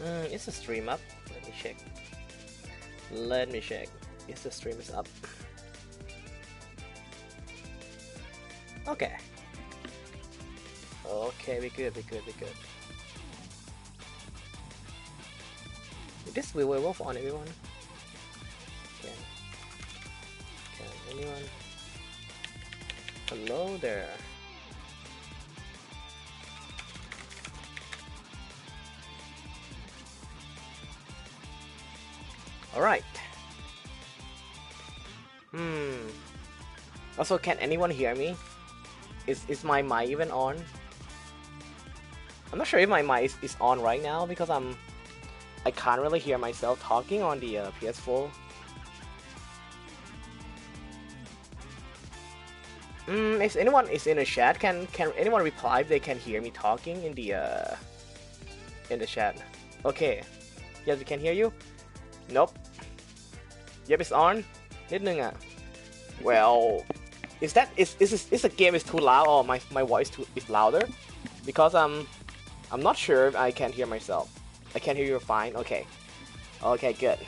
Is the stream up? Let me check. Let me check. Yes, the stream is up. Okay. Okay, we good. This will wear off on everyone. Can anyone? Hello there. All right. Also, can anyone hear me? Is my mic even on? I'm not sure if my mic is on right now because I can't really hear myself talking on the PS4. If anyone is in the chat, can anyone reply if they can hear me talking in the chat? Okay. Yes, we can hear you. Nope. Yep, it's on. Well, is the game is too loud or my voice is louder? Because I'm not sure if I can hear myself. I can hear you fine. Okay. Okay, good.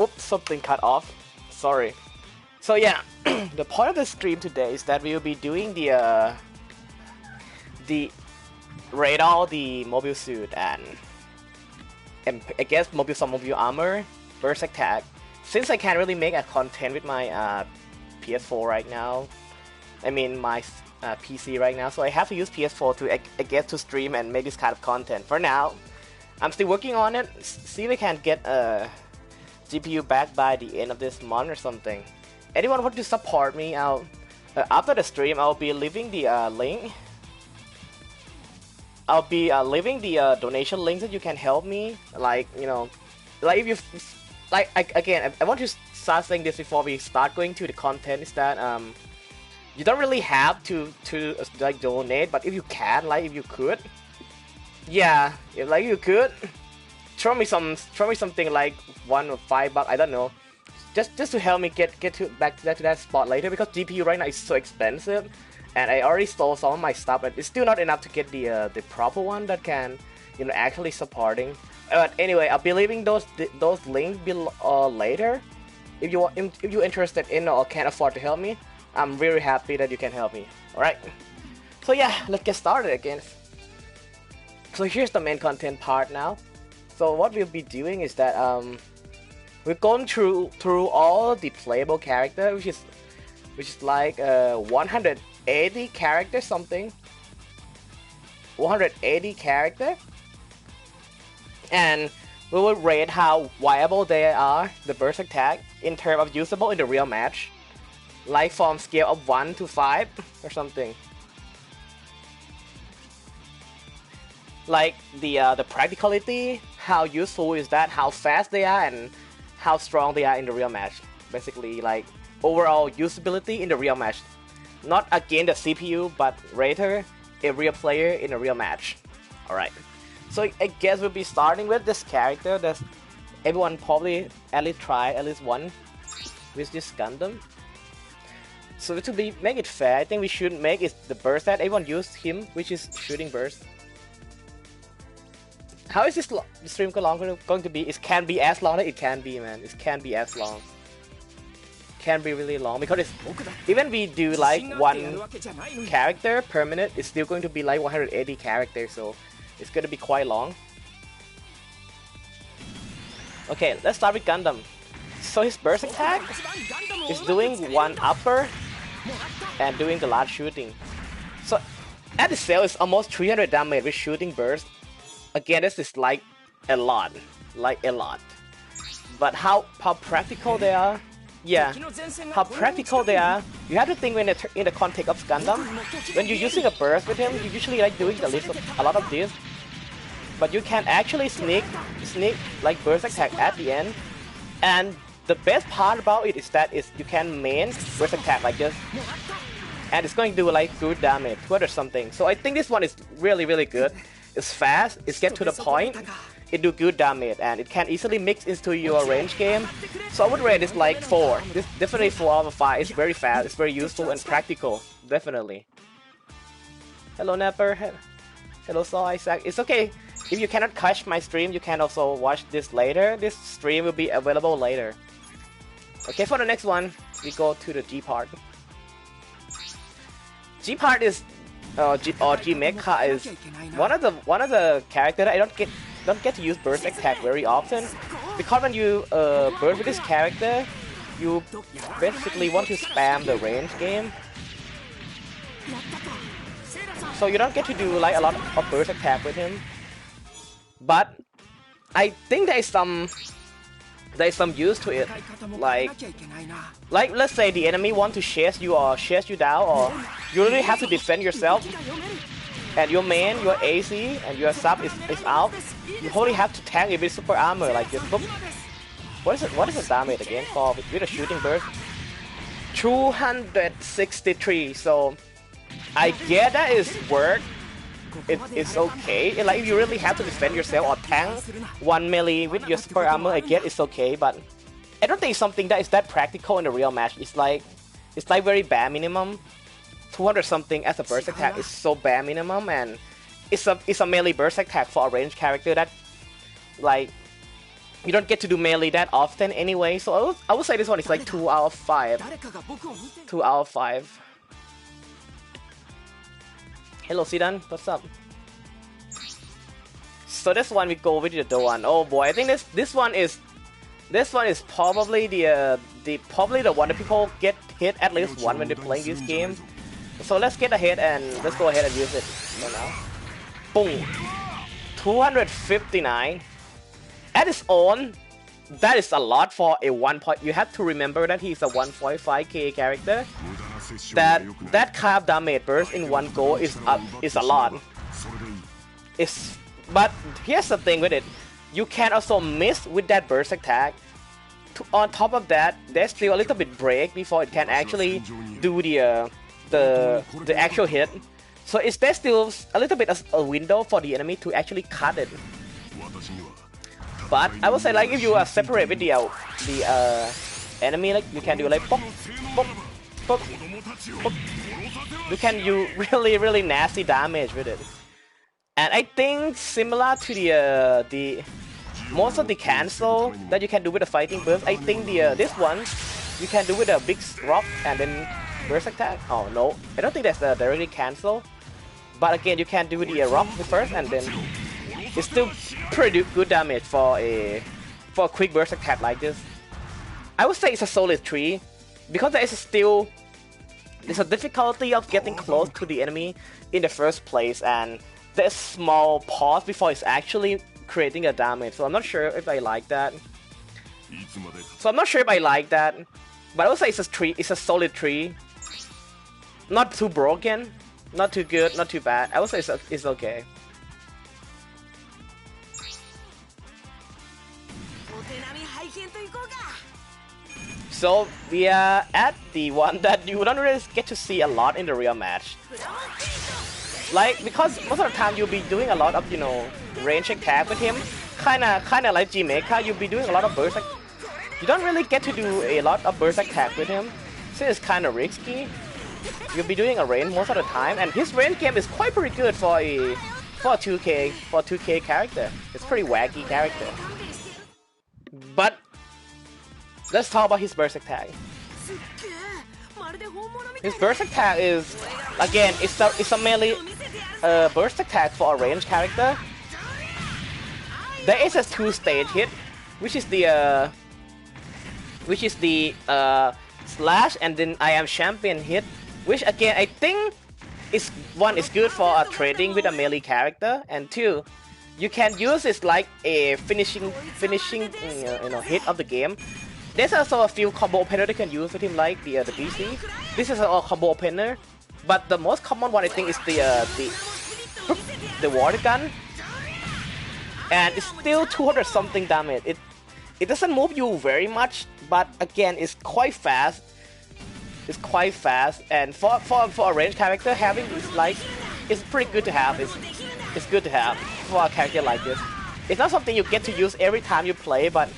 Oops, something cut off. Sorry. So yeah, the point of the stream today is that we will be doing the radar, the mobile suit, and I guess some mobile armor, burst attack. Since I can't really make a content with my PS4 right now, I mean my PC right now, so I have to use PS4 to I guess to stream and make this kind of content. For now, I'm still working on it. See if I can get a GPU back by the end of this month or something. Anyone want to support me out? After the stream, I'll be leaving the link. I'll be leaving the donation links that you can help me. Like, you know, like if you like again, I want to start saying this before we start going to the content. Is that you don't really have to like donate, but if you can, like if you could, yeah, if like you could, throw me something like $1 or $5. I don't know. Just to help me get back to that spot later, because GPU right now is so expensive, and I already stole some of my stuff, but it's still not enough to get the proper one that can, you know, actually supporting. But anyway, I'll be leaving those links below later. If you're interested in or can afford to help me, I'm very happy that you can help me. All right. So yeah, let's get started again. So here's the main content part now. So what we'll be doing is that we're going through all the playable character, which is like 180 characters something. 180 character, and we will rate how viable they are, the burst attack, in terms of usable in the real match, like from scale of 1 to 5 or something. Like the practicality, how useful is that, how fast they are, and how strong they are in the real match. Basically, like overall usability in the real match, not against the CPU, but rather a real player in a real match. All right. So I guess we'll be starting with this character that everyone probably at least tried at least one with this Gundam. So to make it fair, I think we should make it the burst that everyone used him, which is shooting burst. How is this stream going to be? It can be as long as it can be, man. It can be as long. Can be really long because it's, even we do like one character per minute, it's still going to be like 180 characters, so it's going to be quite long. Okay, let's start with Gundam. So his burst attack is doing one upper and doing the large shooting. So at the cell it's almost 300 damage with shooting burst. Again, this is like a lot. But how practical they are? Yeah, how practical they are. You have to think when in the context of Gundam, when you're using a burst with him, you usually like doing a lot of this. But you can actually sneak like burst attack at the end. And the best part about it is that you can main burst attack like this, and it's going to do like good damage, 200 something. So I think this one is really good. It's fast, it gets to the point, it do good damage and it can easily mix into your range game. So I would rate this like 4. This definitely 4 out of 5. It's very fast, it's very useful and practical, definitely. Hello Napper, hello Saw Isaac. It's okay if you cannot catch my stream, you can also watch this later. This stream will be available later. Okay, for the next one, we go to the G part. G part is G Mecha is one of the characters that I don't get to use burst attack very often, because when you burst with this character, you basically want to spam the range game, so you don't get to do like a lot of burst attack with him. But I think there's some use to it, like let's say the enemy want to chase you or chase you down, or you really have to defend yourself, and your main, your AC, and your sub is out. You only have to tank it with super armor like this. Boop. What is the damage again for with a shooting burst? 263. So I get that is work. It's okay. Like if you really have to defend yourself or tank one melee with your super armor, I get it's okay. But I don't think it's something that is that practical in a real match. It's like very bare minimum. 200 something as a burst attack is so bare minimum, and it's a melee burst attack for a ranged character that like you don't get to do melee that often anyway. So I would say this one is like 2 out of 5. 2 out of 5. Hello Sidan, what's up? So this one we go with the one. Oh boy, I think this one is probably the one that people get hit at least one when they're playing this game. So let's get ahead and let's go ahead and use it for now. Boom, 259. At its own, that is a lot for a 1 point. You have to remember that he's a 1.5k character. That kind of damage burst in one go is a lot. But here's the thing with it, you can also miss with that burst attack. On top of that, there's still a little bit break before it can actually do the actual hit. So there's still a little bit of a window for the enemy to actually cut it. But I would say like if you are separate with the enemy, like you can do like pop, pop, pop, pop. You can do really nasty damage with it. And I think similar to the most of the cancel that you can do with the fighting burst, I think this one you can do with a big rock and then burst attack. Oh no, I don't think that's the directly cancel. But again, you can do the rock first and then it's still pretty good damage for a quick burst attack like this. I would say it's a solid 3 because there's a difficulty of getting close to the enemy in the first place, and there's small pause before it's actually creating a damage. So I'm not sure if I like that. But I would say it's a 3. It's a solid 3. Not too broken, not too good, not too bad. I would say it's okay. So we are at the one that you don't really get to see a lot in the real match. Like, because most of the time you'll be doing a lot of, you know, range attack with him. Kinda like G Mecha, you'll be doing a lot of burst attack. You don't really get to do a lot of burst attack with him, so it's kinda risky. You'll be doing a range most of the time, and his range game is quite pretty good for a 2k character. It's pretty wacky character. But let's talk about his burst attack. His burst attack is, again, it's a melee burst attack for a ranged character. There is a 2-stage hit, which is the slash and then I am champion hit, which again I think is good for a trading with a melee character, and 2, you can use it like a finishing hit of the game. There's also a few combo opener that can use with him, like the BC. This is a combo opener, but the most common one I think is the water gun, and it's still 200 something damage. It doesn't move you very much, but again it's quite fast. And for a ranged character, having this like it's pretty good to have. It's good to have for a character like this. It's not something you get to use every time you play, but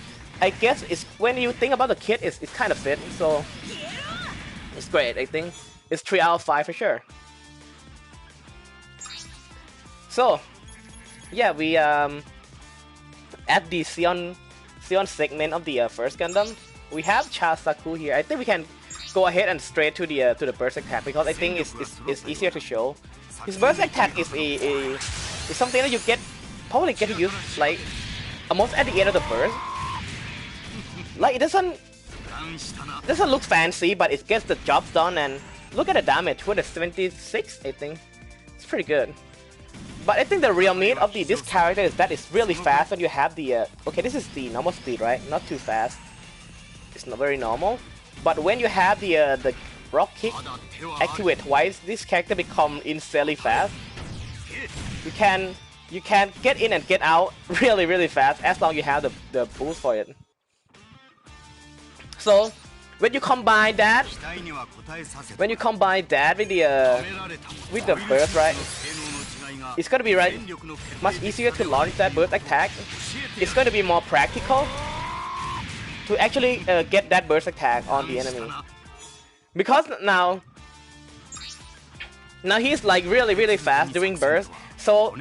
I guess it's when you think about the kit, it's kind of fit. So it's great. I think it's 3 out of 5 for sure. So yeah, we at the Sion segment of the first Gundam, we have Chasaku here. I think we can go ahead and straight to the burst attack because I think it's easier to show. His burst attack is is something that you probably get to use like almost at the end of the burst. Like it doesn't look fancy, but it gets the job done. And look at the damage, 276. I think it's pretty good. But I think the real meat of this character is that it's really fast when you have the okay, this is the normal speed, right? Not too fast. It's not very normal. But when you have the rock kick activate twice, this character become insanely fast. You can get in and get out really fast as long as you have the boost for it. So when you combine that with the burst, right? It's gonna be much easier to launch that burst attack. It's going to be more practical to actually get that burst attack on the enemy. Because now he's like really fast during burst. So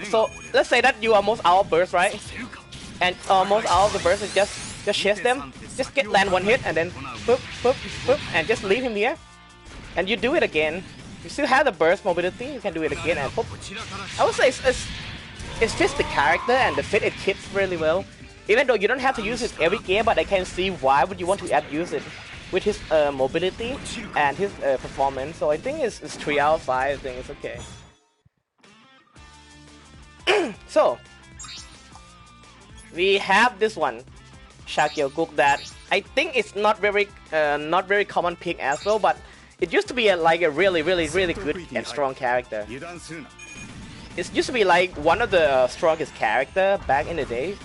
let's say that you are almost out of burst, right? And almost out of the burst is just chase them, just land one hit and then boop, and just leave him here. And you do it again. You still have the burst mobility, you can do it again and boop. I would say it fits the character and the fit it hits really well. Even though you don't have to use it every game, but I can see why would you want to use it with his mobility and his performance. So I think it's 3 out of 5. I think it's okay. So we have this one, Shakyo-guk, that I think it's not very common pick as well, but it used to be like a really good and strong character. It used to be like one of the strongest character back in the day.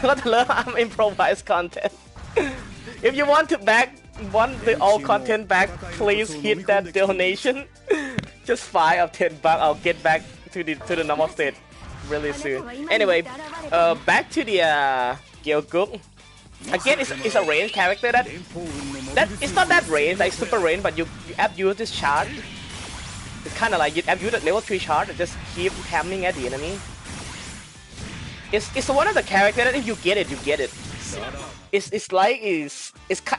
I'm improvised content. If you want the old content back, please hit that donation. Just 5 or 10 bucks. I'll get back to the normal state really soon. Anyway, back to the Gyeoguk. Again, it's a range character that it's not that range, like super range, but you abuse this charge. It's kind of like you abuse the level 3 charge and just keep hammering at the enemy. It's one of the characters that if you get it, you get it.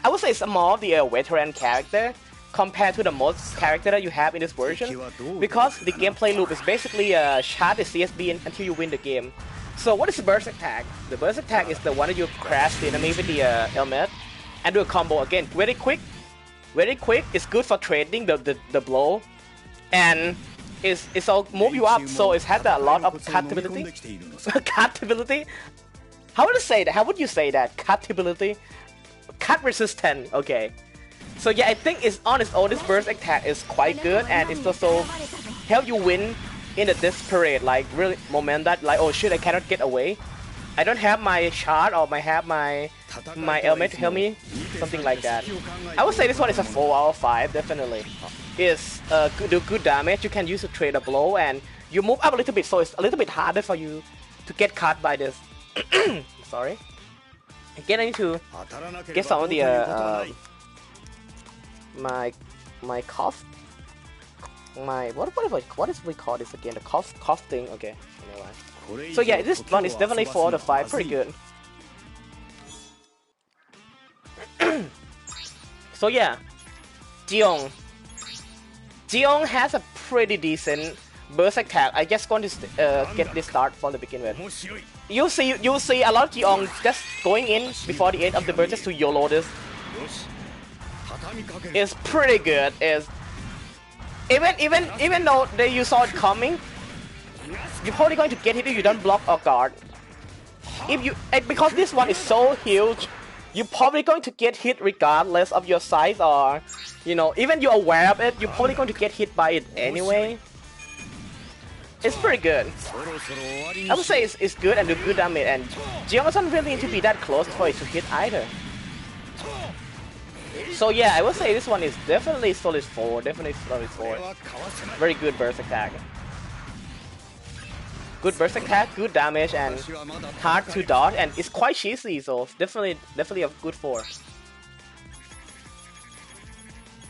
I would say it's more of the veteran character compared to the most character that you have in this version, because the gameplay loop is basically charge the CSB until you win the game. So what is the burst attack? The burst attack is the one that you crash the enemy with the helmet and do a combo again. Very quick. It's good for trading the blow, and it's move you up. So it has a lot of cutability. Cutability. How would you say that? How would you say that? Cutability. Cut resistant. Okay. So yeah, I think it's on its own. This burst attack is quite good, and it's also help you win in the desperate, like really moment that like, oh shit, I cannot get away. I don't have my shard or my helmet to help me, something like that. I would say this one is a 4 out of 5, definitely. It's do good damage. You can use to trade a blow, and you move up a little bit, so it's a little bit harder for you to get caught by this. Sorry. Again, I need to get some of the my cough. What is we call this again? The cough thing. Okay. Anyway. So yeah, this one is definitely 4 out of 5. Pretty good. So yeah, Jeong has a pretty decent burst attack. I just going to get this start from the beginning with. You'll see a lot of Jeong just going in before the end of the burst just to YOLO this. It's pretty good. Even though you saw it coming, you're probably going to get hit if you don't block or guard. Because this one is so huge, you're probably going to get hit regardless of your size, or even you're aware of it, you're probably going to get hit by it anyway. It's pretty good. I would say it's good and do good damage, and Jeong doesn't really need to be that close for it to hit either. So yeah, I would say this one is definitely solid 4. Very good burst attack. good burst attack, good damage, and hard to dodge, and it's quite cheesy, so definitely a good 4.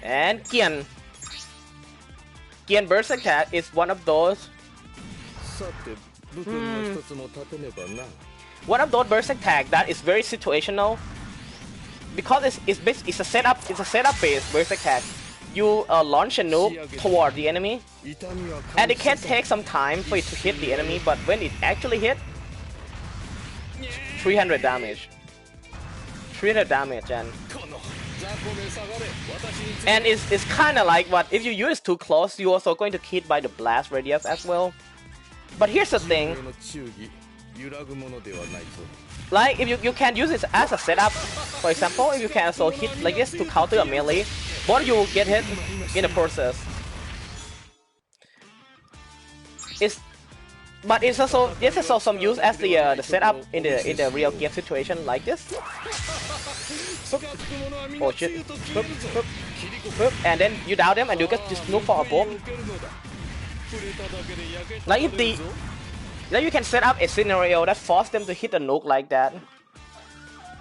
And Gian burst attack is one of those. One of those burst attack that is very situational because it's a setup based burst attack. You launch a nuke toward the enemy, and it can take some time for it to hit the enemy, but when it actually hit, 300 damage. 300 damage, and it's kind of like what if you use too close, you're also going to hit by the blast radius as well. But here's the thing. Like if you can use it as a setup, for example, if you can also hit like this to counter a melee, but you will get hit in the process. But it's also some use as the setup in the real game situation like this. Oh shit! And then you down them and you just look for a bomb. Like if you can set up a scenario that forces them to hit a nuke like that.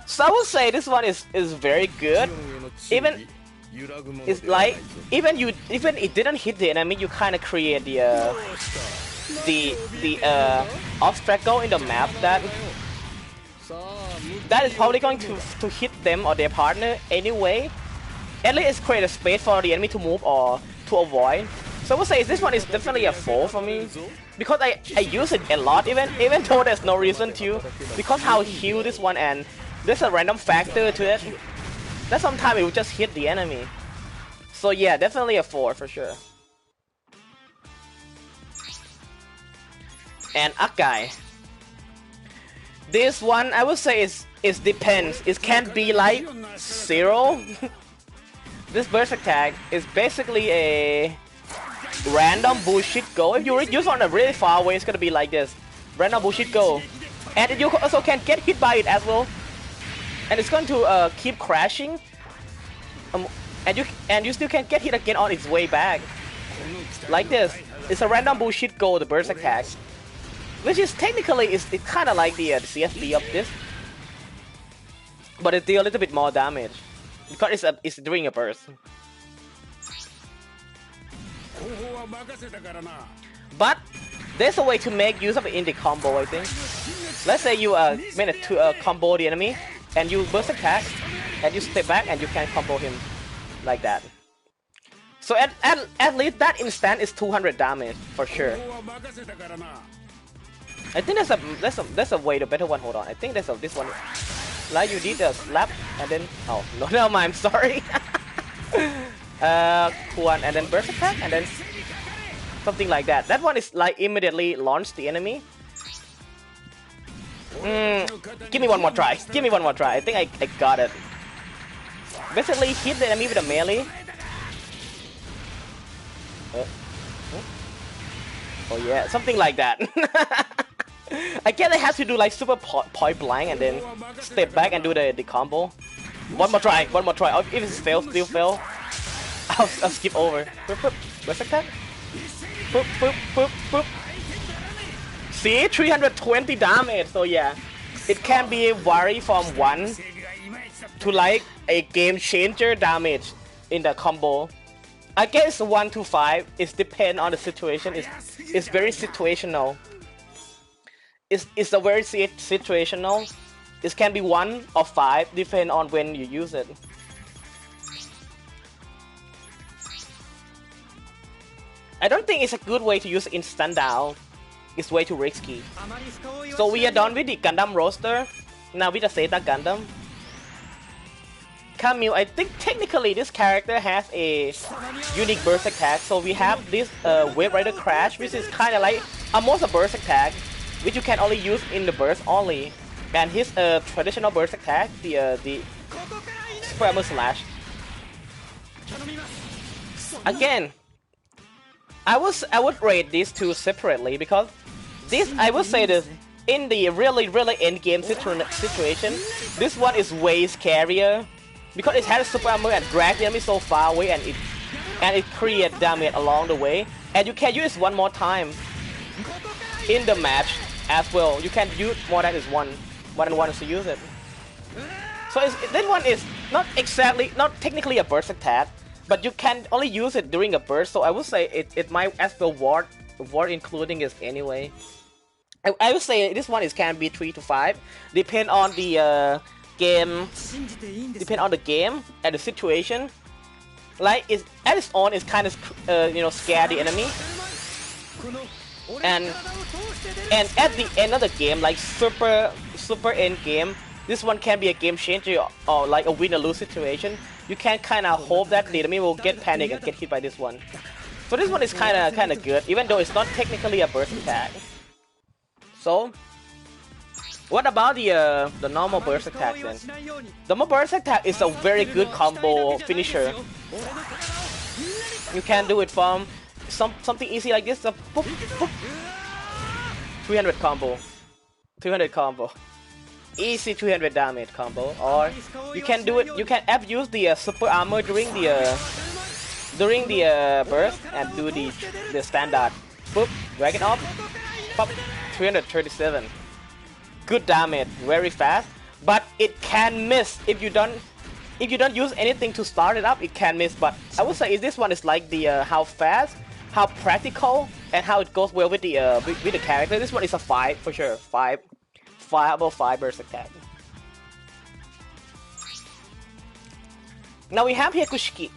So I would say this one is very good. Even it's like even it didn't hit the enemy, you kind of create the obstacle in the map that is probably going to hit them or their partner anyway. At least create a space for the enemy to move or to avoid. So I would say this one is definitely a 4 for me because I use it a lot even though there's no reason to, because how huge this one, and there's a random factor to it that sometimes it will just hit the enemy. So yeah, definitely a 4 for sure. And Akai. This one I would say is depends. It can be like 0. This burst attack is basically a random bullshit go. If you use on a really far away, it's gonna be like this. Random bullshit go. And you also can get hit by it as well. And it's going to keep crashing. And you still can get hit again on its way back. Like this. It's a random bullshit go, the burst attack. Which is technically, it's kind of like the CSB of this. But it deals a little bit more damage. Because it's doing a burst. But there's a way to make use of it in the combo, I think. Let's say you manage to combo the enemy, and you burst attack, and you step back, and you can combo him like that. So at least that instant is 200 damage for sure. I think there's a way, the better one. Hold on, I think there's this one. Like you did a slap and then no mind, I'm sorry. One and then burst attack and then something like that. That one is like immediately launch the enemy. Give me one more try. Give me one more try. I think I got it. Basically hit the enemy with a melee. Oh yeah, something like that. I guess I have to do like super point blank and then step back and do the combo. One more try, one more try. If it fails, still fail, I'll skip over. Burst attack. See, 320 damage. So yeah, it can be vary from 1 to like a game changer damage in the combo. I guess 1 to 5. It depends on the situation. It's very situational. It's a very situational. It can be 1 or 5, depending on when you use it. I don't think it's a good way to use instant down. It's way too risky. So we are done with the Gundam roster. Now with the Zeta Gundam. Camille, I think technically this character has a unique burst attack. So we have this Wave Rider Crash, which is kind of like almost a burst attack, which you can only use in the burst only. And his traditional burst attack, the Super Armor Slash. Again, I would rate these two separately because this, I would say this, in the really end game situation, this one is way scarier because it has super armor and drag the enemy so far away, and it creates damage along the way, and you can use it one more time. in the match as well. You can use more than one wants to use it. So this one is not technically a burst attack, but you can only use it during a burst. So I would say it might as well ward including it anyway. I would say this one can be 3 to 5, depend on the game, and the situation. Like at its own, it's kind of scare the enemy, and at the end of the game, like super end game, this one can be a game changer or like a win or lose situation. You can kind of hope that the enemy will get panicked and get hit by this one. So this one is kind of good, even though it's not technically a burst attack. So, what about the normal burst attack then? The normal burst attack is a very good combo finisher. You can do it from something easy like this, boop, boop. 300 combo, 300 combo, easy 300 damage combo. Or you can do it. You can use the super armor during the burst and do the standard. Boop, drag it off, pop. 337. Good damage, very fast, but it can miss if you don't use anything to start it up. It can miss, but I would say this one is like the how fast, how practical, and how it goes well with the character. This one is a 5 for sure. 5 burst attack. Now we have Hyakushiki.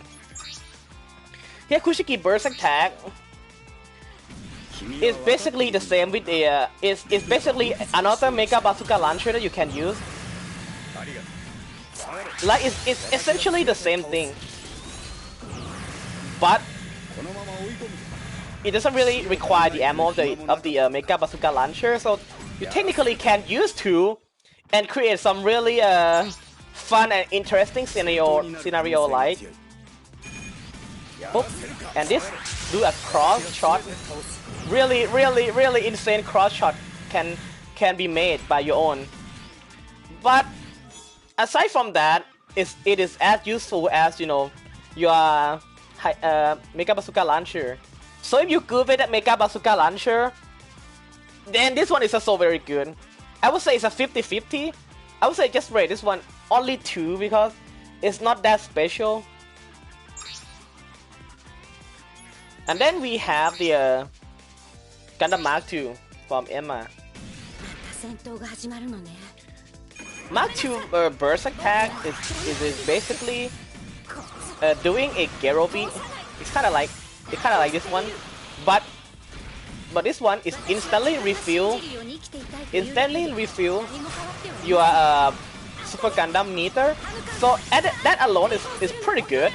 Hyakushiki burst attack. It's basically the same with the it's basically another Mega Bazooka launcher that you can use. Like it's essentially the same thing, but it doesn't really require the ammo of the Mega Bazooka launcher. So you technically can use two and create some really fun and interesting scenario like. Boop. And this do a cross shot. Really insane cross shot can be made by your own. But aside from that, it is as useful as your Mega Bazooka launcher. So if you good with that Mega Bazooka launcher, then this one is also very good. I would say it's a 50-50. I would say just rate this one only 2 because it's not that special. And then we have the Gundam Mark II from Emma. Mark II burst attack is basically doing a Gero beat. It's kind of like this one, but this one is instantly refill your Super Gundam meter. So that alone is pretty good.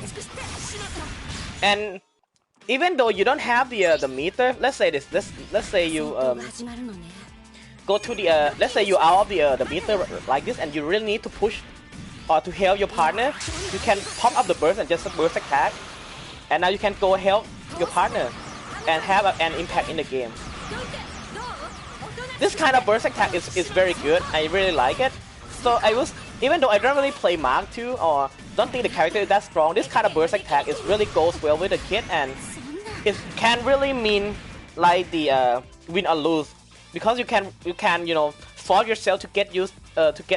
And even though you don't have the meter, let's say this. Let's say you go to the let's say you're out of the meter like this, and you really need to push or to help your partner. You can pop up the burst and just burst attack, and now you can go help your partner and have an impact in the game. This kind of burst attack is very good. I really like it. So even though I don't really play Mark II or don't think the character is that strong, this kind of burst attack really goes well with the kid, and it can really mean like the win or lose, because you can force yourself to get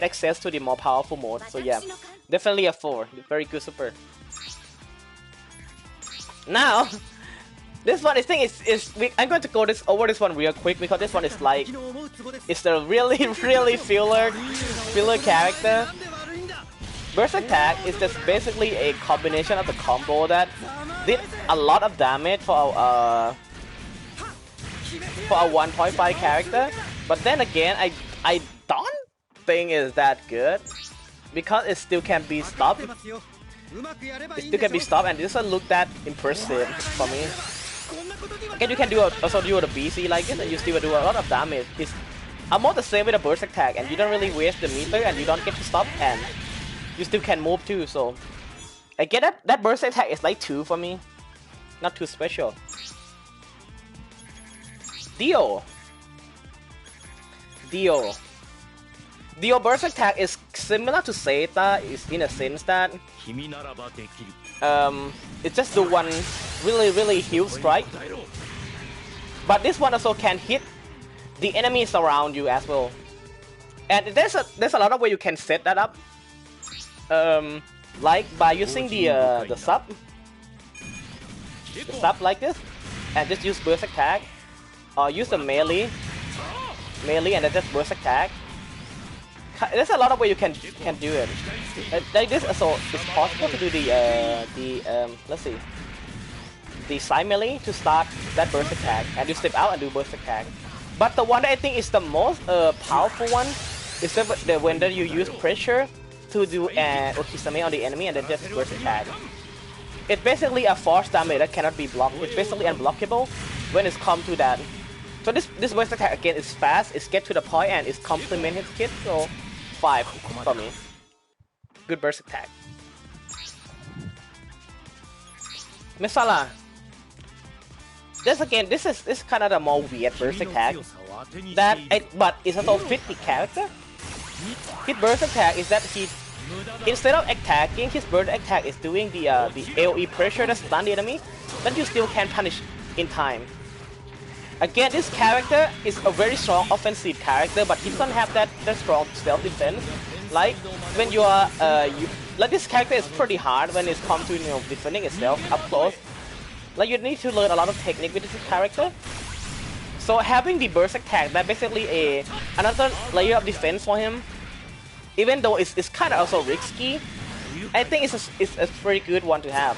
access to the more powerful mode. So yeah, definitely a 4. Very good super. Now this one, I think I'm going to go over this one real quick because this one is like it's a really filler character. Burst attack is just basically a combination of the combo that did a lot of damage for a 1.5 character, but then again I don't think it's that good because it still can be stopped. And this doesn't look that impressive for me. Again, you can also do the BC like this, and you still do a lot of damage. It's almost the same with a burst attack, and you don't really waste the meter, and you don't get to stop, and you still can move too. So I get that burst attack is like 2 for me, not too special. Dio burst attack is similar to Zeta, is in a sense that it's just the one really huge strike. But this one also can hit the enemies around you as well. And there's a lot of way you can set that up. Like by using the sub like this, and just use burst attack, or use the melee and then just burst attack. There's a lot of way you can do it. Like this, so it's possible to do the let's see, the side melee to start that burst attack, and you step out and do burst attack. But the one that I think is the most powerful one is the when you use pressure to do an okisame on the enemy and then just burst attack. It's basically a force damage that cannot be blocked. It's basically unblockable when it's come to that. So this burst attack again is fast, it's get to the point, and it's complement his kit. So 5 for me. Good burst attack. Misala. This is kind of the more weird burst attack. But it's also fit the character. His burst attack is that he, instead of attacking, his burst attack is doing the AoE pressure that stun the enemy, that you still can punish in time. Again, this character is a very strong offensive character, but he doesn't have that strong self-defense. Like when you are like this character is pretty hard when it comes to defending itself up close. Like you need to learn a lot of technique with this character. So having the burst attack, that basically another layer of defense for him. Even though it's kind of also risky, I think it's a pretty good one to have.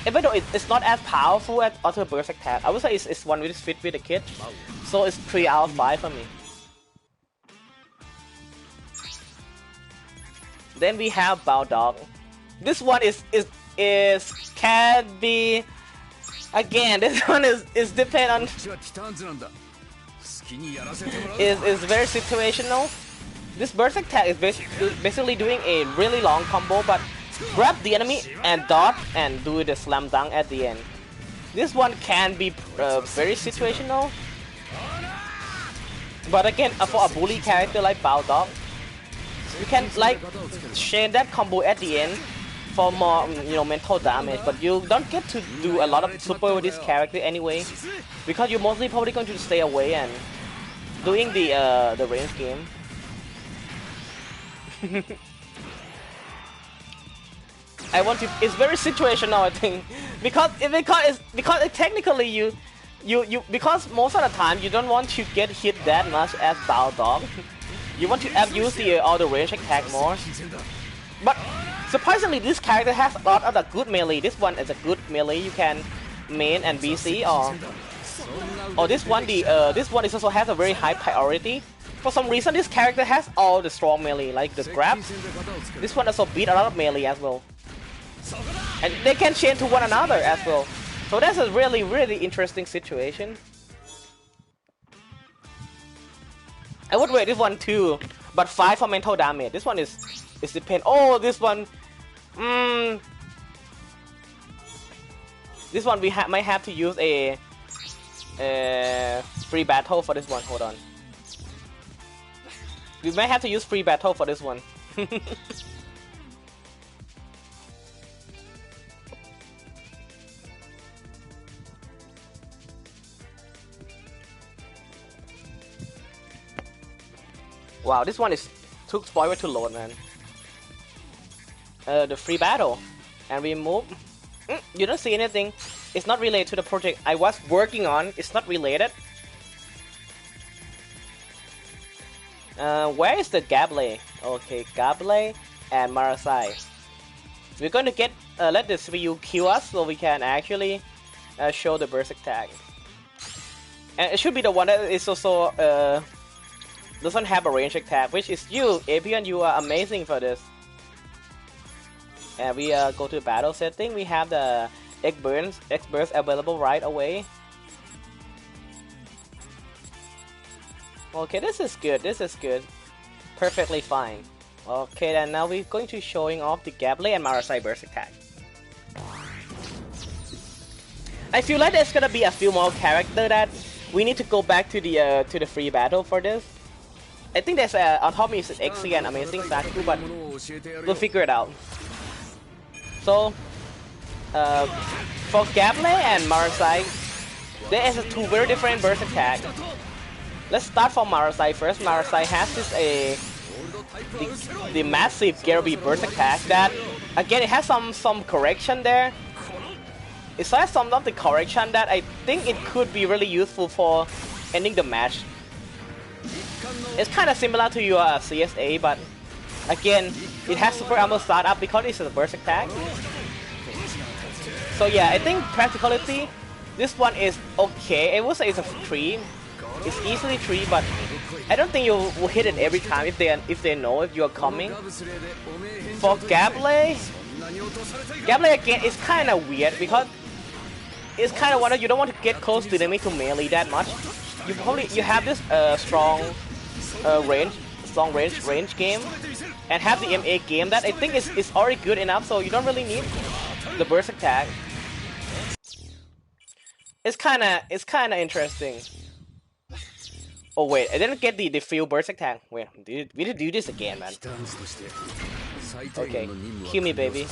Even though it's not as powerful as other burst attack, I would say it's one which fit with the kit. So it's 3 out of 5 for me. Then we have Bow Dog. This one can be, again, this one is depend on is very situational. This burst attack is basically doing a really long combo, but grab the enemy and dodge and do the slam dunk at the end. This one can be very situational, but again, for a bully character like Bow Dog, you can like chain that combo at the end for more mental damage, but you don't get to do a lot of super with this character anyway, because you're mostly probably going to stay away and doing the range game. It's very situational, I think, because technically because most of the time you don't want to get hit that much as Bow Dog. You want to abuse all the range attack more. But surprisingly, this character has a lot of the good melee. This one is a good melee. You can main and BC, or this one this one also has a very high priority. For some reason, this character has all the strong melee, like the grab. This one also beat a lot of melee as well, and they can chain to one another as well. So that's a really interesting situation. I would rate this one too, but 5 for mental damage. This one is depend. Oh, this one. This one we might have to use a free battle for this one. Hold on. We might have to use free battle for this one. Wow, this one took forever to load, man. The free battle, and we move. You don't see anything. It's not related to the project I was working on. It's not related. Where is the Gable? Okay, Gable and Marasai. We're going to get let the CPU kill us so we can actually show the burst attack. And it should be the one that is also doesn't have a range attack, which is you, Apian. You are amazing for this. And we go to battle setting. We have the X burst available right away. Okay, this is good. This is good. Perfectly fine. Okay, then now we're going to showing off the Gable and Marasai burst attack. I feel like there's gonna be a few more characters that we need to go back to the free battle for this. I think there's on top of me is Exi and Amazing Saku, but we'll figure it out. So, for Gable and Marasai, There is two very different burst attack. Let's start from Marasai first. Marasai has this the massive Garabi burst attack that again it has some correction there. It has some of the correction that I think it could be really useful for ending the match. It's kind of similar to your CSA, but again it has super armor startup because it's a burst attack. So yeah, I think practicality, this one is okay. I would say it's a 3. It's easily 3, but I don't think you will hit it every time if they know if you are coming. For Gable again is kind of weird because it's kind of you don't want to get close to the enemy to melee that much. You have this strong range game and have the MA game that I think is already good enough, so you don't really need the burst attack. It's kind of interesting. Oh wait, I didn't get the field burst attack. Wait, we need to do this again, man. Okay, kill me, baby.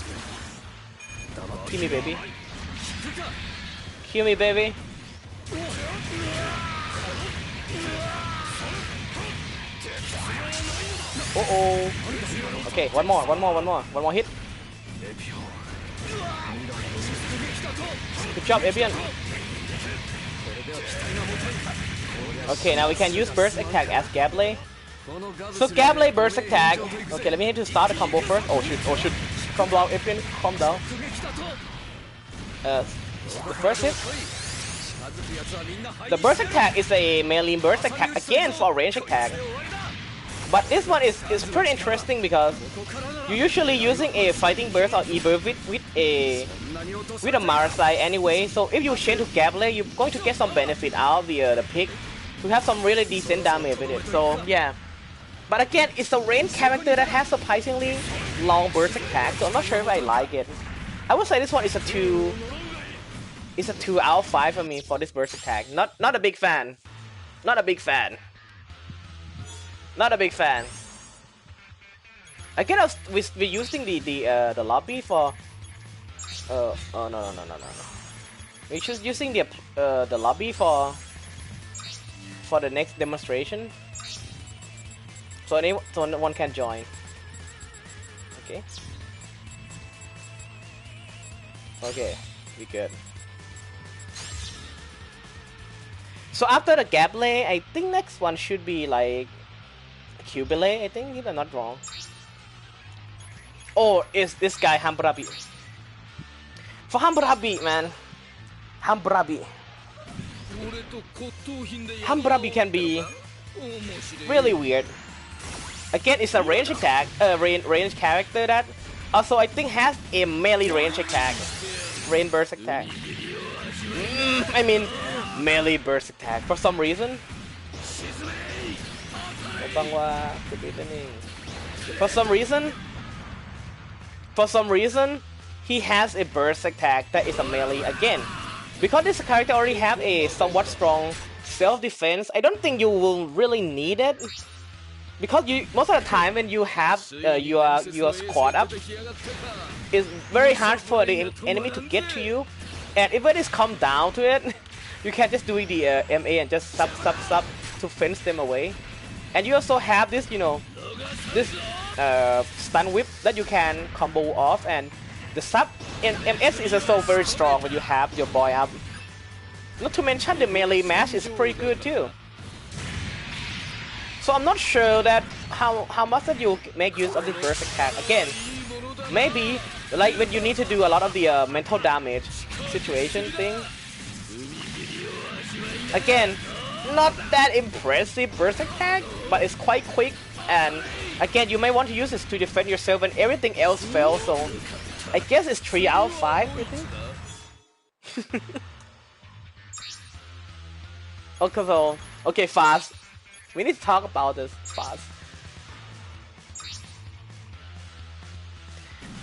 Kill me, baby. Kill me, baby. Uh-oh. Okay, one more hit. Good job, Ebian. Okay, now we can use burst attack as Gable. So Gable burst attack. Okay, let me have to start the combo first. Oh shoot. Calm down, Ebian, calm down. The first hit. The burst attack is a melee burst attack again for range attack. But this one is pretty interesting because you're usually using a fighting burst or E-burst with a Marasai anyway. So if you change to Gable, you're going to get some benefit out of the pick to have some really decent damage with it. So yeah. But again, it's a range character that has surprisingly long burst attack. So I'm not sure if I like it. I would say this one is a 2. It's a 2 out of 5 for me for this burst attack. Not a big fan. Not a big fan. Not a big fan. Again, we're using the lobby for. Oh no. We're just using the lobby for the next demonstration. So no one can join. Okay. Okay, we good. So after the Gable, I think next one should be like Cubile, I think, if I'm not wrong. Or is this guy Hammurabi? For Hammurabi, man. Hammurabi can be really weird. Again, it's a range attack, range character that also I think has a melee range attack, range burst attack. I mean, melee burst attack for some reason. For some reason, he has a burst attack that is a melee again. Because this character already have a somewhat strong self-defense, I don't think you will really need it. Because most of the time when you have your squad up, it's very hard for the enemy to get to you. And if it is come down to it, you can just do the MA and just sub to fence them away. And you also have this, this stun whip that you can combo off, and the sub in MS is also very strong when you have your boy up. Not to mention the melee mash is pretty good too. So I'm not sure that how much that you make use of this burst attack. Again, maybe like when you need to do a lot of the mental damage situation thing. Again, not that impressive burst attack, but it's quite quick, and again you may want to use this to defend yourself when everything else fails. So I guess it's 3 out of 5, I think. Okay, fast. We need to talk about this fast.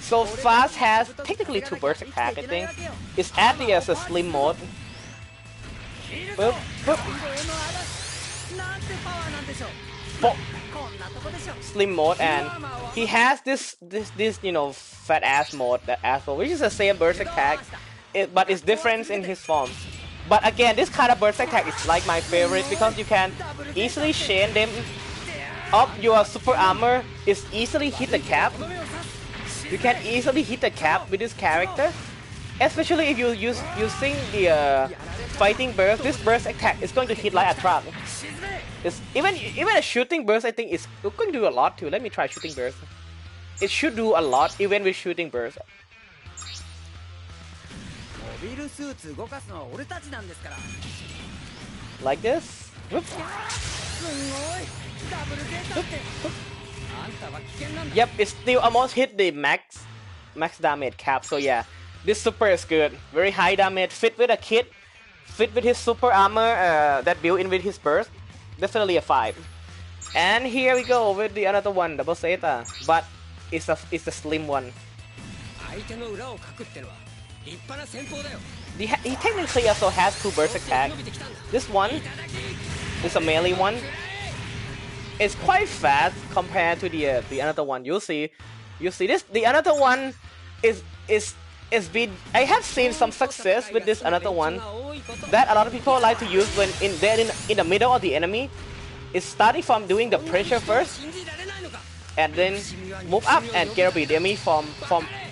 So fast has technically 2 burst attack, I think. It's added as a slim mode. Boop, boop. Slim mode, and he has this fat ass mode, that asshole, which is the same burst attack, but it's different in his form. But again, this kind of burst attack is like my favorite because you can easily chain them up. Your super armor is easily hit the cap. You can easily hit the cap with this character, especially if you using the fighting burst. This burst attack is going to hit like a truck. It's even a shooting burst. I think is going to do a lot too. Let me try shooting burst. It should do a lot even with shooting burst. Like this. Whoop. Yep, it still almost hit the max damage cap. So yeah, this super is good. Very high damage. Fit with a kit. Fit with his super armor that built in with his burst. Definitely a 5. And here we go with the another one, double Zeta, but it's a slim one. He technically also has 2 burst attack. This one is a melee one. It's quite fast compared to the another one. You see this. The another one is been. I have seen some success with this another one that a lot of people like to use when they're in the middle of the enemy. It's starting from doing the pressure first, and then move up and get the enemy from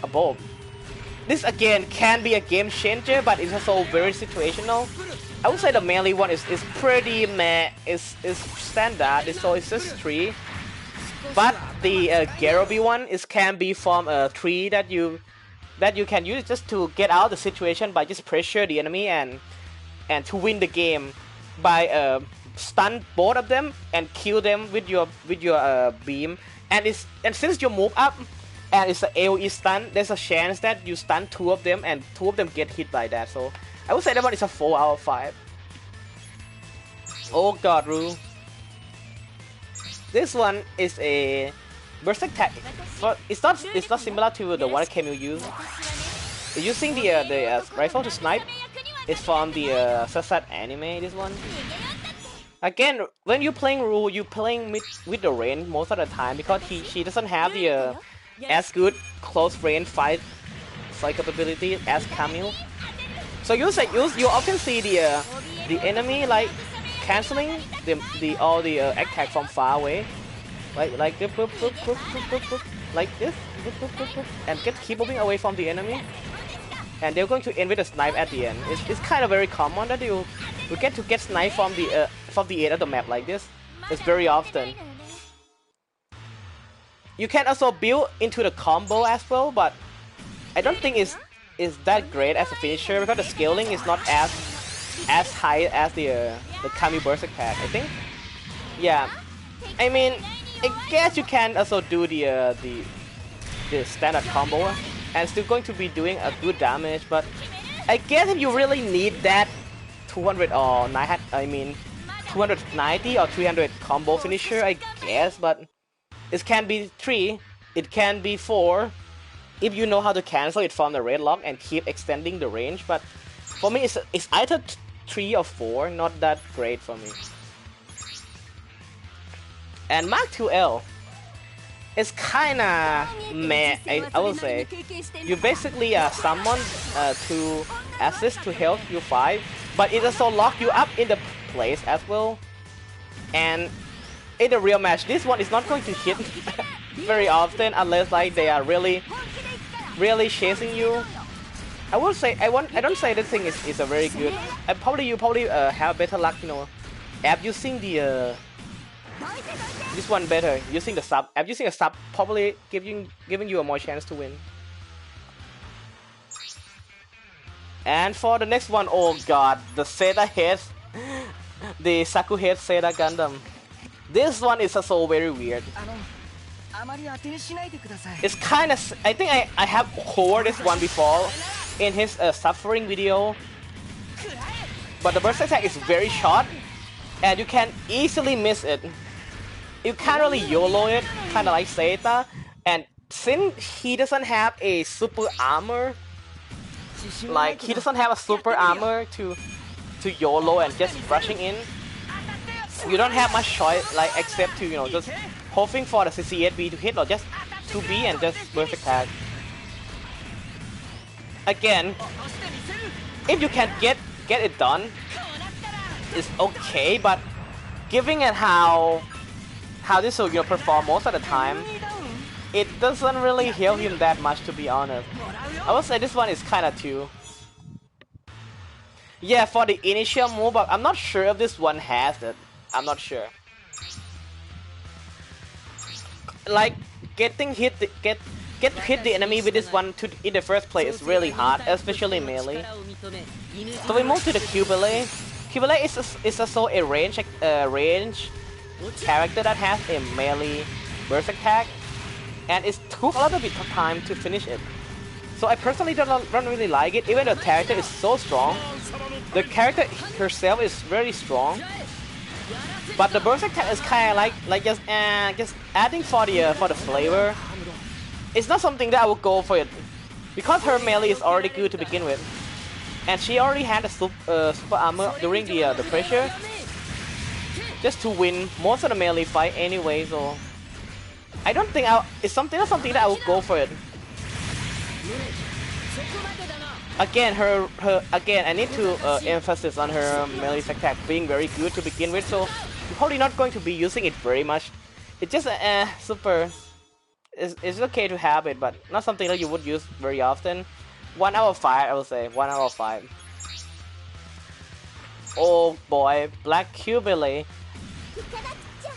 above. This again can be a game changer, but it's also very situational. I would say the melee one is pretty meh. Is standard. It's just 3. But the Garobi one can be from a 3 that you can use just to get out of the situation by just pressure the enemy and to win the game by stun both of them and kill them with your beam. And since you move up and it's an AoE stun, there's a chance that you stun 2 of them and 2 of them get hit by that. So I would say that one is a 4 out of 5. Oh god, Ru. This one is a burst attack, but it's not similar to the one Camille used. Using the rifle to snipe. It's from the Sasat anime. This one. Again, when you're playing Ru, you're playing with the range most of the time because she doesn't have the as good close range fight capability as Camille. So you often see the enemy like canceling all the attack from far away, like this, like this, and keep moving away from the enemy, and they're going to end with a snipe at the end. It's kind of very common that you get snipe from the edge of the map like this. It's very often. You can also build into the combo as well, but I don't think it's that great as a finisher because the scaling is not as high as the Kami burst attack, I think. Yeah, I mean, I guess you can also do the standard combo and still going to be doing a good damage, but I guess if you really need that 200 or 290 or 300 combo finisher, I guess, but it can be 3, it can be 4, if you know how to cancel it from the red lock and keep extending the range. But for me, it's either 3 or 4, not that great for me. And Mark 2L is kinda meh, I would say. You basically summon to assist to help you fight, but it also lock you up in the place as well. And in the real match, this one is not going to hit very often unless like they are really chasing you. I would say I don't say this thing is a very good. You probably have better luck, app using the this one better using the sub. App using a sub probably giving you a more chance to win. And for the next one, oh god, the Zeta heads, the Saku head Zeta Gundam. This one is also very weird. It's kind of, I think I have covered this one before in his suffering video, but the burst attack is very short and you can easily miss it. You can't really YOLO it, kind of like Zeta, and since he doesn't have a super armor, to YOLO and just rushing in, you don't have much choice except to just hoping for the CCSB to hit or just 2B and just burst attack. Again, if you can get get it done is okay, but given at how this will, you know, perform most of the time, it doesn't really help him that much, to be honest. I would say this one is kind of too. Yeah, for the initial move, but I'm not sure if this one has it. I'm not sure. Like getting hit, get hit the enemy with this one in the first place is really hard, especially melee. So we move to the Cubile. Cubile is also a range character that has a melee burst attack, and it took a lot of time to finish it. So I personally don't really like it, even though the character is so strong. The character herself is very strong, but the burst attack is kind of like just adding for the flavor. It's not something that I would go for it, because her melee is already good to begin with, and she already had a super armor during the pressure, just to win most of the melee fight anyway. So I don't think it's not something that I would go for it. Again, again, I need to emphasize on her melee attack being very good to begin with, so you're probably not going to be using it very much. It's just super. It's okay to have it, but not something that you would use very often. 1 out of 5, I would say. 1 out of 5. Oh boy, Black Cubile.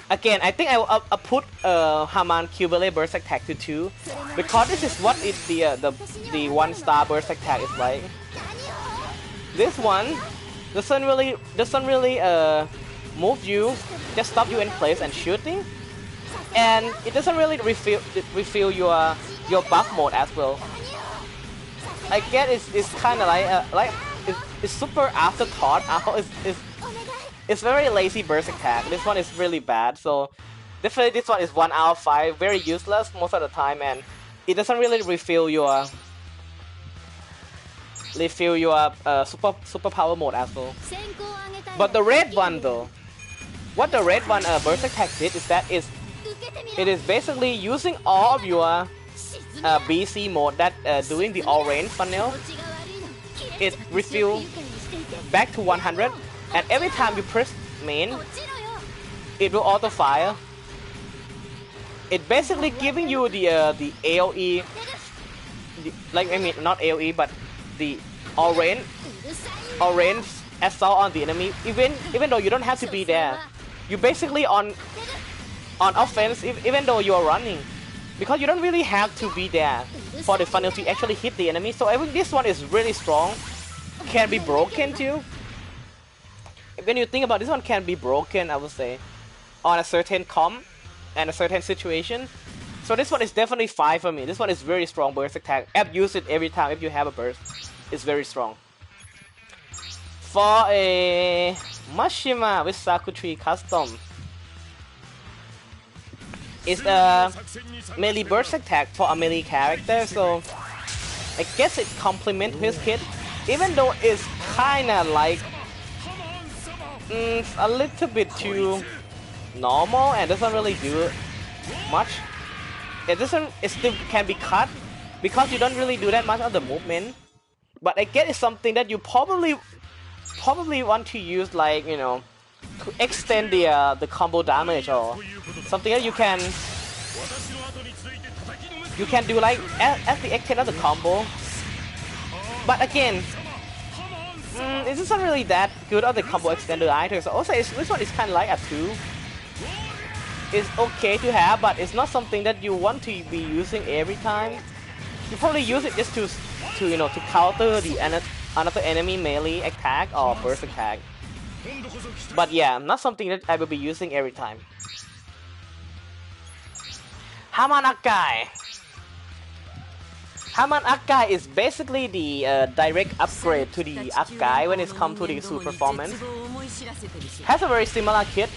Again, I think I'll put Haman Cubile burst attack to 2, because this is what is the 1-star burst attack is like. This one doesn't really move you, just stop you in place and shooting, and it doesn't really refill your buff mode as well. I guess it's kind of like it's super afterthought. It's very lazy burst attack. This one is really bad, so definitely this one is 1 out of 5. Very useless most of the time, and it doesn't really refill your super power mode as well. But the red one though, what the red one burst attack did is that it is basically using all of your BC mode that doing the orange funnel. It refill back to 100. And every time you press main, it will auto fire. It basically giving you the AOE, not AOE, but the orange assault on the enemy. Even though you don't have to be there, you basically on offense even though you are running, because you don't really have to be there for the funnel to actually hit the enemy. So I think this one is really strong. Can be broken too. When you think about this one, can be broken, I would say, on a certain comp and a certain situation. So this one is definitely 5 for me. This one is very strong burst attack. Use it every time if you have a burst. It's very strong. For a Mashima with Sakutri custom, it's a melee burst attack for a melee character. So I guess it complements his kit, even though it's kinda like a little bit too normal and doesn't really do much. It still can be cut because you don't really do that much of the movement. But I guess it's something that you probably want to use, like, you know, to extend the combo damage, or something that you can do like as the extent of the combo. But again, it isn't really that good of the combo extender either. So also this one is kind of like a 2. It's okay to have, but it's not something that you want to be using every time. You probably use it just to counter the another enemy melee attack or burst attack. But yeah, not something that I will be using every time. Haman Akai. Haman Akai is basically the direct upgrade to the Akai when it comes to the suit performance. Has a very similar kit,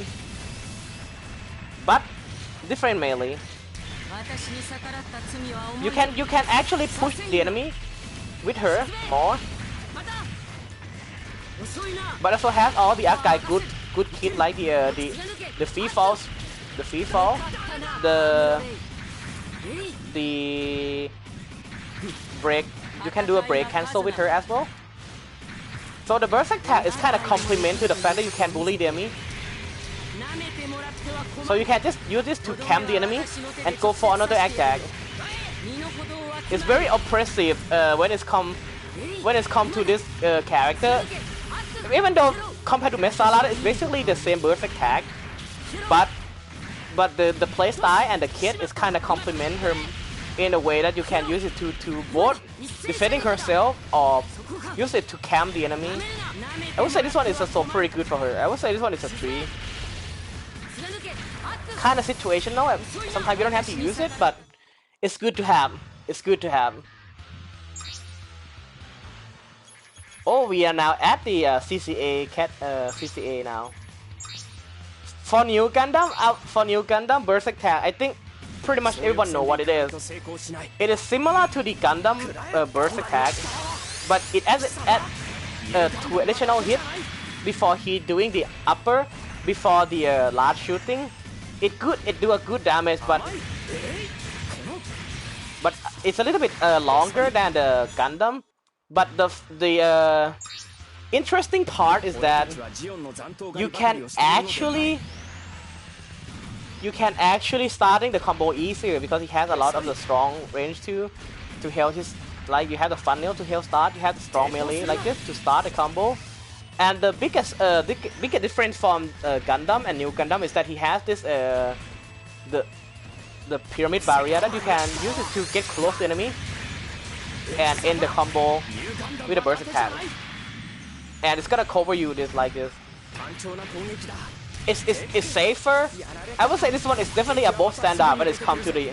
but different melee. You can actually push the enemy with her more, but also has all the Akai good kit, like the free falls, the break. You can do a break cancel with her as well. So the burst attack is kind of complement to the fact that you can bully the enemy. So you can just use this to camp the enemy and go for another attack. It's very oppressive when it's come to this character. Even though compared to Mesala, it's basically the same burst attack, but the playstyle and the kit is kind of complement her in a way that you can use it to both defending herself or use it to camp the enemy. I would say this one is also pretty good for her. I would say this one is a 3. Kind of situational. Sometimes you don't have to use it, but it's good to have. It's good to have. Oh, we are now at the CCA now. For new Gundam, Burst Attack, I think pretty much everyone know what it is. It is similar to the Gundam Burst Attack, but it adds 2 additional hits before he doing the upper, before the large shooting. It do a good damage, but it's a little bit longer than the Gundam. But the interesting part is that you can actually starting the combo easier because he has a lot of the strong range to help his, like you have the funnel to help start, you have the strong melee like this to start the combo. And the biggest difference from Gundam and New Gundam is that he has this the pyramid barrier that you can use it to get close to the enemy and end the combo with a burst attack. And it's gonna cover you this like this. It's safer. I would say this one is definitely above standard when it comes to the,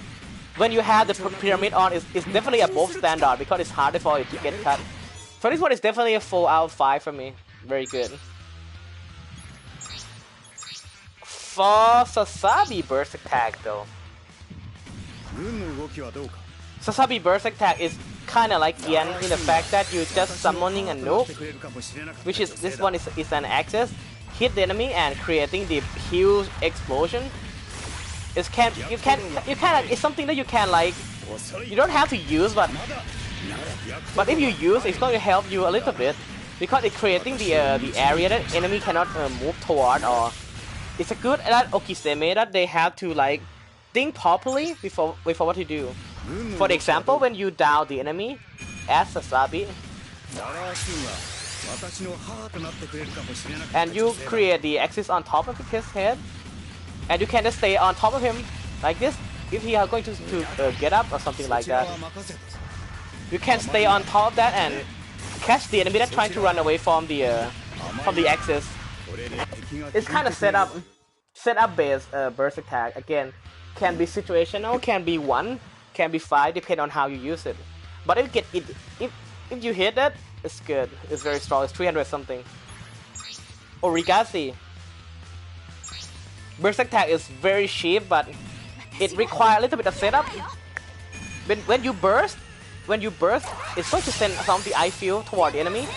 when you have the pyramid on, it's definitely above standard because it's harder for it to get cut. So this one is definitely a 4 out of 5 for me. Very good. For Sasabi Burst Attack though, Sasabi Burst Attack is kinda like Yen in the fact that you're just summoning a noob, which is, this one is an access, hit the enemy and creating the huge explosion. It's something that you can like, you don't have to use, but if you use, it's going to help you a little bit because it's creating the area that enemy cannot move toward. Or it's a good that Okiseme that they have to like think properly before what to do. For example, when you down the enemy as Sasabi and you create the axis on top of his head, and you can just stay on top of him like this. If he are going to get up or something like that, you can stay on top of that and catch the enemy that's trying to run away from the axis. It's kind of set up based burst attack. Again, can be situational, can be 1, can be 5, depending on how you use it. But if you hit that, it's good. It's very strong. It's 300 something. Origasi. Burst attack is very cheap, but it requires a little bit of setup. When you burst, it's going to send some of the I field toward the enemy.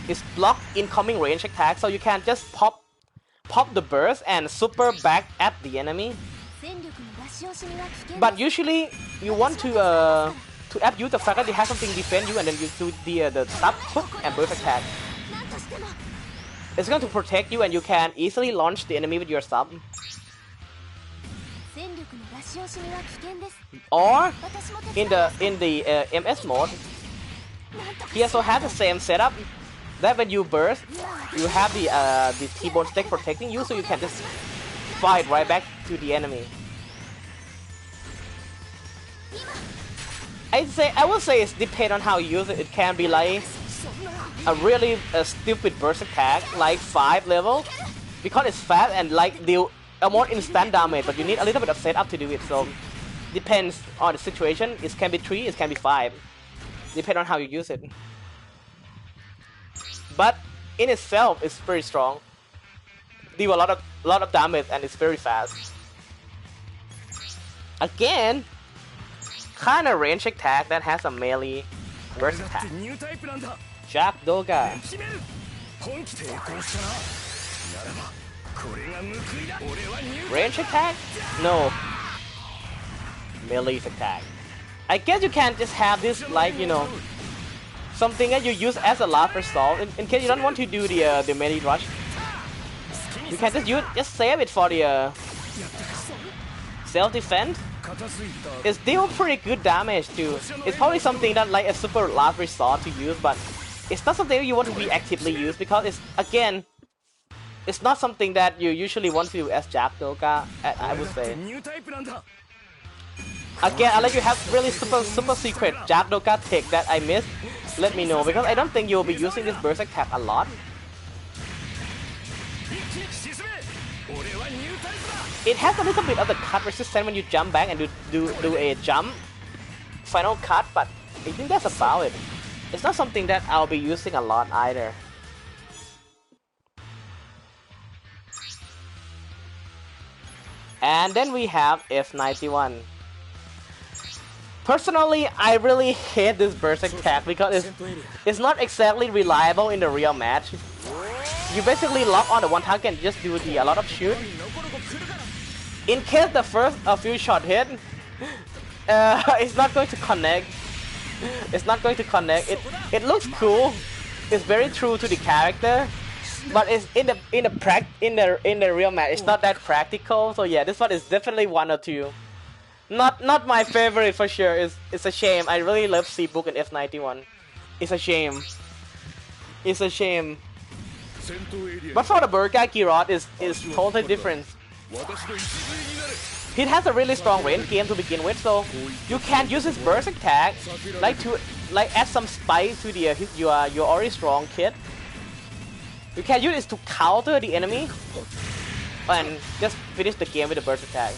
It's block incoming range attack, so you can just pop the burst and super back at the enemy. But usually you want to abuse the fact that they have something defend you, and then you do the sub hook and burst attack. It's going to protect you, and you can easily launch the enemy with your sub. Or in the MS mode, he also has the same setup. That when you burst, you have the T-bone stack protecting you, so you can just fight right back to the enemy. I would say it depends on how you use it. It can be like a really stupid burst attack, like 5 level, because it's fast and like deal a more instant damage, but you need a little bit of setup to do it. So depends on the situation. It can be 3, it can be 5, depending on how you use it. But in itself, it's pretty strong. Deal a lot of damage and it's very fast. Again, kind of range attack that has a melee burst attack. Jack Doga. Range attack? No. Melee attack. I guess you can just have this, like, you know, something that you use as a last resort in case you don't want to do the melee rush. You can just save it for the self-defense. It's still pretty good damage too. It's probably something that like a super last resort to use, but it's not something you want to be actively use because it's not something that you usually want to do as Japdoka, I would say. Again, unless you have really super secret Japdoka tech that I missed, let me know because I don't think you'll be using this burst attack a lot. It has a little bit of the cut resistance when you jump back and do a jump final cut, but I think that's about it. It's not something that I'll be using a lot either. And then we have F91. Personally, I really hate this burst attack because it's not exactly reliable in the real match. You basically lock on the one target and just do a lot of shoot. In case the first few shot hit, it's not going to connect. It's not going to connect. It looks cool. It's very true to the character, but it's in the real match. It's not that practical. So yeah, this one is definitely 1 or 2. Not my favorite for sure. It's a shame. I really love C-Book and F91. It's a shame. It's a shame. But for the Burgaki Rod is totally different. He has a really strong range game to begin with, so you can use his burst attack to add some spice to your already strong kit. You can use it to counter the enemy and just finish the game with the burst attack.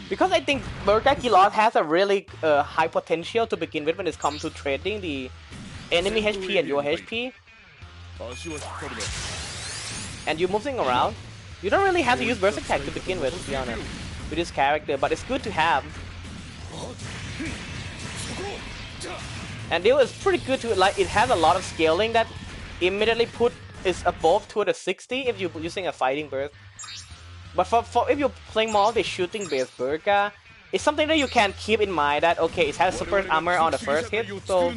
Because I think Burgaki Rod has a really high potential to begin with when it comes to trading the enemy HP and your HP. And you're moving around. You don't really have to use burst attack to begin with, to be honest, with this character, but it's good to have. And it was pretty good to it has a lot of scaling that immediately is above 260 if you're using a fighting burst. But for if you're playing more of the shooting based Burka, it's something that you can keep in mind that okay, it has super armor on the first hit, so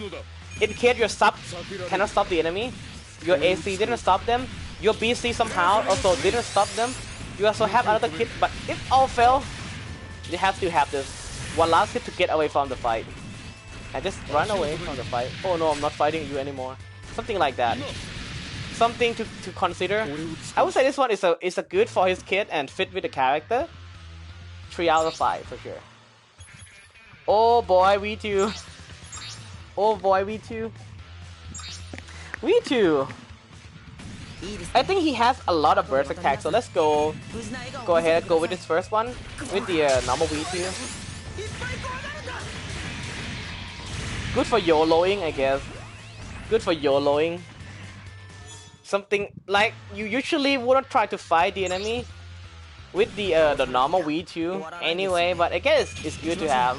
in case your sub cannot stop the enemy, your AC didn't stop them, your BC somehow also didn't stop them, you also have another kit, but if all fail, you have to have this one last hit to get away from the fight. And just run away from the fight. Oh no, I'm not fighting you anymore. Something like that. Something to consider. I would say this one is a good for his kit and fit with the character. 3 out of 5 for sure. Oh boy, V2. Oh boy, V2. V2. I think he has a lot of burst attack, so let's go ahead and go with this first one with the normal V2. Good for YOLOing, I guess. Good for YOLOing. Something like you usually wouldn't try to fight the enemy with the normal V2 anyway, but I guess it's good to have.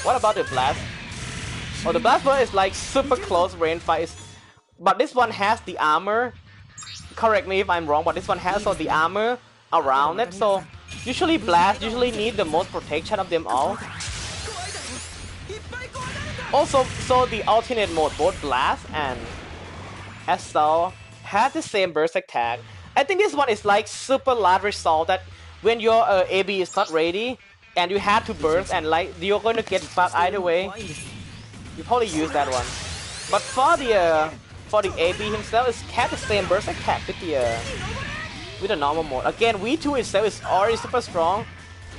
What about the blast? Oh, the blast one is like super close range fight, but this one has the armor. Correct me if I'm wrong, but this one has also the armor around it, so usually blast need the most protection of them all. Also, so the alternate mode, both blast and Assault have the same burst attack. I think this one is like super last result that when your AB is not ready and you have to burst and like you're going to get fucked either way, you probably use that one. But for the AB himself, it has the same burst attack with the normal mode. Again, V2 itself is already super strong.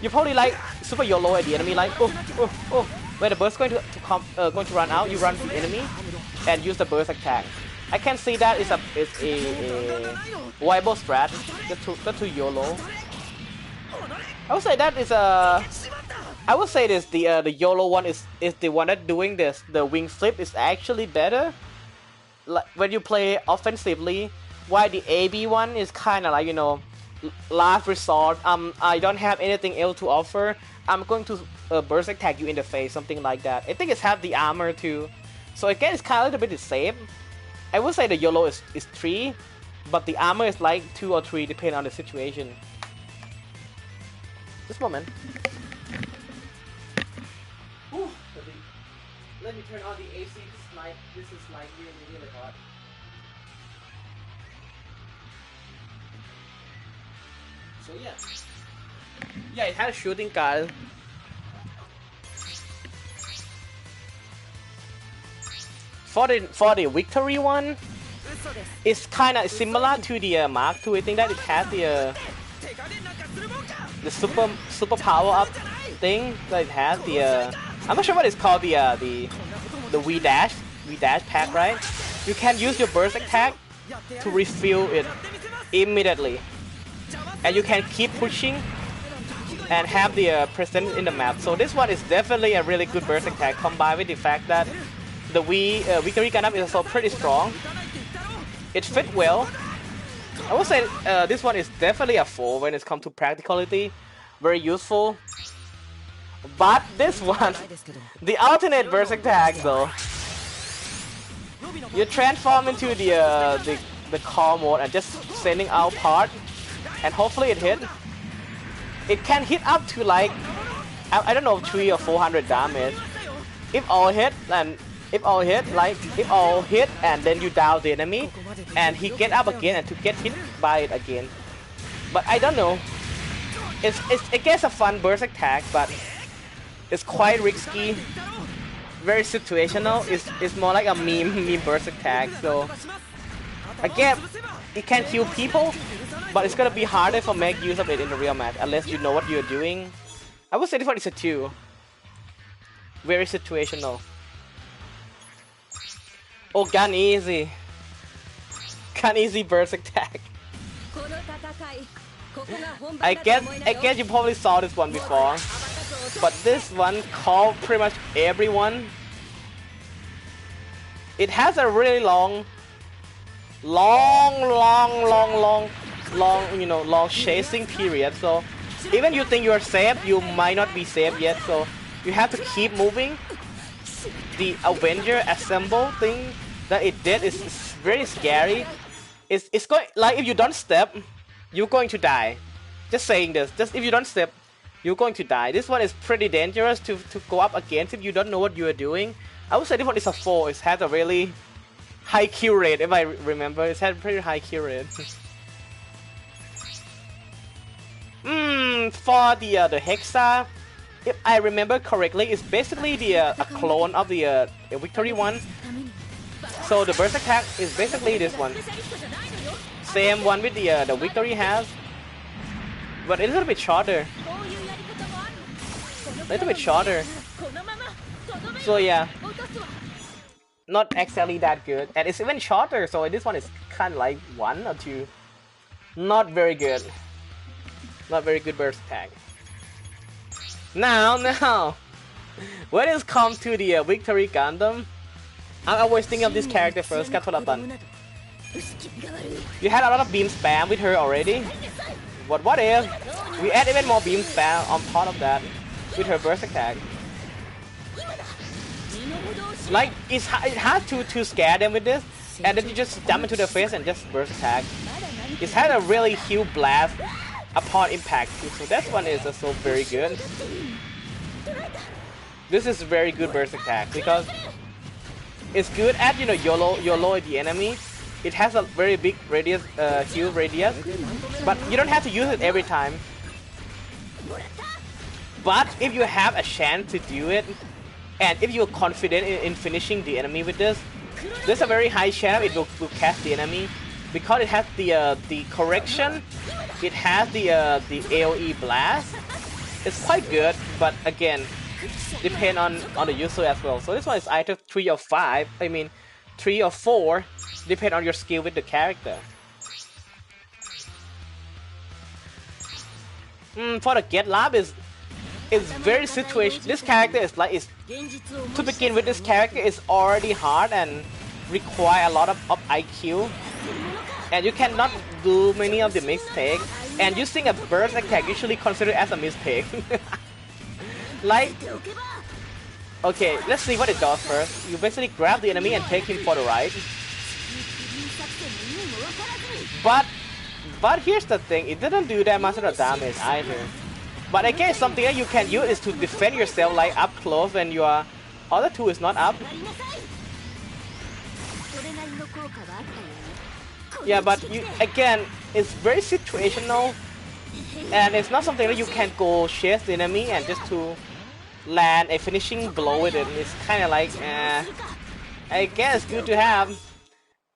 You probably like super YOLO at the enemy, like oh. When the burst going to run out, you run to the enemy and use the burst attack. I can see that it's a viable strat just to YOLO. I would say that is I would say this the YOLO one is the one that doing this. The wing flip is actually better like when you play offensively, while the AB one is kind of like, you know, last resort. I don't have anything else to offer. I'm going to burst attack you in the face, something like that. I think it's have the armor too, so again it's kind of a little bit the same. I would say the YOLO is 3, but the armor is like 2 or 3 depending on the situation. Just a moment. let me turn on the AC. This is like really hot. So yeah, it has a shooting guard. For the victory one, it's kind of similar to the Mark II. I think that it has the super power up thing. That it has the I'm not sure what it's called, the V dash pack, right? You can use your burst attack to refill it immediately, and you can keep pushing and have the presence in the map. So this one is definitely a really good burst attack, combined with the fact that the victory Gundam is also pretty strong. It fit well. I would say this one is definitely a 4 when it comes to practicality. Very useful. But this one, the alternate burst attack though, you transform into the core mode and just sending out part, and hopefully it hit. It can hit up to like I don't know, 300 or 400 damage if all hit, and if all hit and then you down the enemy and he get up again and to get hit by it again. But I don't know. It's I guess a fun burst attack, but it's quite risky. Very situational. It's more like a meme burst attack. So again, it can kill people, but it's gonna be harder for make use of it in the real match unless you know what you're doing. I would say this one is a 2. Very situational. Oh, gun easy burst attack. I guess you probably saw this one before, but this one called pretty much everyone. It has a really long, long chasing period. So even you think you're safe, you might not be safe yet. So you have to keep moving. The Avenger assemble thing that it did is very scary. It's going, like, if you don't step, you're going to die. Just saying this. Just if you don't step, you're going to die. This one is pretty dangerous to go up against if you don't know what you are doing. I would say this one is a 4. It has a really high kill rate, if I remember. It has a pretty high kill rate. For the Hexa, if I remember correctly, it's basically a clone of the victory one. So the burst attack is basically this one. Same one with the victory has, but a little bit shorter. So yeah, not exactly that good, and it's even shorter. So this one is kind of like 1 or 2. Not very good. Not very good burst attack. Now, when it comes to the victory Gundam, I always think of this character first, Katolaban. You had a lot of beam spam with her already, but what if we add even more beam spam on top of that with her burst attack? Like, it's hard to scare them with this, and then you just jump into their face and just burst attack. It's had a really huge blast upon impact too, so that one is also very good. This is very good burst attack because it's good at YOLO the enemy. It has a very big radius, heal radius, but you don't have to use it every time. But if you have a chance to do it, and if you're confident in finishing the enemy with this, there's a very high chance it will catch the enemy because it has the correction. It has the AOE blast. It's quite good, but again, depend on the user as well. So this one is either 3 or 5. I mean, 3 or 4, depend on your skill with the character. For the Get Lab is very situation. This character is to begin with. This character is already hard and require a lot of IQ, and you cannot do many of the mistakes. And using a burst attack usually considered as a mistake. Like, okay, let's see what it does first. You basically grab the enemy and take him for the ride. But here's the thing, it didn't do that much of the damage either. But I guess something that you can use is to defend yourself, like up close when you are Other 2 is not up. Yeah, but again, it's very situational, and it's not something that you can go chase the enemy and just to land a finishing blow with it. It's kind of like, I guess good to have.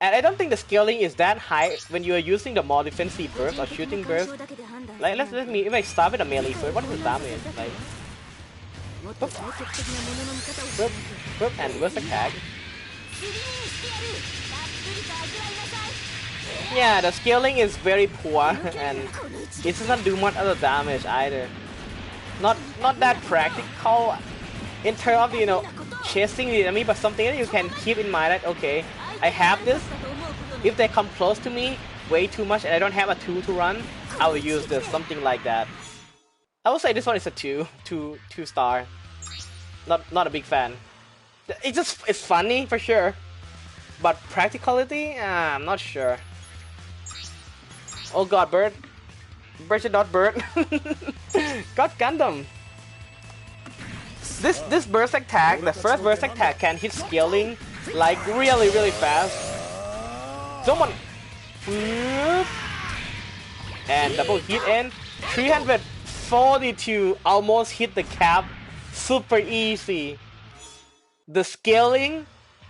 And I don't think the scaling is that high when you are using the more defensive burst or shooting burst. Like, let me, if I start with a melee first, what is the damage? Like, boop, boop, boop, and burst attack. Yeah, the scaling is very poor, and it doesn't do much other damage either. Not that practical in terms of, you know, chasing the enemy, but something that you can keep in mind that, okay, I have this. If they come close to me way too much and I don't have a 2 to run, I will use this, something like that. I would say this one is a 2 star. Not a big fan. It's funny for sure, but practicality, I'm not sure. Oh god, bird. Bird should not bird. God Gundam. This burst attack, the first burst attack can hit scaling like really fast. Someone and double hit in 342, almost hit the cap. Super easy. The scaling,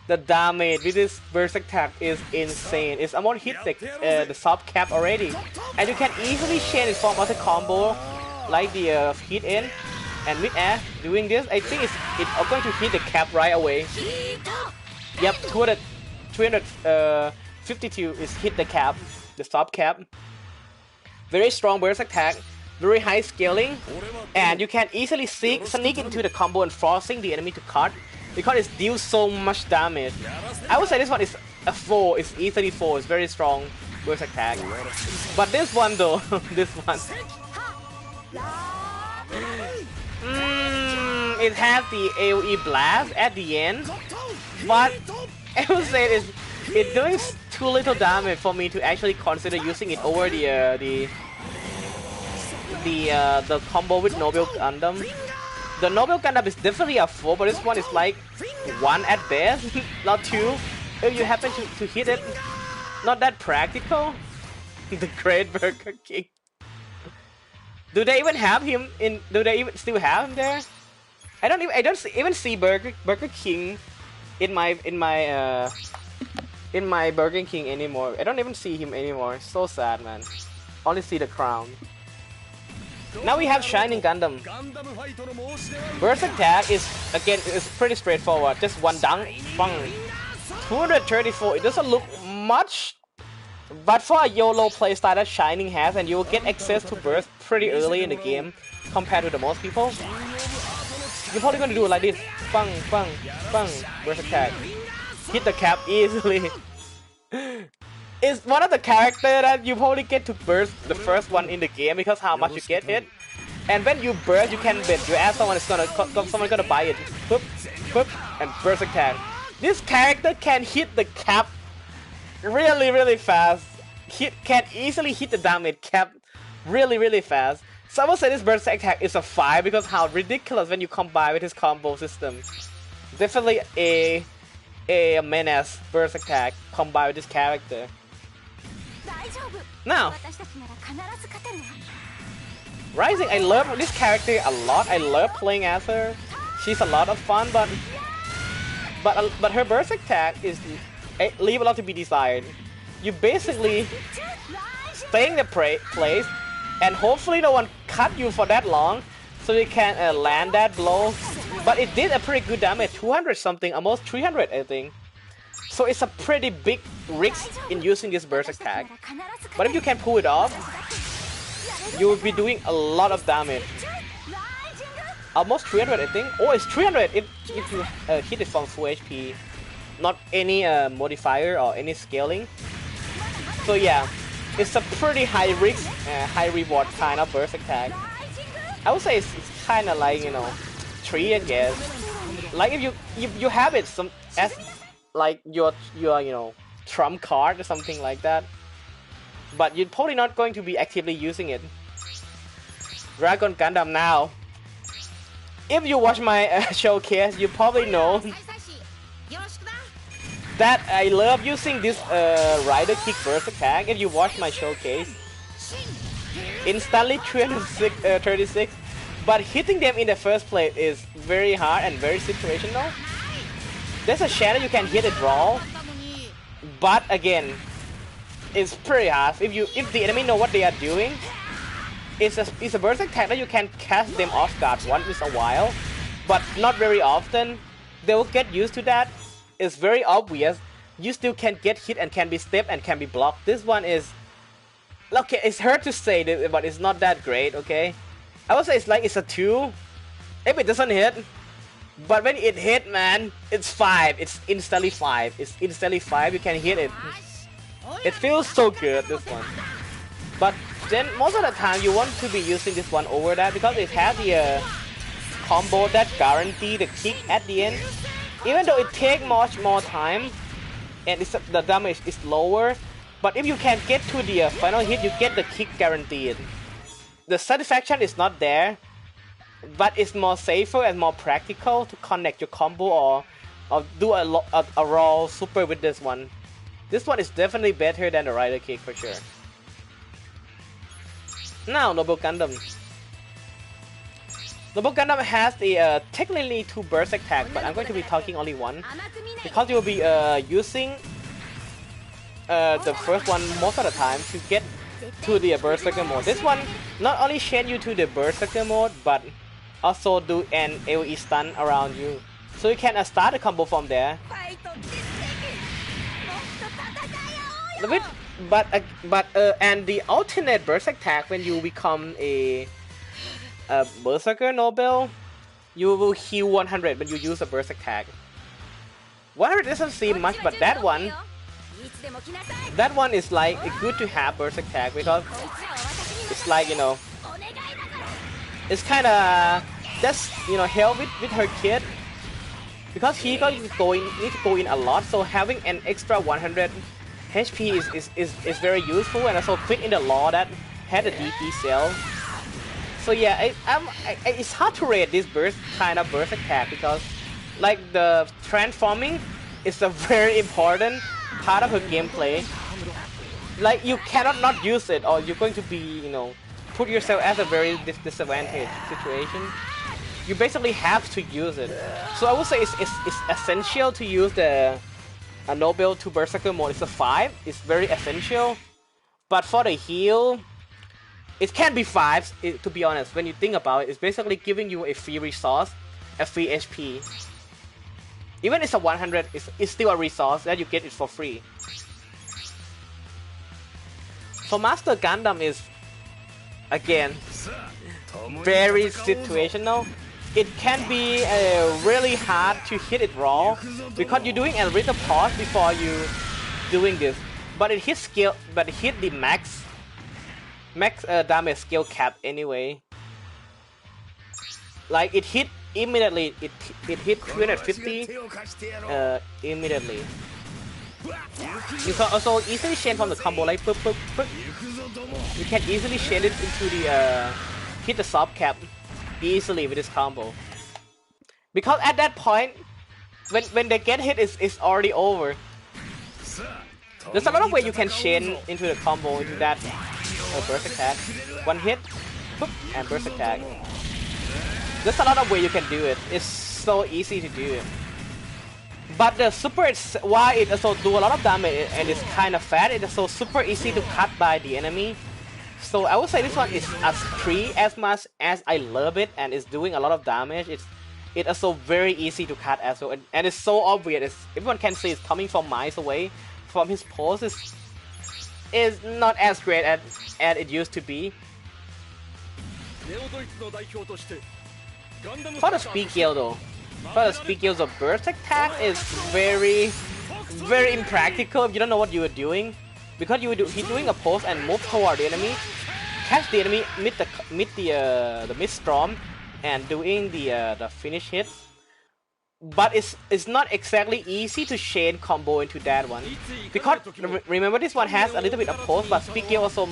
the damage with this burst attack is insane. It's almost hit the sub cap already, and you can easily change it from other combo like the hit in and mid air. Doing this, I think it's going to hit the cap right away. Yep, 352 is hit the cap, the sub cap. Very strong burst attack, very high scaling, and you can easily sneak into the combo and forcing the enemy to cut, because it deals so much damage. I would say this one is a 4, it's easily 4, it's very strong burst attack. But this one though, this one, it has the AoE blast at the end, but I would say it's doing too little damage for me to actually consider using it over the combo with Noble Gundam. The Noble Gundam is definitely a 4, but this one is like 1 at best, not 2. If you happen to hit it, not that practical. The Great Burger King. Do they even have him in? Do they even still have him there? I don't even see Burger King in my Burger King anymore. I don't even see him anymore. It's so sad, man. Only see the crown. Now we have Shining Gundam. Burst attack is pretty straightforward. Just one dunk, bang. 234. It doesn't look much, but for a YOLO playstyle that Shining has, and you will get access to burst pretty early in the game compared to the most people. You're probably gonna do it like this: bang, bang, bang. Burst attack. Hit the cap easily. It's one of the characters that you probably get to burst the first one in the game because how much you get hit. And when you burst, you can bet your ass someone's gonna buy it. Boop, boop, and burst attack. This character can hit the cap really fast. Can easily hit the damage cap really fast. So I would say this burst attack is a 5 because how ridiculous when you combine with his combo system. Definitely a menace burst attack combined with this character. Now, Rising, I love this character a lot. I love playing as her. She's a lot of fun, but her burst attack is leave a lot to be desired. You basically stay in the place, and hopefully no one cut you for that long, so you can land that blow. But it did a pretty good damage, 200 something, almost 300 I think. So it's a pretty big risk in using this burst attack. But if you can pull it off, you will be doing a lot of damage. Almost 300 I think. Oh, it's 300 if you hit it from full HP. Not any modifier or any scaling. So yeah, it's a pretty high risk, high reward kind of burst attack. I would say it's kind of like, you know, 3 I guess. Like if you have it as like your you know, trump card or something like that, but you're probably not going to be actively using it. Dragon Gundam now. if you watch my showcase, you probably know that I love using this rider kick burst attack. If you watch my showcase, instantly 36, but hitting them in the first place is very hard and very situational. There's a chance you can hit it raw, but again, it's pretty hard. If the enemy know what they are doing, it's a burst attack that you can catch them off guard once in a while, but not very often. They will get used to that. It's very obvious. You still can get hit and can be stepped and can be blocked. This one is okay. It's hard to say this, but it's not that great. Okay, I would say it's a 2 if it doesn't hit. But when it hit, man, it's 5. It's instantly 5. It's instantly 5. You can hit it. It feels so good, this one. But then most of the time you want to be using this one over that because it has the combo that guarantee the kick at the end. Even though it takes much more time and the damage is lower, but if you can get to the final hit, you get the kick guaranteed. The satisfaction is not there, but it's more safer and more practical to connect your combo or do a raw super with this one. This one is definitely better than the rider kick for sure. Now Noble Gundam. Noble Gundam has the technically 2 burst attack, but I'm going to be talking only one because you will be using the first one most of the time to get to the berserker mode. This one not only send you to the berserker mode, but also do an AoE stun around you, so you can start a combo from there. And the alternate burst attack when you become a berserker noble, you will heal 100 when you use a burst attack. 100 doesn't seem much, but that one is like good to have burst attack because it's like, you know, it's kind of just, you know, help with her kid because he need to go in a lot, so having an extra 100 HP is very useful, and also fit in the law that had a DP cell. So yeah, it's hard to rate this kind of burst attack because like the transforming is a very important part of her gameplay. Like you cannot not use it, or you're going to be, you know, put yourself at a very disadvantaged situation. You basically have to use it. So I would say it's essential to use the Noble to Berserker mode. It's a 5. It's very essential. But for the heal, it can be 5. To be honest, when you think about it, it's basically giving you a free resource, a free HP. Even it's a 100, it's still a resource that you get it for free. So Master Gundam is, again, very situational. It can be really hard to hit it raw because you're doing a little pause before you doing this. But it hits skill, but it hit the max damage skill cap anyway. Like it hit immediately. It hit 250 immediately. You can also easily chain from the combo like boop, boop, boop. You can easily chain it into the hit the soft cap easily with this combo. Because at that point, when they get hit, it's already over. There's a lot of ways you can chain into the combo into that burst attack. One hit, boop, and burst attack. There's a lot of ways you can do it. It's so easy to do it. But the super, why it also do a lot of damage and it's kind of fat, it's also super easy to cut by the enemy. So I would say this one is as free as much as I love it and it's doing a lot of damage. It's also very easy to cut as well, and it's so obvious. Everyone can see it's coming from miles away. From his pose is not as great as it used to be. For the speed skill though, the burst attack is very impractical if you don't know what you are doing, because he's doing a pose and move toward the enemy, catch the enemy mid the mid storm and doing the finish hit. But it's not exactly easy to chain combo into that one, because remember this one has a little bit of pose, but speed skill also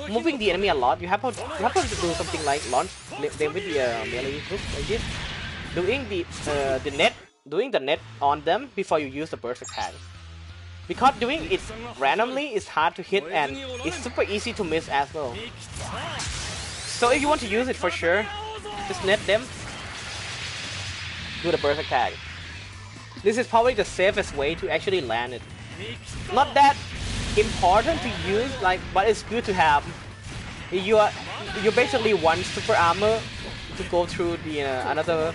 moving the enemy a lot. You have to do something like launch them with the melee hook like this, doing the net, doing the net on them before you use the burst attack. Because doing it randomly is hard to hit and it's super easy to miss as well. So if you want to use it for sure, just net them, do the burst attack. This is probably the safest way to actually land it. Not that important to use, like, but it's good to have. You basically want super armor to go through the another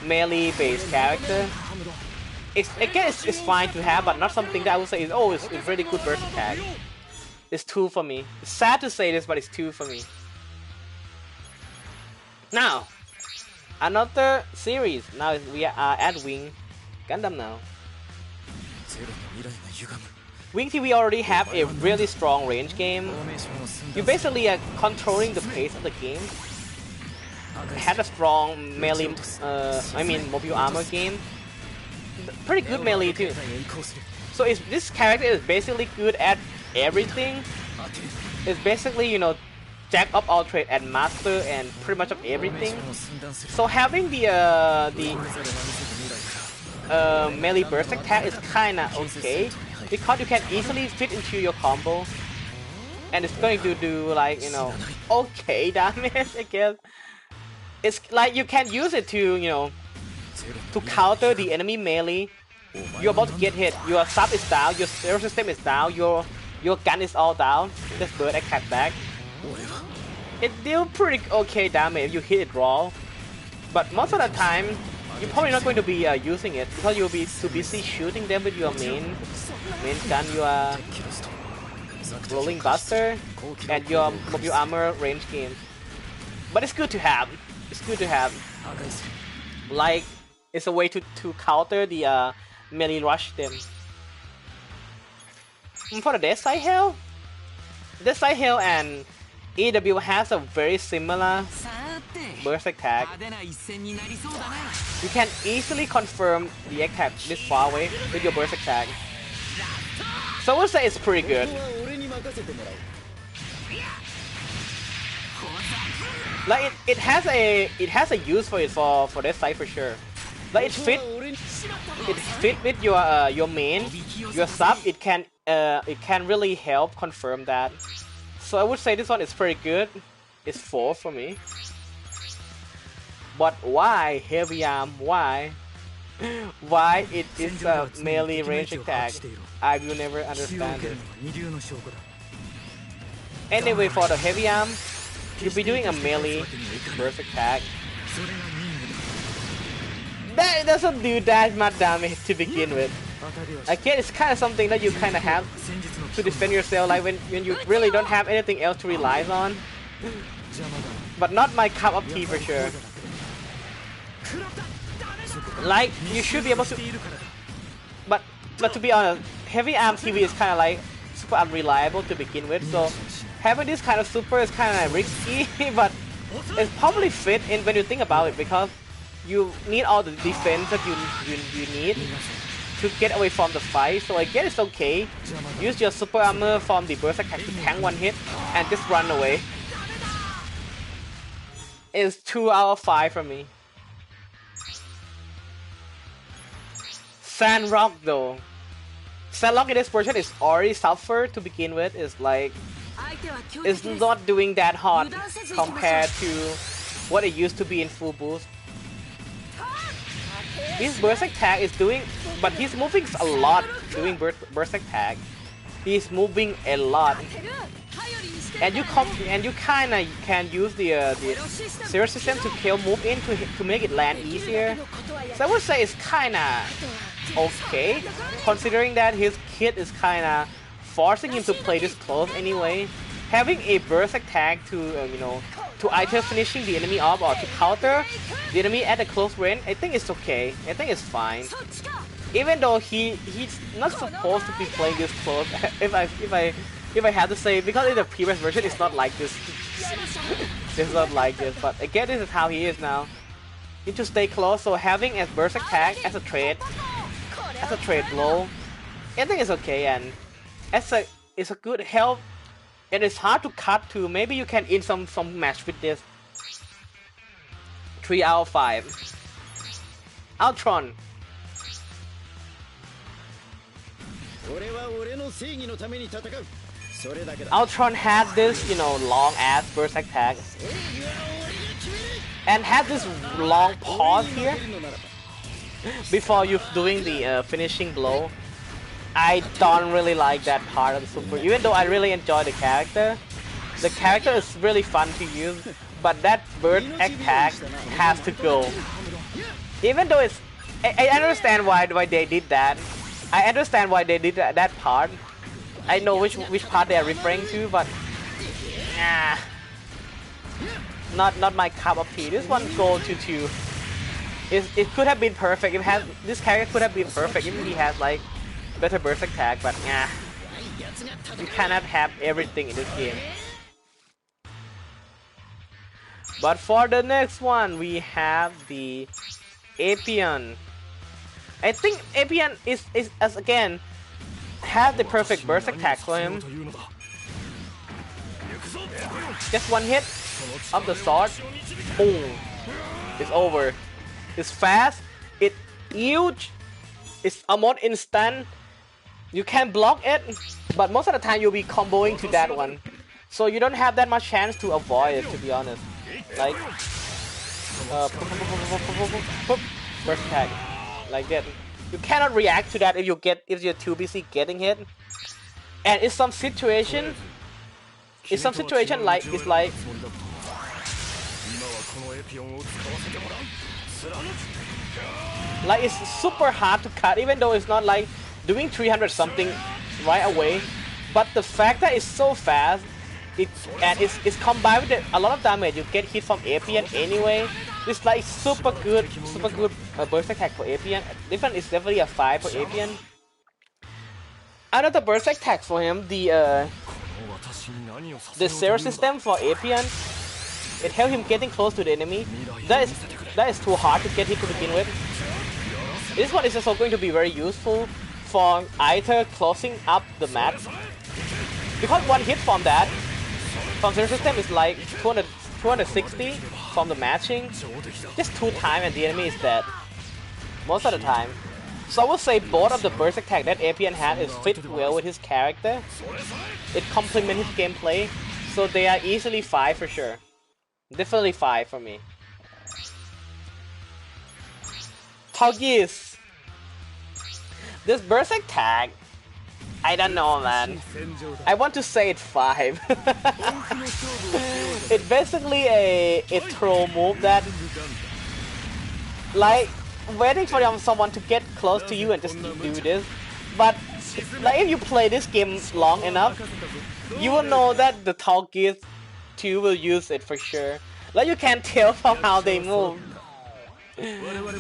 melee based character. Again, it's fine to have, but not something that I would say is it's really good burst attack. It's 2 for me. It's sad to say this, but it's 2 for me. Now, another series. Now we are at Wing Gundam now. Wing TV already have a really strong range game. You basically are controlling the pace of the game. It had a strong melee, mobile armor game. Pretty good melee too. So this character is basically good at everything. It's basically, you know, jack of all trades and master and pretty much of everything. So having the melee burst attack is kinda okay because you can easily fit into your combo, and it's going to do, like, you know, okay damage. I guess it's like you can use it to, you know, to counter the enemy melee. You're about to get hit. Your sub is down. Your server system is down. Your gun is all down. Just burst attack back. It deals pretty okay damage if you hit it raw. But most of the time, you're probably not going to be using it because you'll be too busy shooting them with your main gun, your rolling buster, and your mobile armor range game. But it's good to have. It's good to have. Like, it's a way to counter the melee rush them. For the Death Side Hell and EW has a very similar burst attack. You can easily confirm the attack this far away with your burst attack. So I would say it's pretty good. Like it has a use for it for this side for sure. Like it fit with your main, your sub. It can really help confirm that. So I would say this one is pretty good. It's 4 for me. But why heavy arm? Why? Why it is a melee range attack? I will never understand it. Anyway, for the heavy arm, you'll be doing a melee burst attack. That doesn't do that much damage to begin with. Again, it's kind of something that you kind of have to defend yourself, like when you really don't have anything else to rely on. But not my cup of tea for sure. Like, you should be able to... But to be honest, heavy arm TV is kind of like super unreliable to begin with, so having this kind of super is kind of risky, but it's probably fit in when you think about it, because you need all the defense that you need to get away from the fight. So I guess it's okay. Use your super armor from the burst attack to tank one hit and just run away. It's 2 out of 5 for me. Sandrock though. Sandrock in this version is already suffered to begin with. It's like, it's not doing that hard compared to what it used to be in full boost. This burst attack is doing, but he's moving a lot doing burst attack. He's moving a lot, and you kind of can use the zero system to kill move in to make it land easier. So I would say it's kind of okay, considering that his kit is kind of forcing him to play this close anyway. Having a burst attack to to either finishing the enemy off or to counter the enemy at a close range, I think it's okay. I think it's fine. Even though he's not supposed to be playing this close, if I have to say, because in the previous version it's not like this. It's not like this, but again, this is how he is now. You need to stay close, so having a burst attack as a trade blow, I think it's okay, and it's a good help. And it's hard to cut too. Maybe you can end some match with this. 3 out of 5. Ultron. Ultron had this, you know, long ass burst attack. And had this long pause here before you doing the finishing blow. I don't really like that part of the super, even though I really enjoy the character. The character is really fun to use, but that burst attack has to go. Even though it's, I understand why they did that. I understand why they did that part. I know which part they are referring to, but not my cup of tea. This one goes to 2. It could have been perfect. This character could have been perfect if he has like better burst attack, but you cannot have everything in this game. But for the next one, we have the Apian. I think Apian is as again have the perfect burst attack for him. Just one hit of the sword, boom, it's over. It's fast, it's huge, it's almost instant. You can block it, but most of the time you'll be comboing to that one, so you don't have that much chance to avoid it, to be honest. Like burst attack, like that. You cannot react to that if you're too busy getting hit. And in some situation, like it's like it's super hard to cut, even though it's not like doing 300 something right away. But the fact that it's so fast, it's combined with a lot of damage. You get hit from Apian anyway. It's like super good burst attack for Apian. It's definitely a 5 for Apian. Another burst attack for him, the zero system for Apian. It helps him getting close to the enemy. That is too hard to get hit to begin with. This one is also going to be very useful for either closing up the match, because one hit from zero system is like 260 from the matching. Just 2 times and the enemy is dead most of the time. So I would say both of the burst attack that Apian had is fit well with his character. It complements his gameplay, so they are easily 5 for sure. Definitely 5 for me. Togis. This burst attack, I don't know, man. I want to say it's 5. It's basically a throw move that, like, waiting for someone to get close to you and just do this. But like, if you play this game long enough, you will know that the Togis 2 will use it for sure. Like, you can tell from how they move.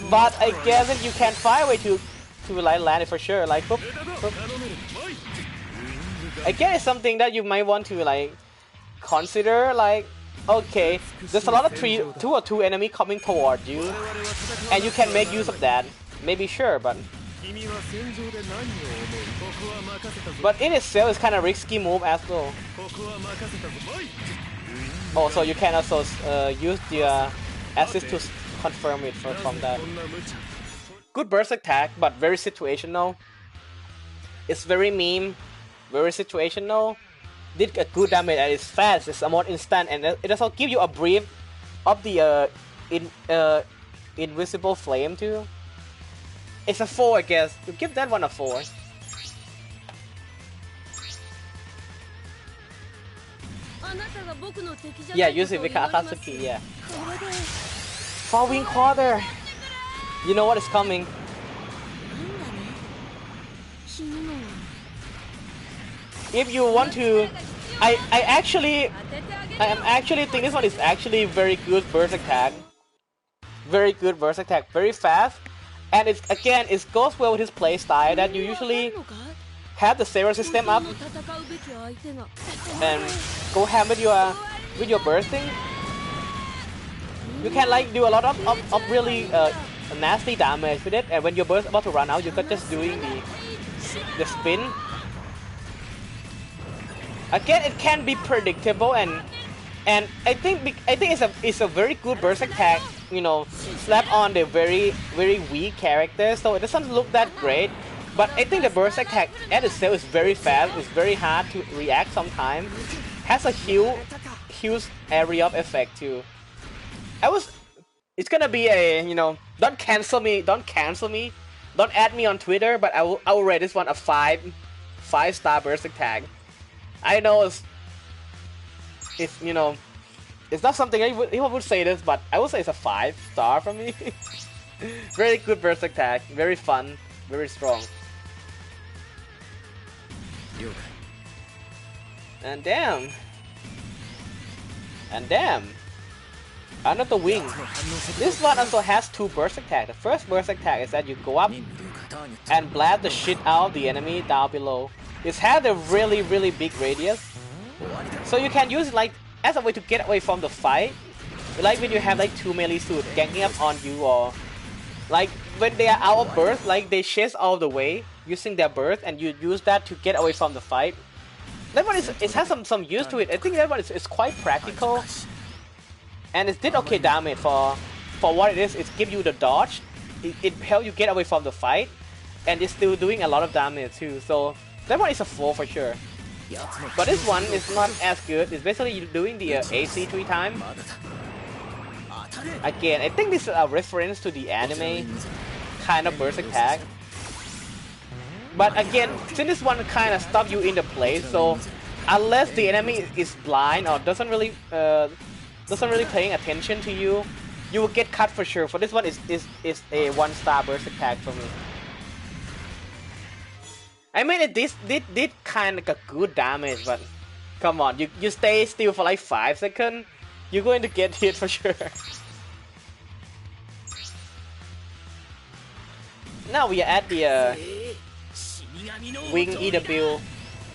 But I guess if you can find a way to like land it for sure, like whoop, whoop. I guess it's something that you might want to like consider, like, okay, there's a lot of 2 or 2 enemy coming toward you, and you can make use of that. Maybe sure, but in itself it's kind of risky move as well. Also, you can also use the assist to confirm it from that. Good burst attack, but very situational. It's very meme, very situational. Did a good damage and it's fast, it's somewhat instant, and it also gives you a brief of the invisible flame too. It's a 4, I guess. You give that one a 4. Yeah, use it because Akatsuki, yeah. Falling quarter. You know what is coming. If you want to, I am actually think this one is actually very good burst attack. Very good burst attack, very fast, and it goes well with his play style that you usually have the zero system up and go ham with your bursting. You can like do a lot of really nasty damage with it, and when your burst about to run out, you can just doing the spin. Again, it can be predictable, and I think it's a very good burst attack you know, slap on the very weak character, so it doesn't look that great. But I think the burst attack at itself is very fast. It's very hard to react sometimes. Has a huge area of effect too. It's gonna be a, you know, don't cancel me, don't add me on Twitter, but I will rate this one a 5-star burst attack. I know it's you know, it's not something anyone would say this, but I would say it's a 5-star from me. Very good burst attack, very fun, very strong. And damn. Another wing. This one also has 2 burst attack. The first burst attack is that you go up and blast the shit out of the enemy down below. It has a really big radius, so you can use it like as a way to get away from the fight. Like when you have like 2 melee suits ganking up on you, or like when they are out of burst, like they chase all the way using their burst, and you use that to get away from the fight. That one it has some use to it. I think that one is quite practical, and it did okay damage for what it is. It gives you the dodge, it helps you get away from the fight, and it's still doing a lot of damage too. So that one is a 4 for sure. But this one is not as good. It's basically doing the AC 3 times. Again, I think this is a reference to the anime kind of burst attack. But again, since this one kind of stops you in the place, so unless the enemy is blind or doesn't really paying attention to you, you will get cut for sure. For this one is a 1-star burst attack for me. I mean, it did kind of a good damage, but come on, you stay still for like 5 seconds, you're going to get hit for sure. Now we are at the wing EW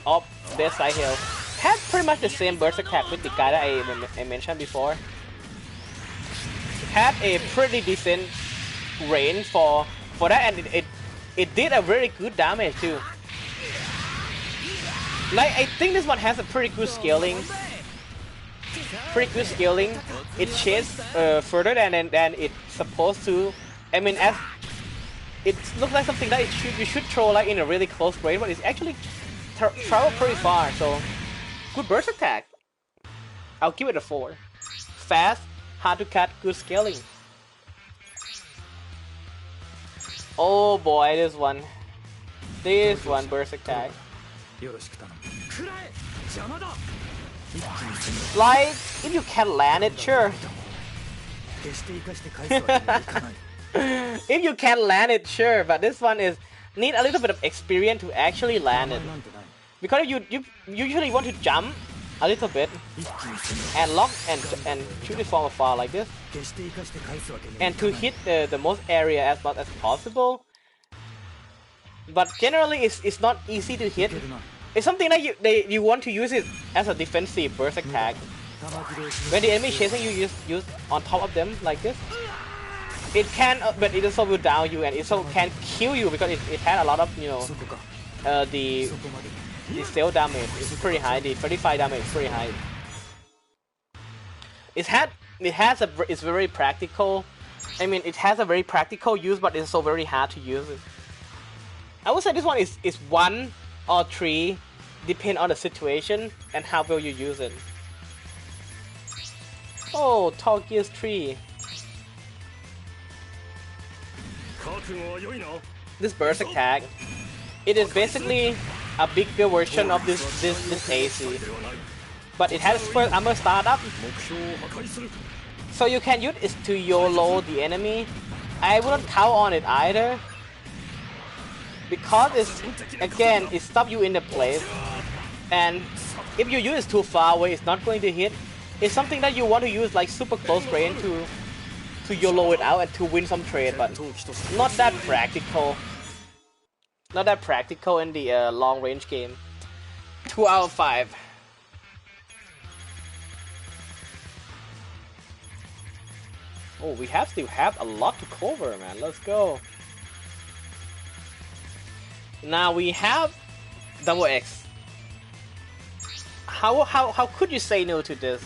of Death Side Hill. Has pretty much the same burst attack with the guy that I mentioned before. Had a pretty decent range for that, and it did a very good damage too. Like, I think this one has a pretty good scaling. It chases further than it's supposed to. I mean, as it looks like something that you should throw like in a really close range, but it's actually travel pretty far. So good burst attack. I'll give it a 4. Fast, hard to cut, good scaling. Oh boy, this one burst attack. Like, if you can land it, sure. If you can land it, sure, but this one need a little bit of experience to actually land it. Because you usually want to jump a little bit and lock and shoot it from afar like this, and to hit the most area as much as possible. But generally, it's not easy to hit. It's something that you want to use it as a defensive burst attack. When the enemy is chasing you, use on top of them like this. It can, but it also will down you, and it also can kill you because it had a lot of, you know, the cell damage is pretty high. The 35 damage is pretty high. It's very practical. I mean, it has a very practical use, but it's also very hard to use it. I would say this one is 1 or 3, depend on the situation and how well you use it. Oh, Tall Gears 3. This burst attack, it is basically a bigger version of this AC, but it has first armor startup, so you can use it to YOLO the enemy. I wouldn't count on it either, because it stops you in the place, and if you use it too far away, it's not going to hit. It's something that you want to use like super close range to YOLO it out and to win some trade, but not that practical. Not that practical in the long range game. 2 out of 5. Oh, we still have a lot to cover, man. Let's go. Now we have Double X. How could you say no to this?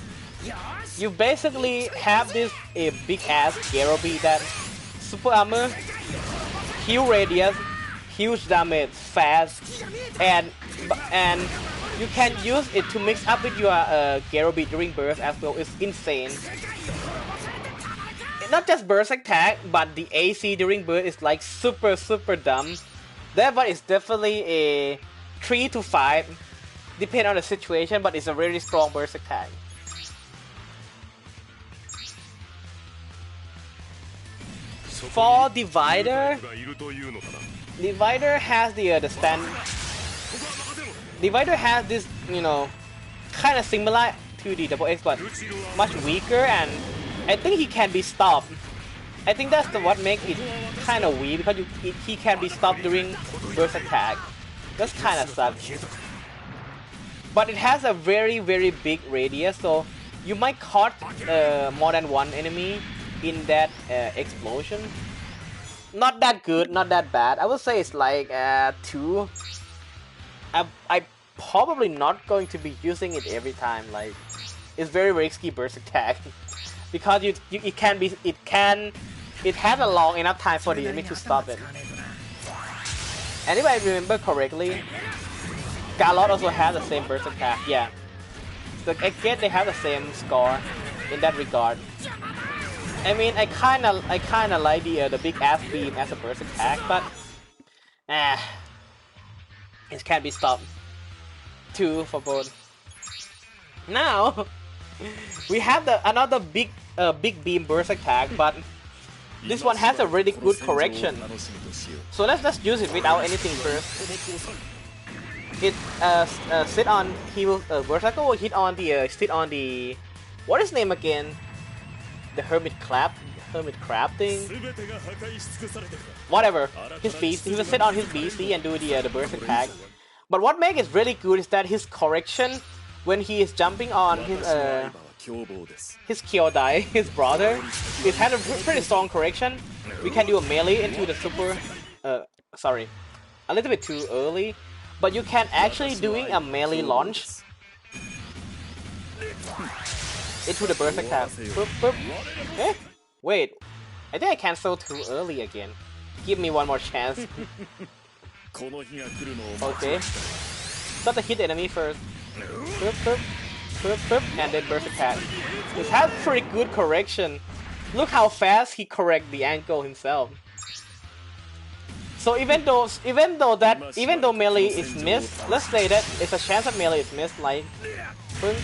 You basically have this a big ass Garobi that super armor, huge radius, huge damage, fast, and you can use it to mix up with your Garobi during burst as well. It's insane. Not just burst attack, but the AC during burst is like super dumb. That one is definitely a 3 to 5, depending on the situation, but it's a really strong burst attack. For Divider has the stand. Divider has this, you know, kind of similar to the Double X, but much weaker, and I think he can be stopped. I think that's what makes it kind of weak, because he can be stopped during burst attack. That's kind of sucks. But it has a very big radius, so you might caught more than one enemy in that explosion. Not that good, not that bad. I would say it's like 2. I probably not going to be using it every time. Like, it's very risky burst attack because it has a long enough time for the enemy to stop it. And if I remember correctly, Galot also has the same burst attack. Yeah, so I guess they have the same score in that regard. I mean, I kinda like the big ass beam as a burst attack, but it can't be stopped. 2 for both. Now we have another big beam burst attack, but this one has a really good correction. So let's just use it without anything first. It sit on Berserker will hit on the sit on the what is his name again? The Hermit Crab thing. Whatever. His BC, he will sit on his BC and do the burst attack. But what makes it really good is that his correction when he is jumping on his Kyodai, his brother, it had a pretty strong correction. We can do a melee into the super. Sorry, a little bit too early, but you can actually doing a melee launch into the burst attack. Boop, boop. Eh? Wait, I think I canceled too early again. Give me one more chance. Okay. Start to hit the enemy first. Boop, boop, boop, boop, and then burst attack. It has pretty good correction. Look how fast he correct the angle himself. So even though melee is missed, let's say that it's a chance that melee is missed, like I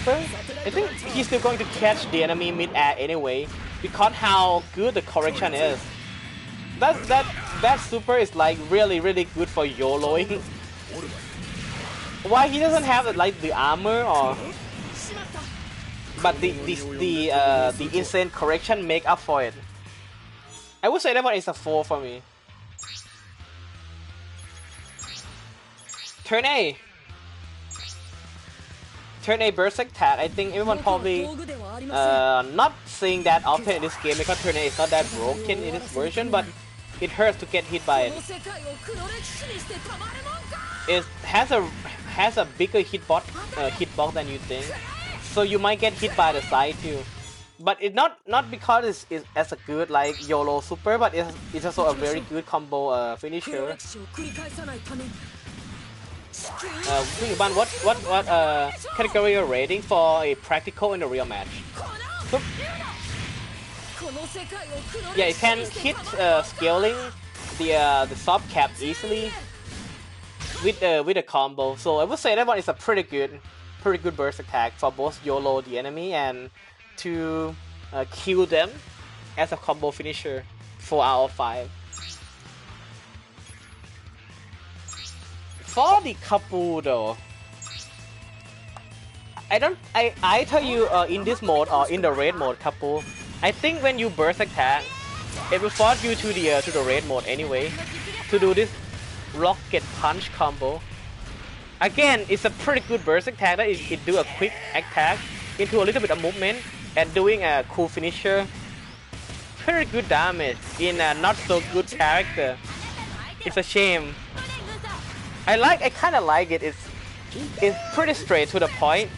think he's still going to catch the enemy mid-air anyway, because how good the correction is. That super is like really good for YOLOing. Why he doesn't have like the armor or, but the insane correction make up for it. I would say that one is a 4 for me. Turn A burst attack. I think everyone probably not seeing that often in this game because turn A is not that broken in this version, but it hurts to get hit by it. It has a bigger hitbox than you think, so you might get hit by the side too. But it's not because it's as a good like YOLO super, but it's also a very good combo finisher. What category or rating for a practical in a real match? Yeah, it can hit scaling the soft cap easily with a combo. So I would say that one is a pretty good burst attack for both YOLO the enemy and to kill them as a combo finisher 4 out of 5. For the couple though, I tell you in this mode or in the raid mode couple, I think when you burst attack, it will force you to the raid mode anyway to do this rocket punch combo. Again, it's a pretty good burst attack that it do a quick attack into a little bit of movement and doing a cool finisher. Pretty good damage in a not so good character. It's a shame. I kind of like it. It's pretty straight to the point.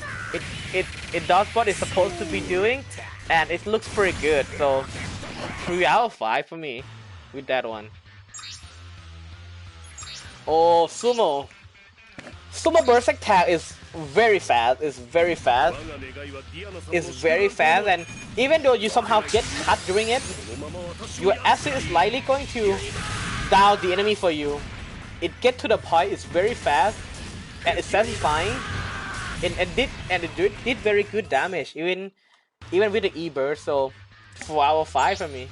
it does what it's supposed to be doing, and it looks pretty good. So 3 out of 5 for me with that one. Oh, Sumo. Sumo burst attack is very fast. It's very fast. It's very fast, and even though you somehow get cut during it, your acid is likely going to down the enemy for you. It gets to the point. It's very fast, and it's satisfying. And it did very good damage, even with the E burst. So 4 out of 5 for me.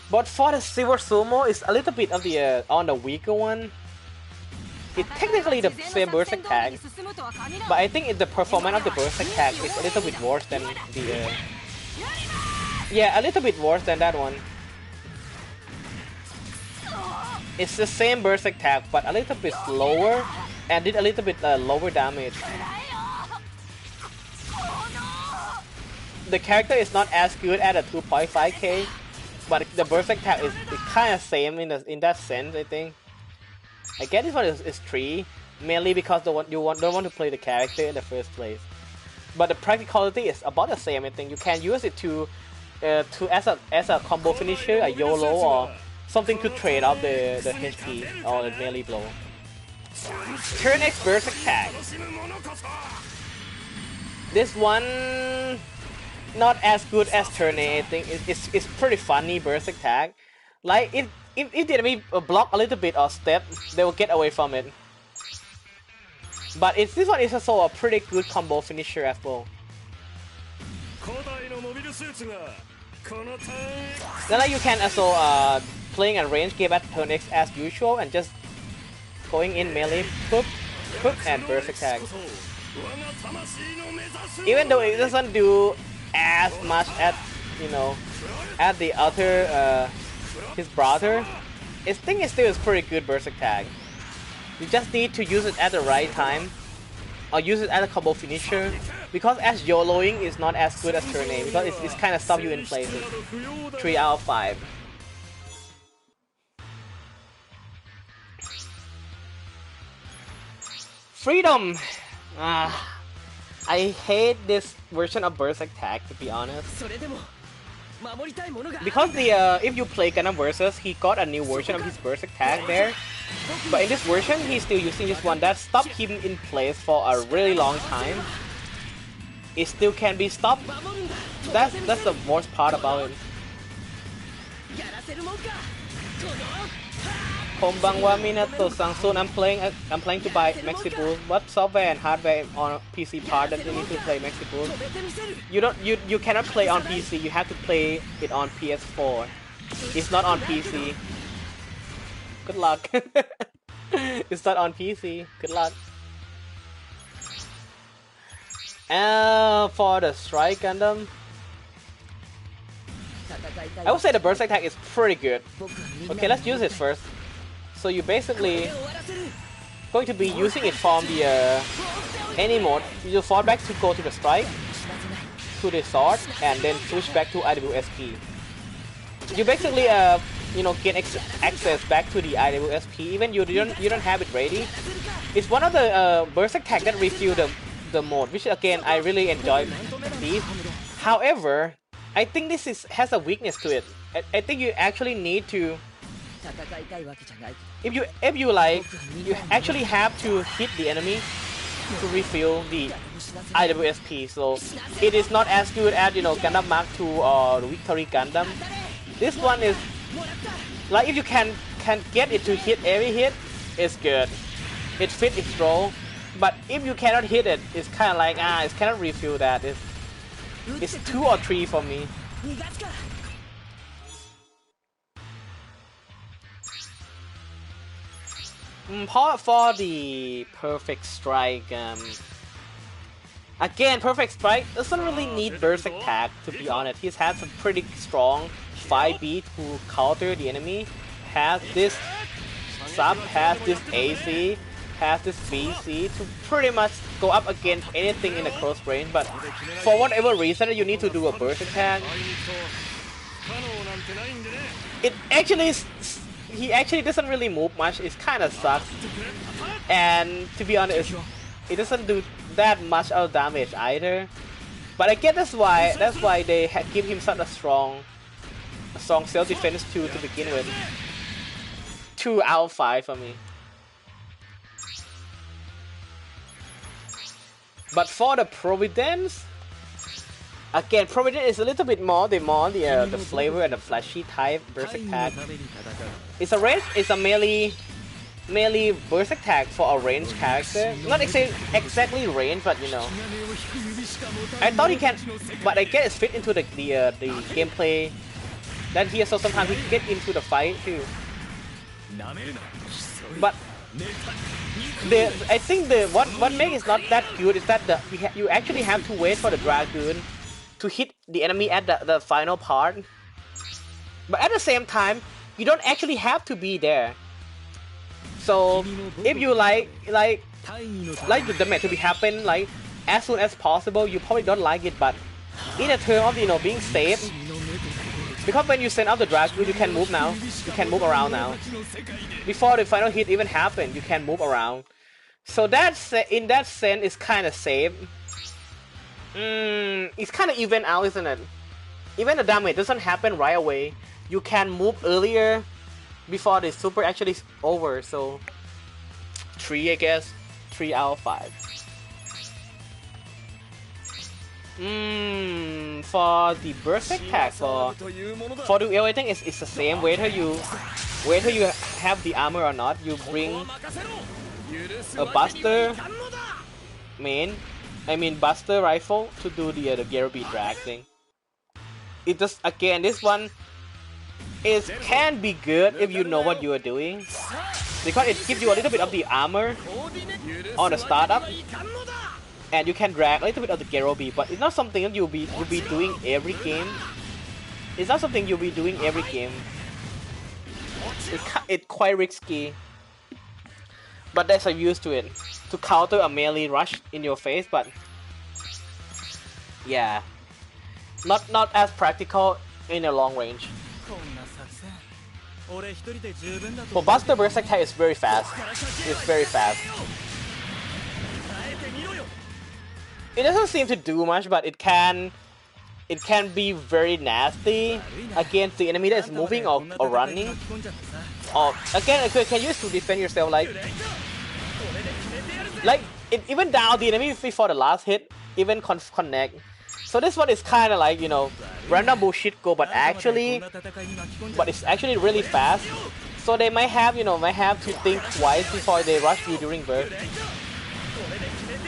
But for the Silver Sumo, it's a little bit of the on the weaker one. It's technically the same burst attack, but I think the performance of the burst attack is a little bit worse than the yeah, a little bit worse than that one. It's the same burst attack, but a little bit slower and did a little bit lower damage. The character is not as good at a 2.5k, but the burst attack is kind of same in that sense. I think. I guess this one is 3, mainly because you don't want to play the character in the first place. But the practicality is about the same. I think you can use it to as a combo finisher, a YOLO, or something to trade off the HP or the melee blow. Turn X burst attack. This one not as good as turn A. I think it's pretty funny burst attack. Like if the enemy block a little bit or step, they will get away from it. But this one is also a pretty good combo finisher as well. Then like you can also playing a range game at turn X as usual and just going in melee, poop, and burst attack. Even though it doesn't do as much as as the other his brother, I think it still is pretty good burst attack. You just need to use it at the right time, or use it as a combo finisher, because as YOLOing is not as good as turn A, because it's kind of stop you in places. 3 out of 5. Freedom! I hate this version of burst attack, to be honest. Because if you play Gundam Versus, he got a new version of his burst attack there. But in this version, he's still using this one that stopped him in place for a really long time. It still can be stopped. That's the worst part about it. Konbanwa Minato-san, soon I'm planning to buy Maxi Boost. What software and hardware on PC part that you need to play Maxi Boost? You cannot play on PC. You have to play it on PS4. It's not on PC. Good luck. It's not on PC. Good luck. For the Strike Gundam, I would say the burst attack is pretty good. Okay, let's use it first. So you basically going to be using it from the any mode. You fall back to go to the strike, to the sword, and then switch back to IWSP. You basically get access back to the IWSP even you don't have it ready. It's one of the burst attack that refill the mode, which again I really enjoy these. However, I think this has a weakness to it. I think you actually need to. If you like, you actually have to hit the enemy to refill the IWSP. So it is not as good as Gundam Mark II or the Victory Gundam. This one is like if you can get it to hit every hit, it's good. It fits its role. But if you cannot hit it, it's kind of like it cannot refill that. It's 2 or 3 for me. For the Perfect Strike, again, Perfect Strike doesn't really need burst attack, to be honest. He has a pretty strong 5B to counter the enemy. Has this sub, has this AC, has this BC to pretty much go up against anything in the close range. But for whatever reason, you need to do a burst attack. It actually he actually doesn't really move much. It kind of sucks, and to be honest, it doesn't do that much of damage either. But I guess that's why they give him such a strong self-defense to begin with. 2 out of 5 for me. But for the Providence, again, Providence is a little bit more the flavor and the flashy type burst attack. It's a melee burst attack for a ranged character. Not exactly range, but you know. I thought he can, but I guess it fit into the gameplay that here. So sometimes he get into the fight too. But I think what makes it not that good is that you actually have to wait for the Dragoon to hit the enemy at the final part. But at the same time, you don't actually have to be there. So if you like the damage to be happen like as soon as possible, you probably don't like it. But in a term of being safe, because when you send out the Dragoon, you can move now. You can move around now. Before the final hit even happen, you can move around. So that's in that sense, it's kind of safe. It's kind of even out, isn't it? Even the damage doesn't happen right away. You can move earlier before the super actually is over. So 3, I guess. 3 out of 5. For the burst attack for the duel, I think it's the same. Whether you have the armor or not, you bring a Buster Buster rifle to do the Garubi drag thing. It just again this one can be good if you know what you are doing, because it gives you a little bit of the armor on the startup. And you can drag a little bit of the Garubi, but it's not something that you'll be doing every game. It's not something you'll be doing every game. It's quite risky. But that's I'm used to it. To counter a melee rush in your face, but yeah. Not as practical in a long range. For Buster Burst attack is very fast. It's very fast. It doesn't seem to do much, but it can be very nasty against the enemy that is moving or running. Or again, you can use to defend yourself like it even down the enemy before the last hit, even connect. So this one is kind of like, you know, random bullshit go, but it's actually really fast. So they might have to think twice before they rush you during burst.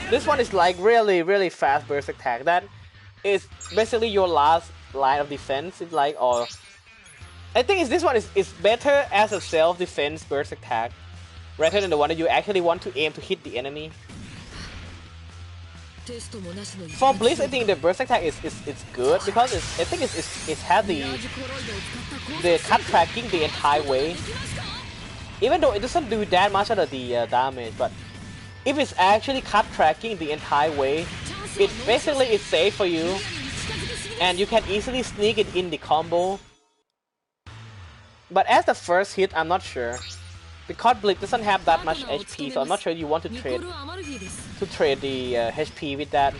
This one is like really fast burst attack. That is basically your last line of defense. It's like, or I think this one is better as a self-defense burst attack rather than the one that you actually want to aim to hit the enemy. For Blitz, I think the burst attack is good because I think it has the cut tracking the entire way. Even though it doesn't do that much of the damage, but if it's actually cut tracking the entire way, it basically is safe for you, and you can easily sneak it in the combo. But as the first hit, I'm not sure, because Blitz doesn't have that much HP, so I'm not sure you want to trade the HP with that.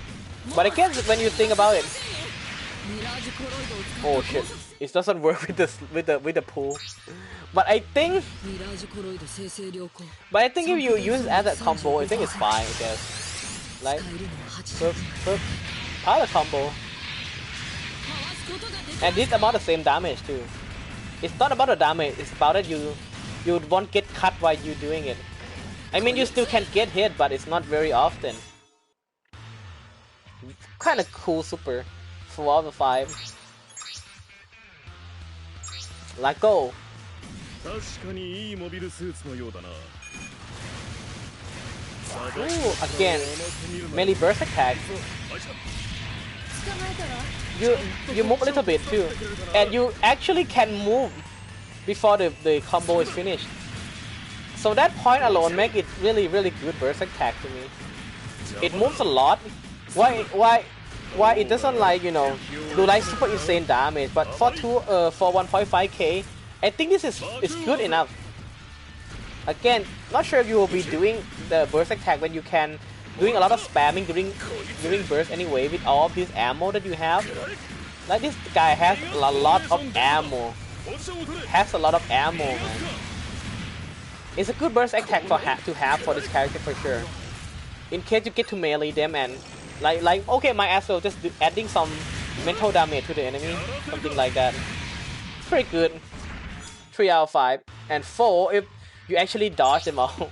But I guess when you think about it, oh shit, it doesn't work with the pull. But I think if you use it as a combo, I think it's fine. I guess like power combo, and this about the same damage too. It's not about the damage; it's about that you won't get cut while you doing it. I mean, you still can get hit, but it's not very often. Kind of cool super for all the 5. Let go. Ooh, again, melee burst attack. You move a little bit too, and you actually can move before the combo is finished. So that point alone make it really good burst attack to me. It moves a lot. Why it doesn't like, you know, do like super insane damage, but for 1.5k, I think this is good enough. Again, not sure if you will be doing the burst attack when you can doing a lot of spamming during burst anyway with all of this ammo that you have. Like this guy has a lot of ammo. Has a lot of ammo, man. It's a good burst attack to have for this character for sure. In case you get to melee them and like okay, might as well just adding some mental damage to the enemy, something like that. Pretty good. 3 out of 5 and 4 if you actually dodge them all.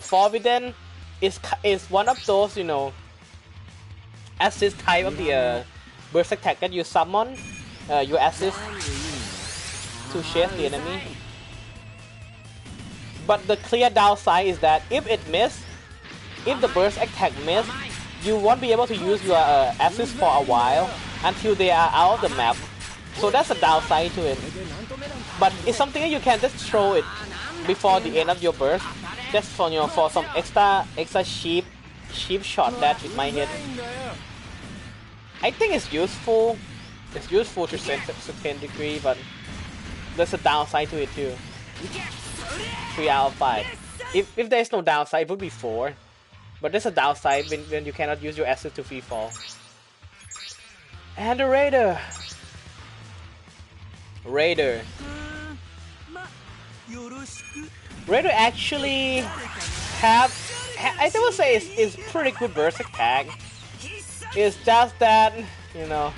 Forbidden is one of those, you know, assist type of the burst attack that you summon your assist to chase the enemy. But the clear downside is that if it misses, if the burst attack miss, you won't be able to use your assist for a while until they are out of the map. So that's a downside to it. But it's something that you can just throw it before the end of your burst, just for, you know, for some extra cheap shot that it might hit. I think it's useful. It's useful to a certain degree, but there's a downside to it too. 3 out of 5. If there's no downside, it would be 4. But there's a downside when you cannot use your assist to free fall. And the Raider. Raider actually I would say is pretty good burst attack. It's just that, you know,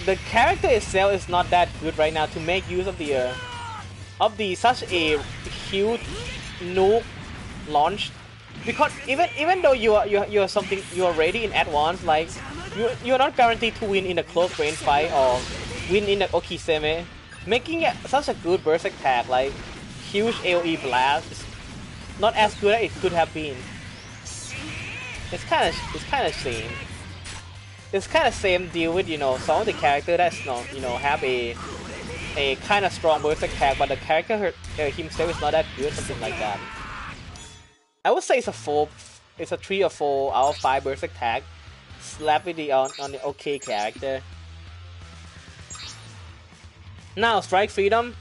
the character itself is not that good right now to make use of the such a huge nuke launch, because even though you're already in advance, like you're not guaranteed to win in a close range fight or win in the Okiseme. Making it such a good burst attack, like huge AoE blast, is not as good as it could have been. It's kind of shame. It's kind of same deal with, you know, some of the characters that's not, you know, have a kind of strong burst attack, but the character himself is not that good, something like that. I would say it's a 3 or 4 out of 5 burst attack. Slap with on the okay character. Now strike freedom.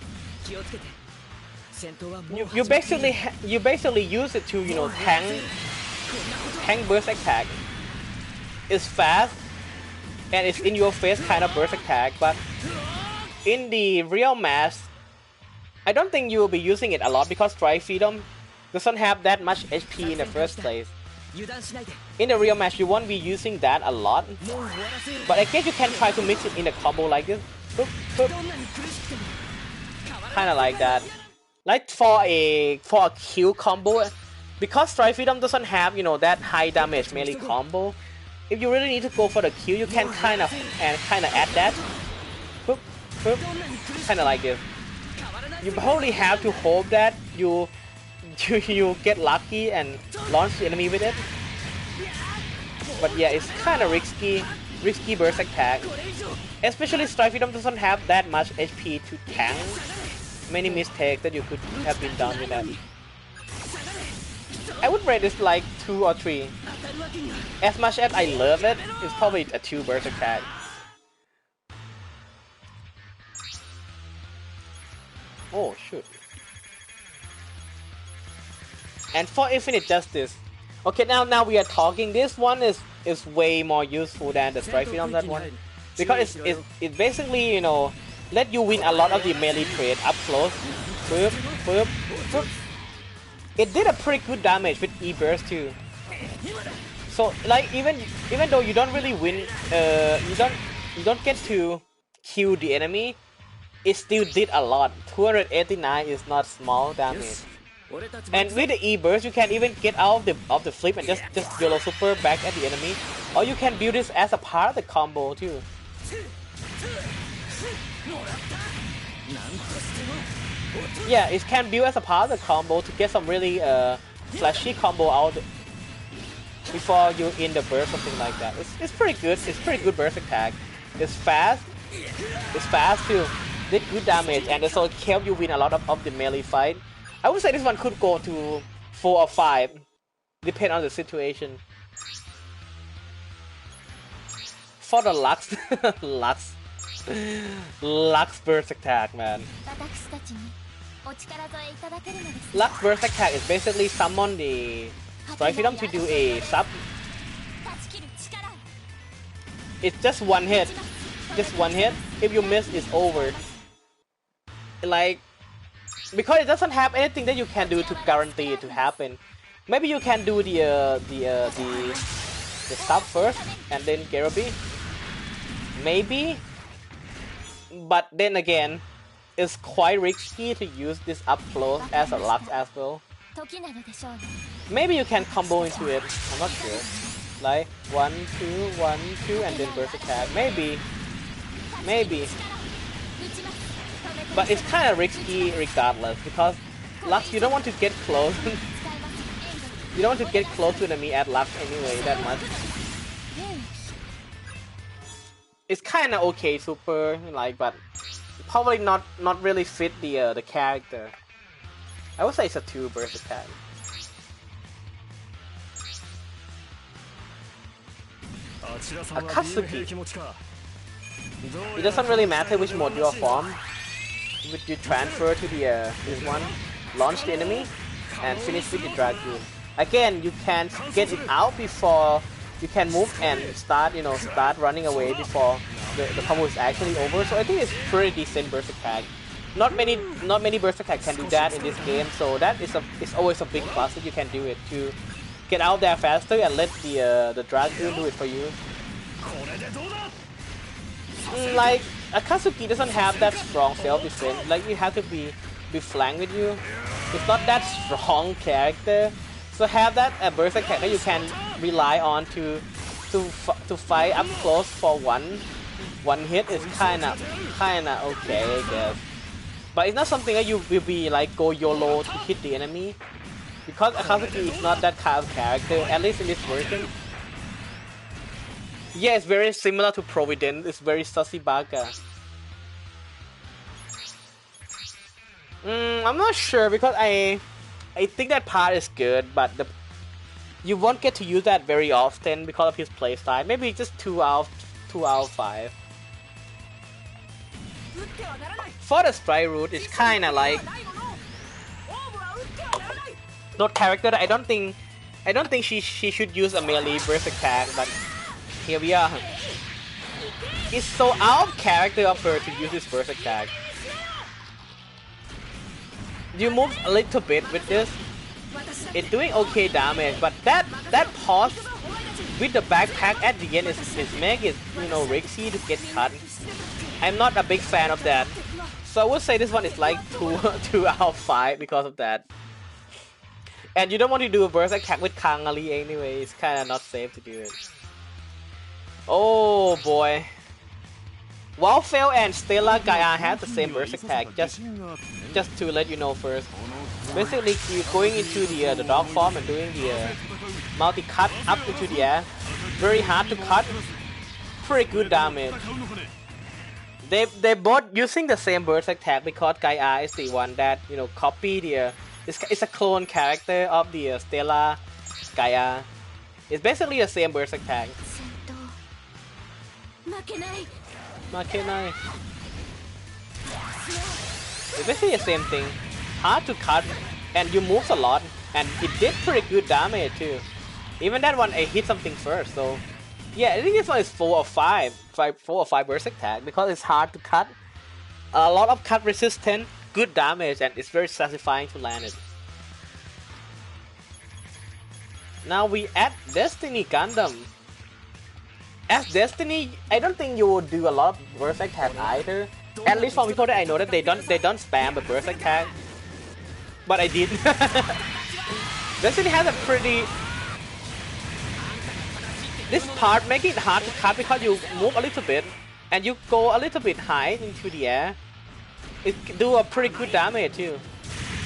You basically use it to, you know, tank burst attack. It's fast and it's in your face kind of burst attack, but in the real match, I don't think you will be using it a lot because strike freedom doesn't have that much HP in the first place. In the real match, you won't be using that a lot, but I guess you can try to mix it in a combo like this. Kind of like that. Like for a Q combo, because strike freedom doesn't have, you know, that high damage melee combo. If you really need to go for the Q, you can kind of add that. Kind of like this. You probably have to hope that you get lucky and launch the enemy with it. But yeah, it's kind of risky burst attack. Especially strike freedom doesn't have that much HP to tank many mistakes that you could have been done with that. I would rate this like 2 or 3. As much as I love it, it's probably a 2 burst attack. Oh shoot. And for Infinite Justice, okay, now we are talking. This one is way more useful than the strike freedom, that one, because it basically, you know, let you win a lot of the melee trade up close. It did a pretty good damage with E-burst too. So like even though you don't really win, you don't get to kill the enemy, it still did a lot. 289 is not small damage. And with the E-burst, you can even get out of the flip and just YOLO super back at the enemy, or you can build this as a part of the combo too. Yeah, it can build as a part of the combo to get some really flashy combo out before you in the burst, something like that. It's pretty good. It's pretty good burst attack. It's fast. It's fast too. Did good damage, and also help you win a lot of the melee fight. I would say this one could go to 4 or 5, depending on the situation. For the Lux, Lux burst attack, man. Lux burst attack is basically summon the strike freedom to do a sub. It's just one hit. Just one hit. If you miss, it's over. Like, because it doesn't have anything that you can do to guarantee it to happen. Maybe you can do the sub first and then Garabi. Maybe. But then again, it's quite risky to use this up close as a Lux as well. Maybe you can combo into it. I'm not sure. Like 1, 2, 1, 2, and then burst attack. Maybe. But it's kind of risky regardless because Lux, you don't want to get close. You don't want to get close to enemy at Lux anyway that much. It's kind of okay, super, like, but probably not really fit the character. I would say it's a 2 burst attack. Akatsuki. It doesn't really matter which mode you are from. You transfer to the this one, launch the enemy, and finish with the Dragoon. Again, you can get it out before you can move and start running away before the combo is actually over. So I think it's pretty decent burst attack. Not many burst attack can do that in this game. So that is it's always a big plus that you can do it to get out there faster and let the Dragoon do it for you. Like Akatsuki doesn't have that strong self-defense. Like you have to be flanked with you. It's not that strong character. So have that burst attack that you can rely on to fight up close for one hit is kinda okay, I guess. But it's not something that you will be like go YOLO to hit the enemy, because Akatsuki is not that kind of character, at least in this version. Yeah, it's very similar to Providence. It's very sussy baga. I'm not sure because I think that part is good, but you won't get to use that very often because of his playstyle. Maybe just 2 out of 5. For the strike route, it's kind of like not character that I don't think she should use a melee burst attack, but here we are. It's so out of character of her to use this burst attack. You move a little bit with this. It's doing okay damage, but that pause with the backpack at the end is make it risky to get cut. I'm not a big fan of that. So I would say this one is like 2 out of 5 because of that. And you don't want to do a burst attack with Kangali anyway. It's kind of not safe to do it. Oh boy. Wildfell and Stella Gaia have the same burst attack. Just to let you know first. Basically, you're going into the dog form and doing the multi cut up into the air. Very hard to cut. Pretty good damage. They both using the same burst attack because Gaia is the one that copy the. It's a clone character of the Stella Gaia. It's basically the same burst attack. Makenai. It's basically the same thing. Hard to cut, and you move a lot, and it did pretty good damage too. Even that one, I hit something first, so yeah, I think this one is 4 or 5 burst attack because it's hard to cut. A lot of cut resistance, good damage, and it's very satisfying to land it. Now we add Destiny Gundam. As Destiny, I don't think you will do a lot of burst attack either. At least from people that I know that they don't spam the burst attack. But I did. Destiny has a pretty. This part makes it hard to cut because you move a little bit and you go a little bit high into the air. It do a pretty good damage too.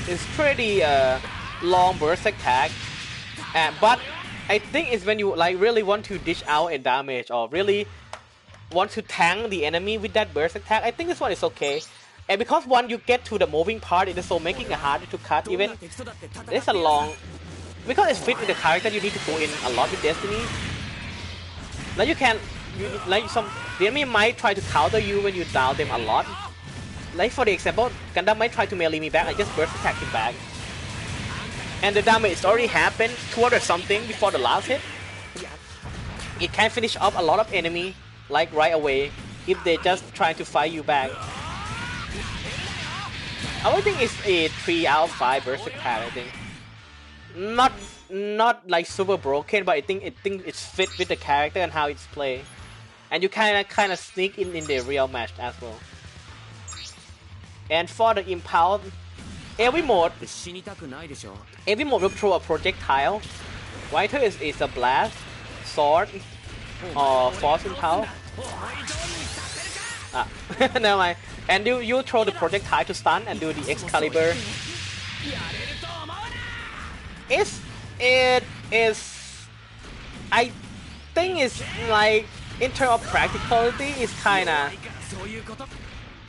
It's pretty long burst attack, but I think it's when you like really want to dish out a damage or really want to tank the enemy with that burst attack. I think this one is okay. And because once you get to the moving part, it is so making it harder to cut. Even there's a long, because it's fit with the character, you need to go in a lot with Destiny. Now you can, the enemy might try to counter you when you down them a lot. Like for the example, Gundam might try to melee me back, I just burst attack him back. And the damage is already happened 200 something before the last hit. It can finish off a lot of enemy like right away if they just try to fight you back. I would think it's a 3 out of 5 burst attack, I think. Not like super broken, but I think it's fit with the character and how it's played. And you kind of sneak in the real match as well. And for the impulse, every mode will throw a projectile. Whiter is a blast, sword, or force impulse. Never mind. And you throw the projectile to stun and do the Excalibur. It is. I think it's like in terms of practicality, it's kinda.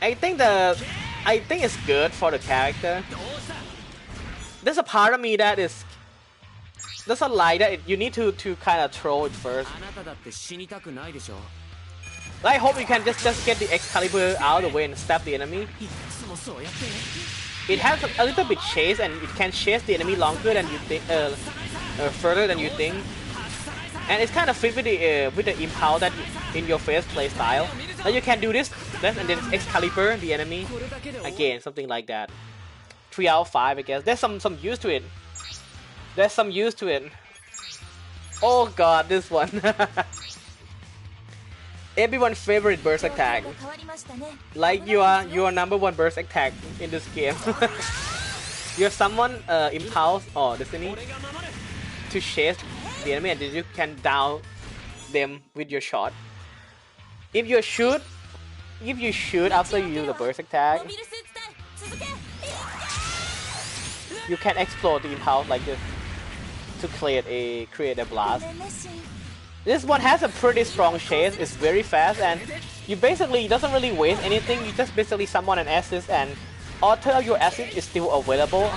I think it's good for the character. There's a part of me that is. There's a lie that you need to kind of throw it first. I hope you can just get the Excalibur out of the way and stab the enemy. It has a little bit chase and it can chase the enemy longer than you think, further than you think. And it's kind of fit with the impulse that in your face play style. Now you can do this, and then Excalibur the enemy again, something like that. 3 out of 5, I guess. There's some use to it. There's some use to it. Oh god, this one. Everyone's favorite burst attack. Like your number one burst attack in this game. You have someone impulse or destiny to chase the enemy and then you can down them with your shot. If you shoot after you use the burst attack, you can explode the impulse like this to create a blast. This one has a pretty strong chase, it's very fast, and you basically doesn't really waste anything. You just basically summon an assist and auto of your assist is still available.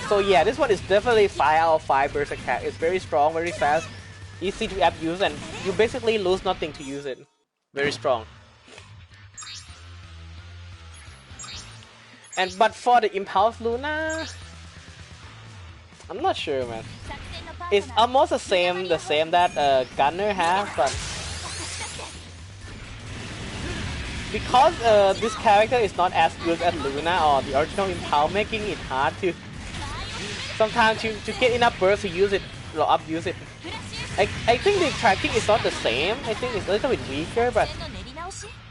So yeah, this one is definitely 5 out of 5 burst attack. It's very strong, very fast, easy to abuse, and you basically lose nothing to use it. Very strong. But for the Impulse Luna, I'm not sure, man. It's almost the same that Gunner has, but because this character is not as good as Luna or the original Impulse, making it hard to sometimes to get enough burst to use it or abuse it. I think the tracking is not the same. I think it's a little bit weaker, but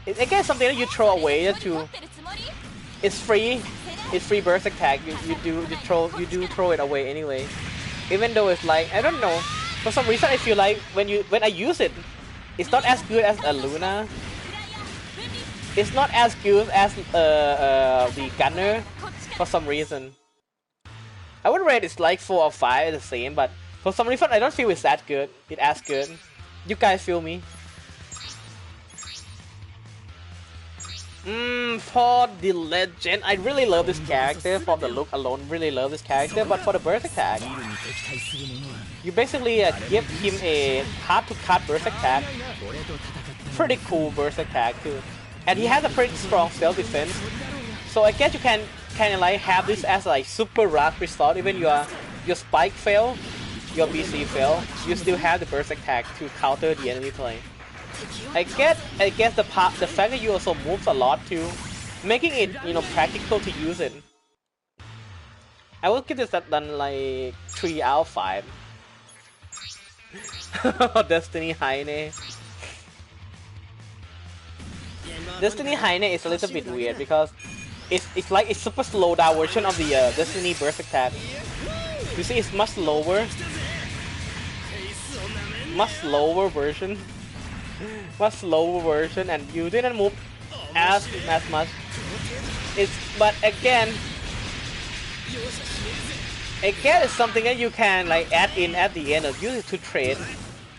it's again something that you throw away to. It's free. It's free burst attack. You do throw it away anyway. Even though it's like, I don't know, for some reason I feel like when I use it, it's not as good as a Luna. It's not as good as the Gunner for some reason. I would rate it's like 4 or 5 the same, but for some reason I don't feel it's that good. It's as good. You guys feel me? For the legend, I really love this character. For the look alone, really love this character. But for the burst attack, you basically give him a hard-to-cut burst attack. Pretty cool burst attack too, and he has a pretty strong self-defense. So I guess you can kind of like have this as like super rush result. Even your spike fail, your BC fail, you still have the burst attack to counter the enemy play. I guess the fact that you also moves a lot too, making it practical to use it. I will give this done like 3 out of 5. Destiny Heine. Destiny Heine is a little bit weird because it's like a super slow down version of the Destiny burst attack. You see, it's much lower version. Much slower version, and you didn't move as much. But again, it's something that you can like add in at the end or use it to trade,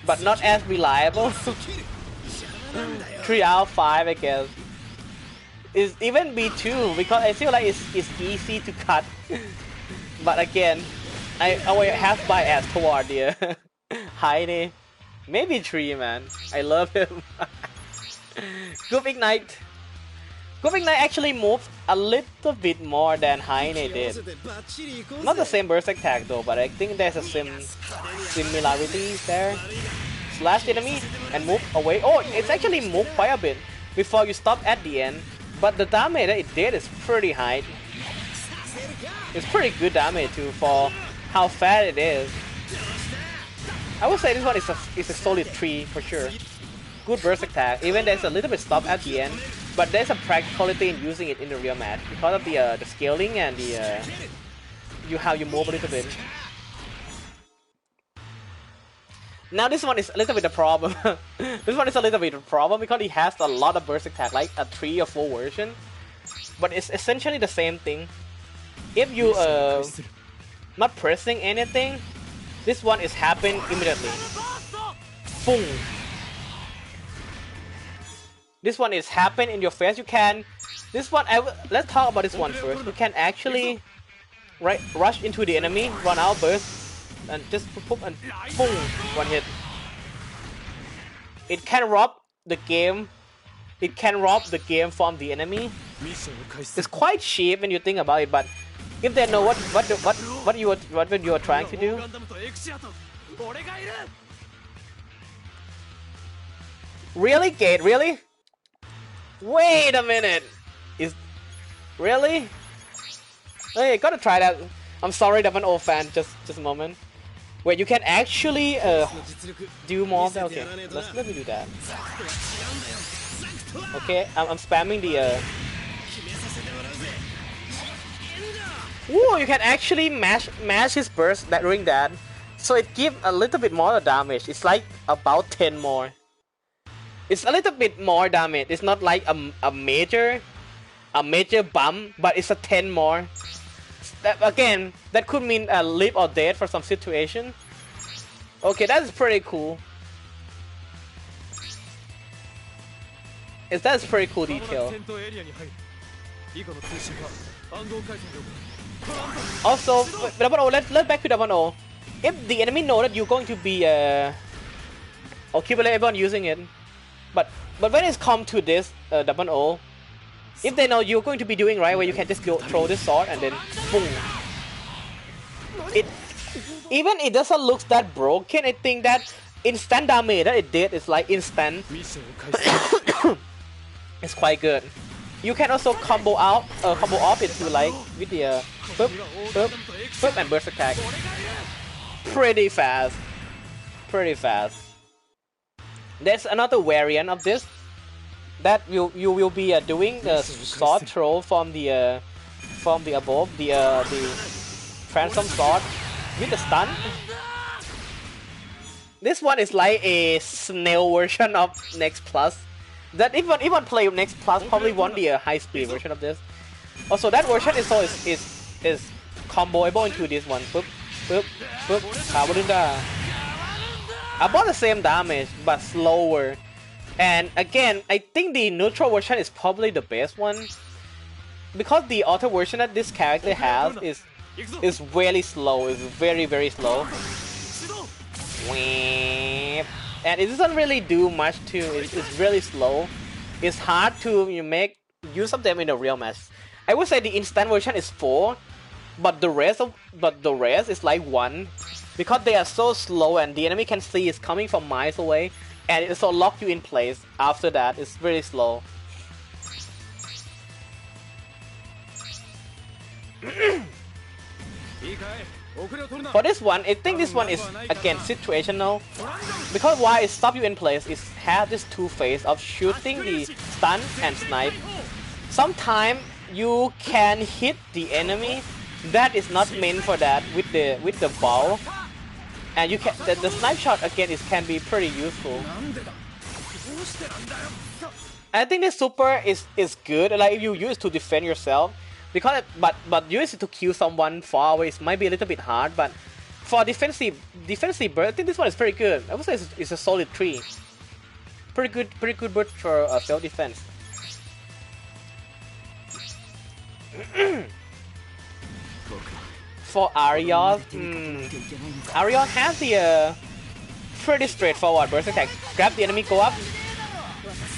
but not as reliable. 3 out of 5, I guess. It's even B2 because I feel like it's easy to cut. But again, I always have bias toward the Heine. Maybe 3, man. I love him. Group Ignite. Group Ignite actually moved a little bit more than Heine did. Not the same burst attack though, but I think there's a similarity there. Slash the enemy and move away. Oh, it's actually moved quite a bit before you stop at the end. But the damage that it did is pretty high. It's pretty good damage too for how fast it is. I would say this one is a solid 3 for sure. Good burst attack. Even there's a little bit stop at the end, but there's a practicality in using it in the real match because of the scaling and the how you move a little bit. Now this one is a little bit a problem. This one is a little bit a problem because it has a lot of burst attack, like a 3 or 4 version. But it's essentially the same thing. If you not pressing anything, this one is happen immediately. Boom. This one is happen in your face. You can. This one. Let's talk about this one first. You can actually rush into the enemy, run out, burst, and just pop and boom, one hit. It can rob the game. It can rob the game from the enemy. It's quite cheap when you think about it, but if they know what you are trying to do. Really, Gate? Really? Wait a minute. Is really? Hey, gotta try that. I'm sorry, that an old fan. Just a moment. Wait, you can actually do more of that. Okay, let me do that. Okay, I'm spamming the. Ooh, you can actually mash his burst during that, so it gives a little bit more damage. It's like about 10 more. It's a little bit more damage. It's not like a major bump, but it's a 10 more. That, again, that could mean a live or death for some situation. Okay, that's pretty cool. That's pretty cool detail. Also, let's back to 00. If the enemy know that you're going to be I'll keep everyone using it. But when it's come to this 00, if they know you're going to be doing right, where you can just go throw this sword and then boom. It doesn't look that broken. I think that instant damage that it did is like instant. It's quite good. You can also combo off it to like with the boop and burst attack. Pretty fast. There's another variant of this that you will be doing the sword throw from the above the transform sword with the stun. This one is like a snail version of Next Plus. That even play with Next Plus probably want the high speed version of this. Also, that version is comboable into this one. Boop, boop, boop. About the same damage, but slower. And again, I think the neutral version is probably the best one, because the auto version that this character has is really slow. It's very slow. And it doesn't really do much too. It's really slow. It's hard to make use of them in a real match. I would say the instant version is 4, but the rest is like 1. Because they are so slow and the enemy can see it's coming from miles away, and it also lock you in place. After that, it's really slow. For this one, I think this one is again situational. Because why it stop you in place is have this 2 phase of shooting the stun and snipe. Sometimes you can hit the enemy that is not meant for that with the ball. And you can the snipe shot again can be pretty useful. I think this super is good. Like if you use it to defend yourself, because but use it to kill someone far away, it might be a little bit hard. But for defensive burst, I think this one is pretty good. I would say it's a solid 3. Pretty good burst for self defense. For Ariel, Ariel has the pretty straightforward burst attack. Grab the enemy, go up,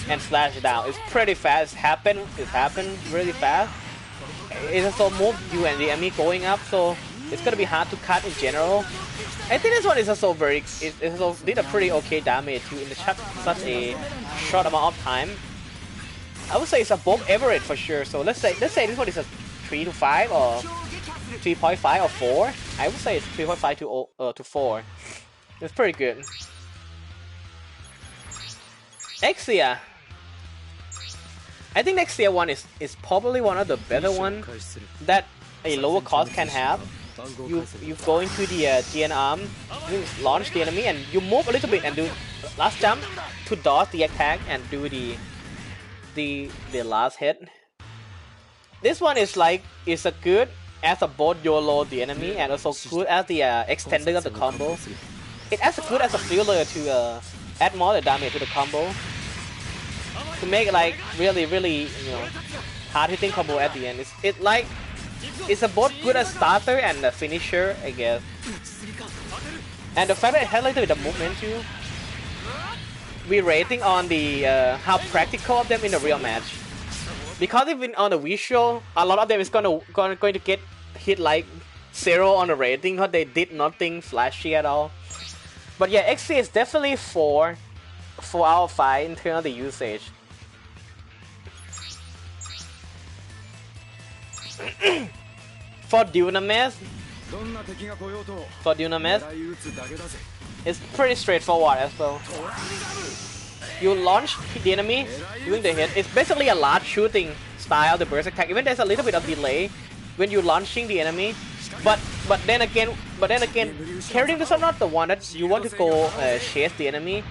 and slash it down. It's pretty fast. It's happened really fast. it also moves you and the enemy going up, so it's gonna be hard to cut in general. I think this one is also it also did a pretty okay damage too in such a short amount of time. I would say it's above average for sure. So let's say this one is a 3 to 5 or 3.5 or 4. I would say it's 3.5 to 4. It's pretty good. Exia. I think Exia one is probably one of the better one that a lower cost can have. You go into the GN arm, you launch the enemy, and you move a little bit and do last jump to dodge the attack and do the last hit. This one is like a good as a both YOLO the enemy and also good as the extender of the combo. It as good as a filler to add more damage to the combo to make it like really hard hitting combo at the end. It's a both good as starter and a finisher, I guess. And the fact that it has a little bit of movement too. We rating on the how practical of them in the real match. Because even on the visual, a lot of them is going to get hit like 0 on the rating because they did nothing flashy at all. But yeah, XC is definitely 4 out of 5 in terms of the usage. For Dynamis, it's pretty straightforward as well. You launch the enemy doing the hit. It's basically a large shooting style of the burst attack. Even there's a little bit of delay when you're launching the enemy. But then again, carrying is not the one that you want to go chase the enemy.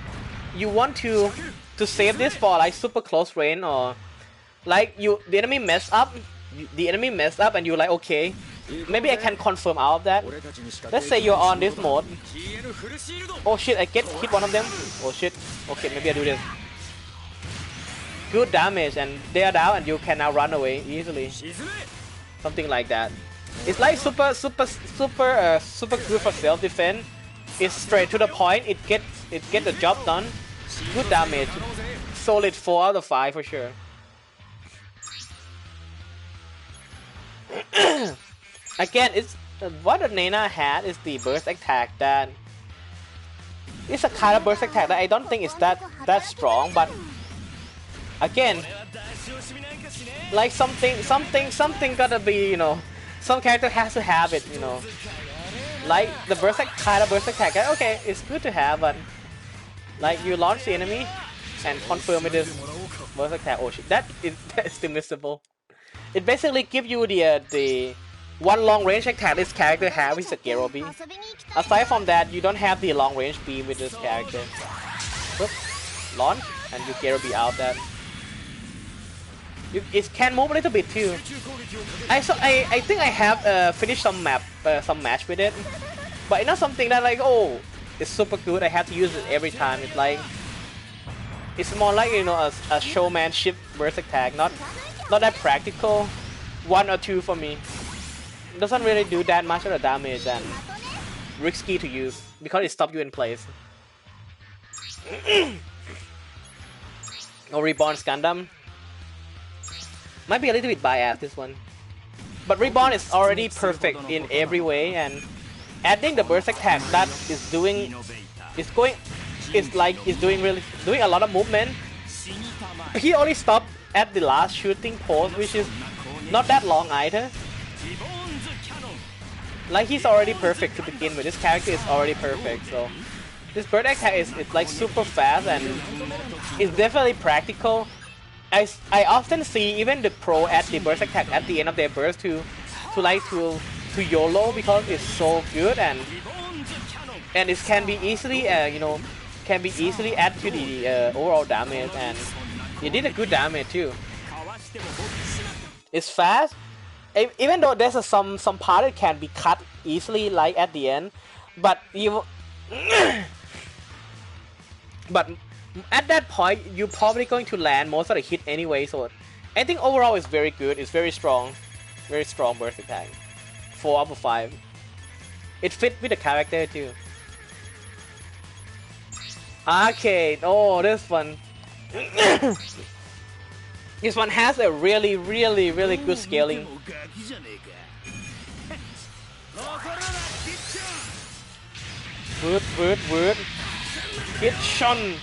You want to save this for like super close range, or like the enemy messed up. And you're like, okay, maybe I can confirm out of that. Let's say you're on this mode. Oh shit, I get hit one of them. Oh shit. Okay, maybe I do this. Good damage, and they are down, and you can now run away easily. Something like that. It's like super good for self-defense. It's straight to the point. It get the job done. Good damage. Solid 4 out of 5 for sure. Again, it's what the Nena had is the burst attack that it's a kind of burst attack that I don't think is that strong, but again, like something gotta be, some character has to have it, like the burst kind of burst attack. Okay, it's good to have, but like you launch the enemy and confirm with this burst attack. Oh shit, that is still missable. It basically gives you the one long range attack this character has with the Gero beam. Aside from that, you don't have the long range beam with this character. Oops. Launch and you Gero beam out that. It can move a little bit too. I think I have finished some match with it, but it's not something that like, oh, it's super good. I have to use it every time. It's more like a showmanship burst attack, not that practical. 1 or 2 for me. It doesn't really do that much of the damage and risky to use because it stops you in place. No Reborn's Gundam. Might be a little bit biased this one, but Reborn is already perfect in every way, and adding the burst attack that is doing a lot of movement. He only stopped at the last shooting pose, which is not that long either. Like he's already perfect to begin with. This character is already perfect, so this burst attack is like super fast and it's definitely practical. I often see even the pro add the burst attack at the end of their burst to YOLO because it's so good, and it can be easily add to the overall damage, and it did a good damage too. It's fast, even though there's some part it can be cut easily like at the end, but but at that point you're probably going to land most of the hit anyway, so I think overall it's very good. It's very strong burst attack. 4 out of 5. It fit with the character too. Arcade, oh, this fun. This one has a really good scaling. Word. Hit Shun.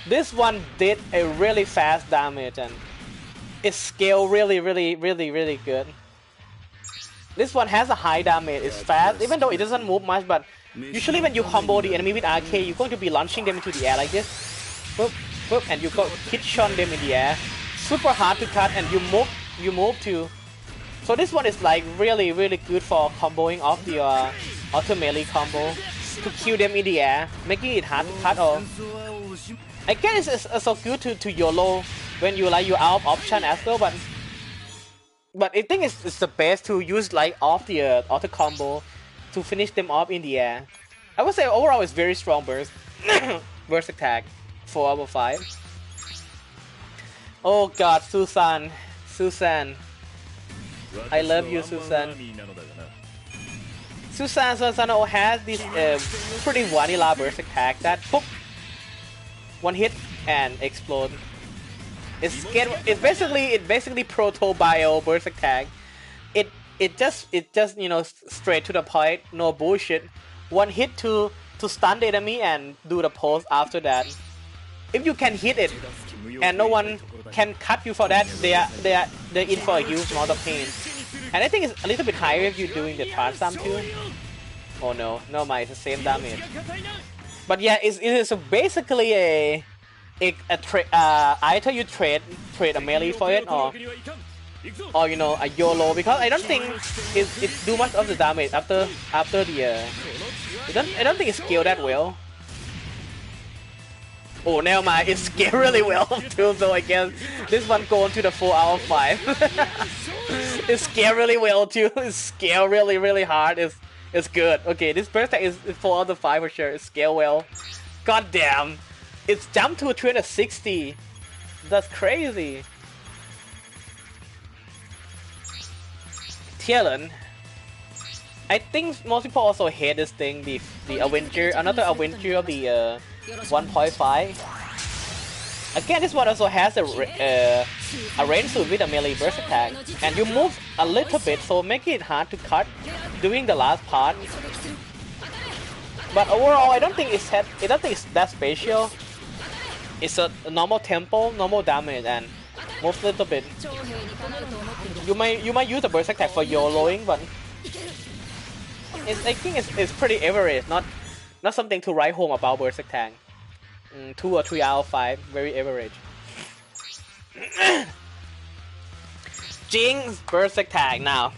This one did a really fast damage and it scaled really good. This one has a high damage, it's fast, even though it doesn't move much, but usually when you combo the enemy with RK, you're going to be launching them into the air like this. Boop, boop, and you go hit shun them in the air. Super hard to cut and you move too. So this one is like really good for comboing off the auto melee combo to kill them in the air, making it hard to cut off. I guess it's also good to YOLO when you like you out of option as well, but I think it's the best to use like off the auto combo to finish them off in the air. I would say overall it's very strong burst burst attack 4/5. Oh god, Susan, I love you, Susan. Susanoo has this pretty vanilla burst attack that pop, one hit and explode. It's basically proto bio burst attack. It just you know straight to the point, no bullshit. One hit to stun the enemy and do the pose after that. If you can hit it and no one can cut you for that, they're in for a huge amount of pain. And I think it's a little bit higher if you're doing the transam too. Oh no, it's the same damage. But yeah, it is basically either you trade a melee for it or you know a YOLO, because I don't think it do much of the damage after the I don't think it scaled that well. Oh, never mind, it scaled really well too, so I guess this one going to the 4/5. It scaled really well too, it scaled really hard, it's good. Okay, this burst attack is 4/5 for sure, it scaled well. God damn, it's jumped to 360, that's crazy. Talon. I think most people also hate this thing, the Avenger, another Avenger of the 1.5. Again, this one also has a range suit with a melee burst attack, and you move a little bit, so making it hard to cut during the last part. But overall, I don't think it's that special. It's a normal tempo, normal damage, and moves a little bit. You might use the burst attack for YOLOing, but I think it's pretty average, not something to write home about burst attack. 2 or 3/5, very average. Jinx burst attack now.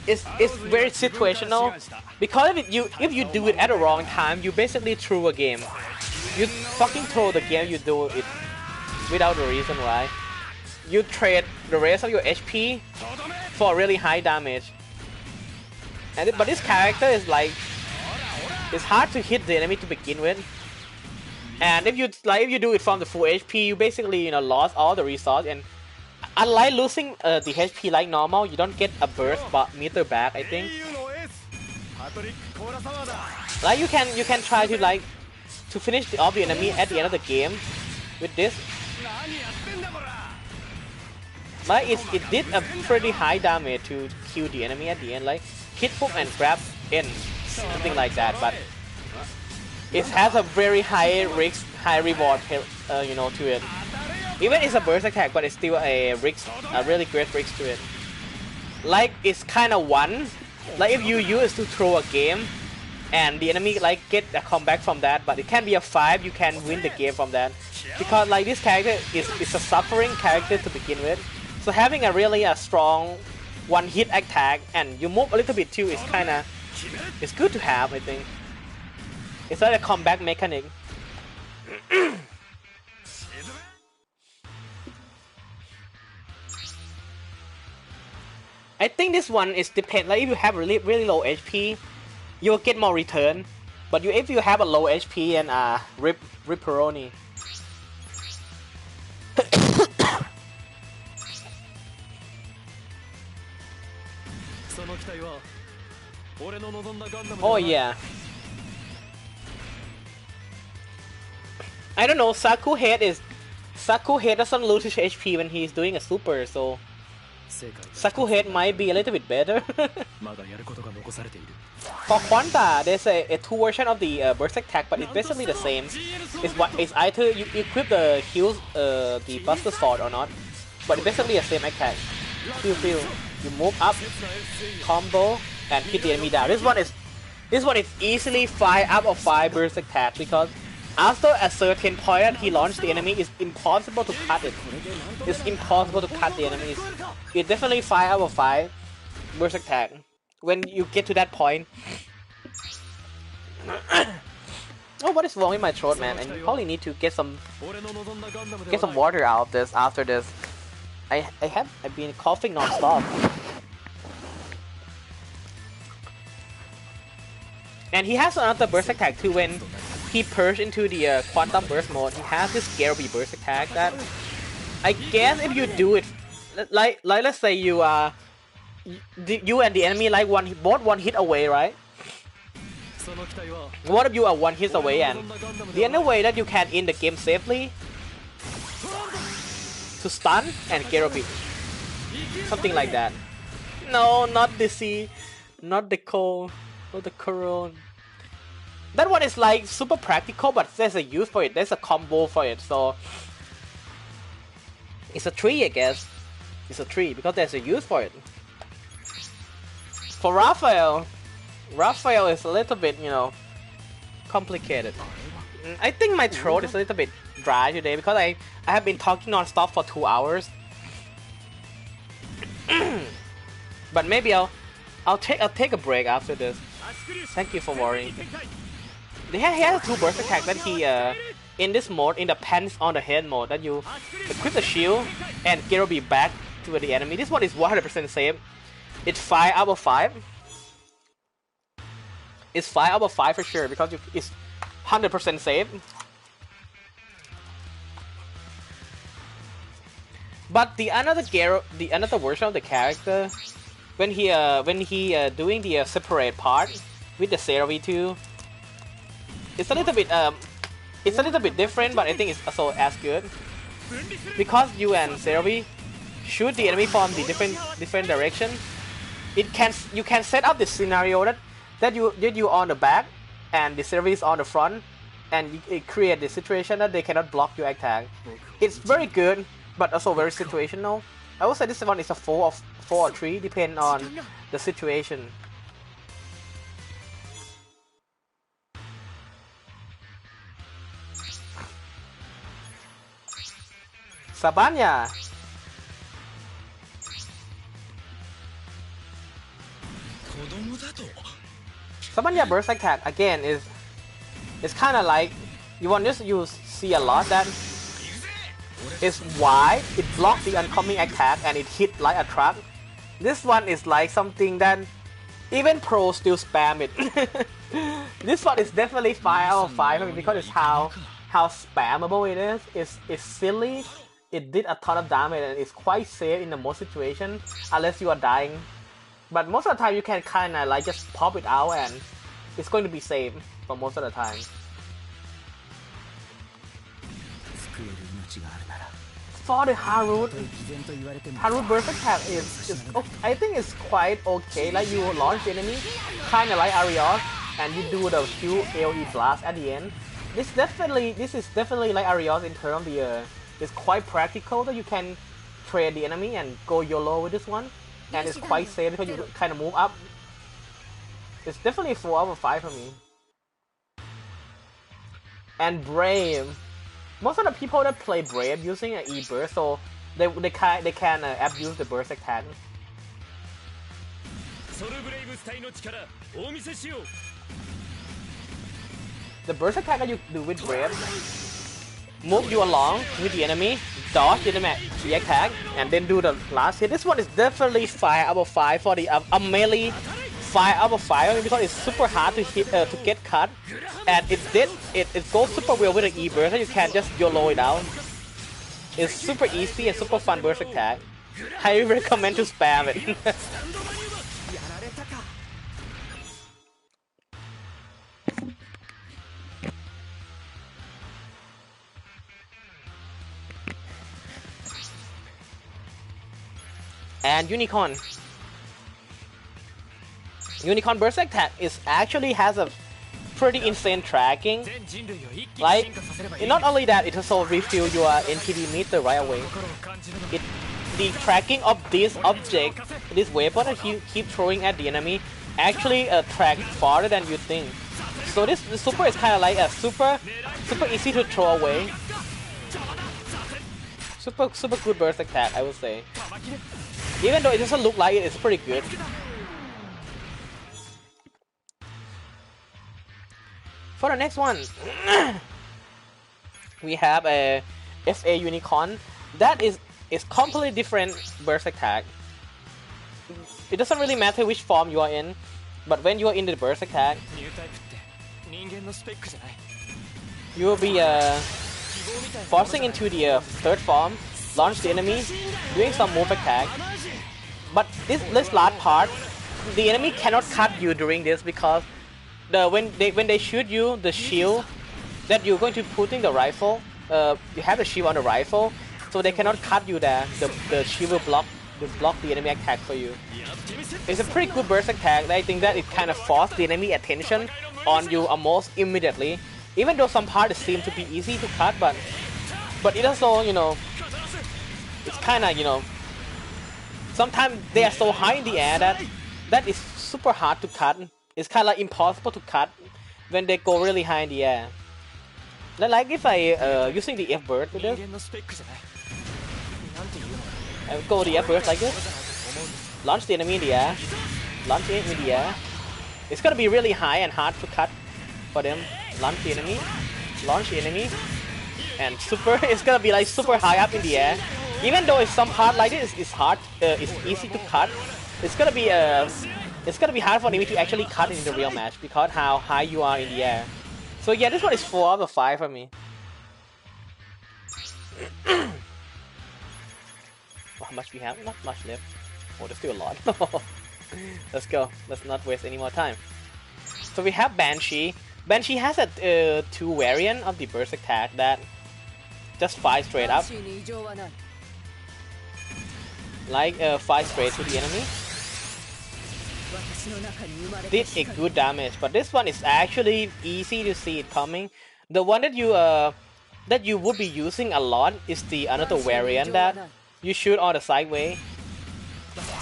It's very situational, because if you do it at the wrong time, you basically throw a game. You fucking throw the game. You do it without a reason why. You trade the rest of your HP for really high damage. But this character is like, it's hard to hit the enemy to begin with. And if you do it from the full HP, you basically lost all the resource. And unlike losing the HP like normal, you don't get a burst meter back, I think. Like you can try to finish off the enemy at the end of the game with this. Like it did a pretty high damage to kill the enemy at the end, like hit poop and grab in, something like that. But it has a very high risk, high reward, to it. Even it's a burst attack, but it's still a really great risk to it. Like it's kind of one. Like if you use to throw a game, and the enemy get a comeback from that, but it can be a 5. You can win the game from that, because this character is a suffering character to begin with. So having a strong one-hit attack and you move a little bit too is it's good to have, I think. It's like a comeback mechanic. I think this one is depend. Like if you have really low HP, you'll get more return. But if you have a low HP and Ripperoni. Oh yeah. I don't know, Saku head is Saku Head doesn't lose his HP when he's doing a super, so Saku Head might be a little bit better. For Quanta, there's a two version of the burst attack, but it's basically the same. It's either you equip the heals, the Buster Sword or not, but it's basically the same attack. Feel. You move up, combo, and hit the enemy down. This one is easily 5 out of 5 burst attack because after a certain point that he launched the enemy, it's impossible to cut it. It's impossible to cut the enemies. It's definitely 5 out of 5 burst attack when you get to that point. Oh, what is wrong with my throat, man? And you probably need to get some water out of this after this. I've been coughing non-stop. And he has another burst attack too. When he purged into the quantum burst mode, he has this Gary burst attack that I guess if you do it like let's say you and the enemy like both one hit away, right? One of you are 1 hit away, and the only way that you can end the game safely to stun and Gerobi. Something like that. No, not the C, not the coal, not the coral. That one is like super practical, but there's a use for it. There's a combo for it, so it's a 3, I guess. It's a 3 because there's a use for it. For Raphael is a little bit, complicated. I think my throat is a little bit dry today because I have been talking non-stop for 2 hours. But maybe I'll take a break after this. Thank you for worrying. He has 2 burst attacks that he in this mode, in the pants on the head mode, that you equip the shield and Gerobi back to the enemy. This one is 100% safe. It's 5 out of 5. It's 5 out of 5 for sure because it's 100% safe. But the another version of the character, when he doing the separate part with the Serovi 2, it's a little bit different, but I think it's also as good because you and Serovi shoot the enemy from the different direction. You can set up the scenario that you on the back and the Serovi is on the front, and it create the situation that they cannot block your attack. It's very good, but also very situational. I would say this one is a 4 or 3, depending on the situation. Sabanya. Sabanya burst attack again is kind of like you see a lot that is wide. It blocks the oncoming attack and it hit like a truck. This one is like something that even pros still spam it. This one is definitely 5 out of 5 because it's how spammable it is. It's silly. It did a ton of damage and it's quite safe in the most situation unless you are dying. But most of the time you can kind of like just pop it out and it's going to be safe for most of the time. For the Harut burst attack is I think it's quite okay. Like you launch the enemy, kind of like Arios, and you do the Q AoE blast at the end. This is definitely like Arios in terms of it's quite practical that you can trade the enemy and go YOLO with this one, and it's quite safe because you kind of move up. It's definitely 4 out of 5 for me. And Brave. Most of the people that play Brave using an E-burst, so they can abuse the burst attack. The burst attack that you do with Brave move you along with the enemy, dodge the attack, and then do the last hit. This one is definitely 5 out of 5 for the melee. 5 out of 5 because it's super hard to hit to get cut, and it goes super well with the E-burst, so you can just YOLO it out. It's super easy and super fun burst attack. Highly recommend to spam it. And Unicorn. Unicorn burst attack is actually has a pretty insane tracking. Like, not only that, it also refill your NTD meter right away. The tracking of this object, this weapon that you keep throwing at the enemy, actually track farther than you think. So this super is kind of like a super easy to throw away. Super good burst attack, I would say. Even though it doesn't look like it, it's pretty good. For the next one, we have a FA Unicorn. That is completely different burst attack. It doesn't really matter which form you are in, but when you are in the burst attack, you will be forcing into the third form, launch the enemy, doing some move attack. But this last part, the enemy cannot cut you during this because when they shoot you, the shield that you're going to put in the rifle, you have the shield on the rifle, so they cannot cut you there. The shield will block the enemy attack for you. It's a pretty good burst attack. I think that it kind of forces the enemy attention on you almost immediately. Even though some parts seem to be easy to cut, but it also, you know, it's kind of, you know, sometimes they are so high in the air that is super hard to cut. It's kind of like impossible to cut when they go really high in the air. Like if I using the F burst with this, I would go the F burst like this, launch the enemy in the air, launch the enemy in the air. It's gonna be really high and hard to cut for them. Launch the enemy, launch the enemy, and super. It's gonna be like super high up in the air. Even though it's some part like this, it's hard. It's easy to cut. It's gonna be hard for enemy to actually cut in the real match because how high you are in the air. So yeah, this one is 4 out of 5 for me. How much we have? Not much left. Oh, there's still a lot. Let's go. Let's not waste any more time. So we have Banshee. Banshee has a 2 variant of the burst attack that just fire straight up. Like fire straight to the enemy. Did a good damage, but this one is actually easy to see it coming. The one that you would be using a lot is the another variant that you shoot on the sideway.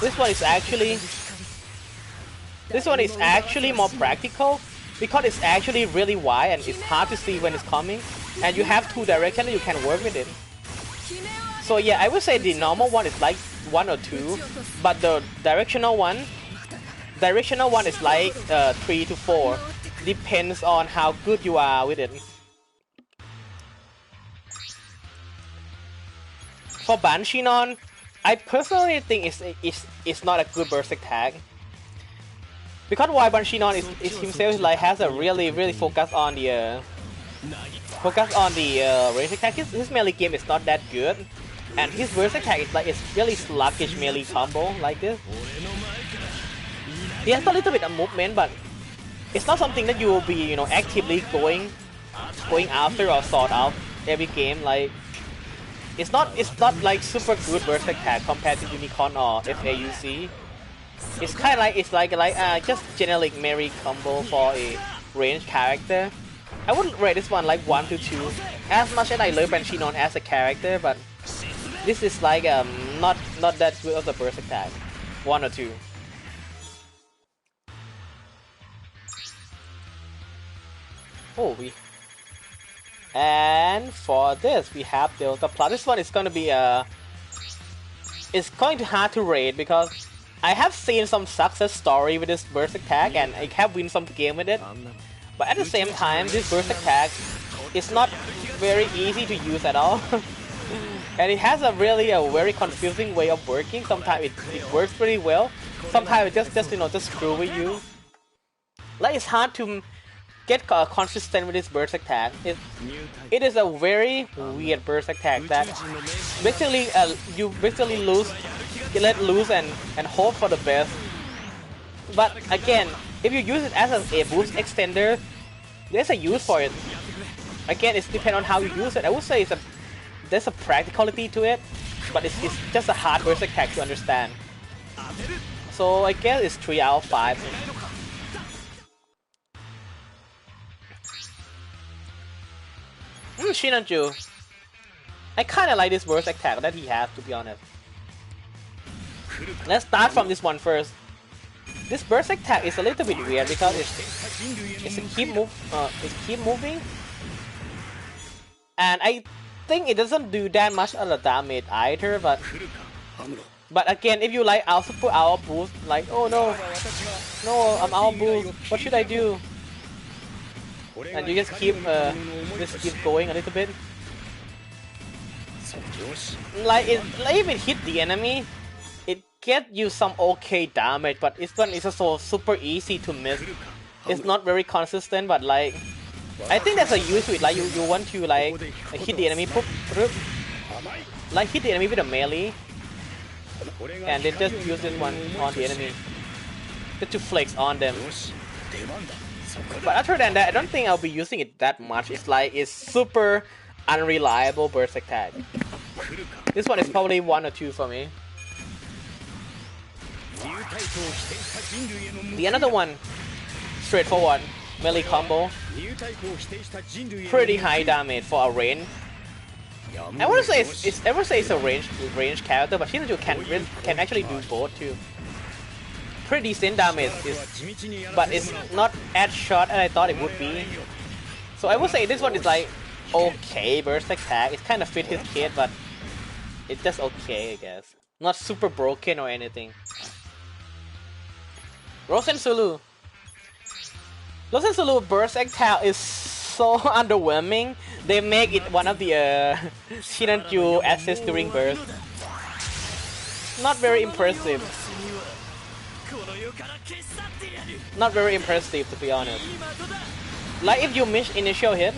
This one is actually more practical because it's actually really wide and it's hard to see when it's coming, and you have 2 directions and you can work with it. So yeah, I would say the normal one is like 1 or 2, but the directional one is like 3 to 4. Depends on how good you are with it. For Banshee, I personally think it's not a good burst attack. Because why Banshee is himself like has a really focus on the range attack. His melee game is not that good, and his burst attack is like it's really sluggish melee combo like this. He has a little bit of movement, but it's not something that you will be, you know, actively going after or sort out every game. Like it's not like super good burst attack compared to Unicorn or FAUC. It's kind of like just generic melee combo for a range character. I would rate this one like 1 to 2. As much as I love Banshee as a character, but this is like not that good of the burst attack. 1 or 2. Oh, and for this we have Delta Plus. This one is going to be it's going to hard to rate because I have seen some success story with this burst attack and I have win some game with it. But at the same time, this burst attack is not very easy to use at all. And it has a very confusing way of working. Sometimes it works pretty well. Sometimes it just screw with you. Like it's hard to get consistent with this burst attack. It is a very weird burst attack that basically you basically let loose and hope for the best. But again, if you use it as a boost extender, there's a use for it. Again, it depends on how you use it. I would say there's a practicality to it, but it's just a hard burst attack to understand. So I guess it's 3 out of 5. Shinanju. I kinda like this burst attack that he has, to be honest. Let's start from this one first. This burst attack is a little bit weird because it keep moving, and I think it doesn't do that much of the damage either. But again, if you like put our boost, like oh no, I'm out boost. What should I do? And you just keep going a little bit. Like if it hit the enemy, it get you some okay damage, but this one is also super easy to miss. It's not very consistent, but like I think there's a use to it. Like you want to like hit the enemy, like hit the enemy with a melee, and then just use this one on the enemy, just to flex on them. But other than that, I don't think I'll be using it that much. It's super unreliable burst attack. This one is probably 1 or 2 for me. The another one, straightforward melee combo, pretty high damage for a range. I wouldn't say it's a range character, but Shinju can actually do both too. Pretty decent damage, but it's not as short as I thought it would be. So I would say this one is like okay burst attack. It kind of fit his kit, but it's just okay, I guess. Not super broken or anything. Rosen Sulu burst attack is so underwhelming. They make it one of the Shinanju assist during burst. Not very impressive. Not very impressive, to be honest. Like if you miss initial hit,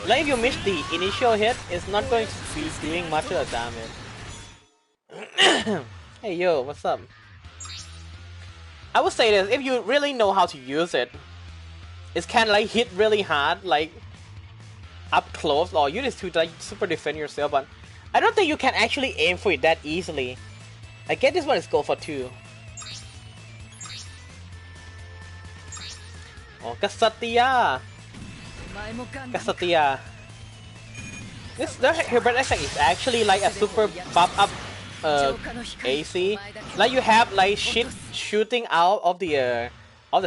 it's not going to be doing much of the damage. Hey yo, what's up? I would say this, if you really know how to use it, it's kind of like hit really hard, like up close, or use it to like super defend yourself, but I don't think you can actually aim for it that easily. I get this one is go for 2. Oh, Kasatya! Her burst attack is actually like a super buff up AC. Like you have like shit shooting out of the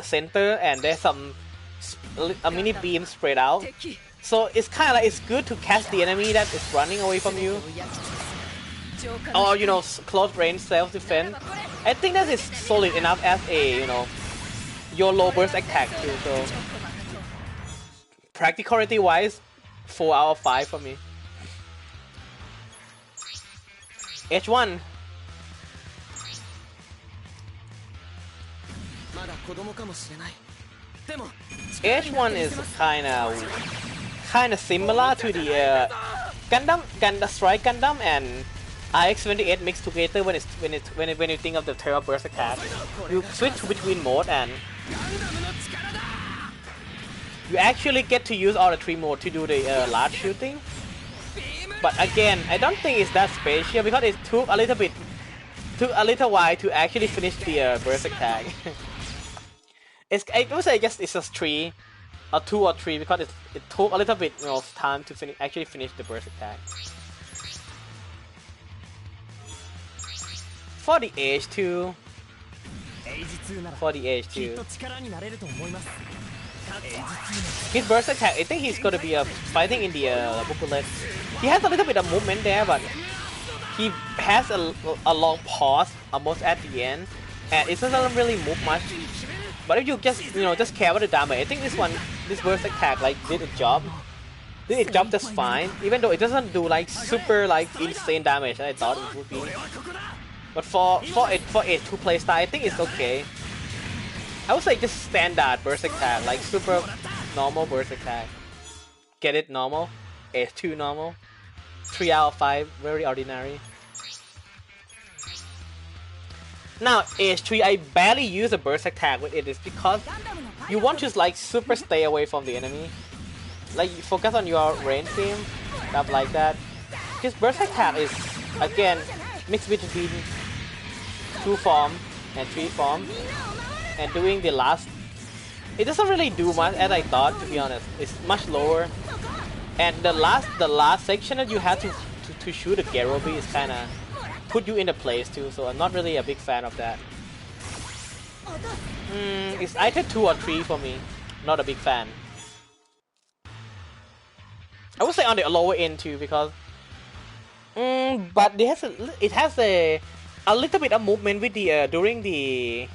center, and there's a mini beam spread out. So it's kind of like it's good to catch the enemy that is running away from you, or you know, close range self defense. I think that is solid enough as a your low burst attack too. So practicality wise, 4 out of 5 for me. H1. H1 is kind of similar to the Gundam Strike Gundam and RX-78 mixed together when you think of the Terra Burst attack. You switch between mode and you actually get to use all the 3 modes to do the large shooting. But again, I don't think it's that special because it took a little while to actually finish the burst attack. I would say it's just 3 or 2 or 3 because it took a little bit of time to actually finish the burst attack. For the H2, his burst attack, I think he's gonna be fighting in the booklet. He has a little bit of movement there, but he has a long pause almost at the end, and it doesn't really move much. But if you just care about the damage, I think this burst attack like did its job just fine, even though it doesn't do like super like insane damage as I thought it would be. But for H2 playstyle, I think it's okay. I would say just standard burst attack, like super normal burst attack. Get it? Normal? H2 normal? 3 out of 5, very ordinary. Now H3, I barely use a burst attack with it, is because you want to like super stay away from the enemy. Like you focus on your range game, stuff like that. Because burst attack is again mixed between 2 form and 3 form, and doing the last. It doesn't really do much as I thought, to be honest. It's much lower, and the last section that you have to shoot a Garobi is kind of put you in a place too. So I'm not really a big fan of that. It's either 2 or 3 for me. Not a big fan. I would say on the lower end too, because but it has a little bit of movement with the during the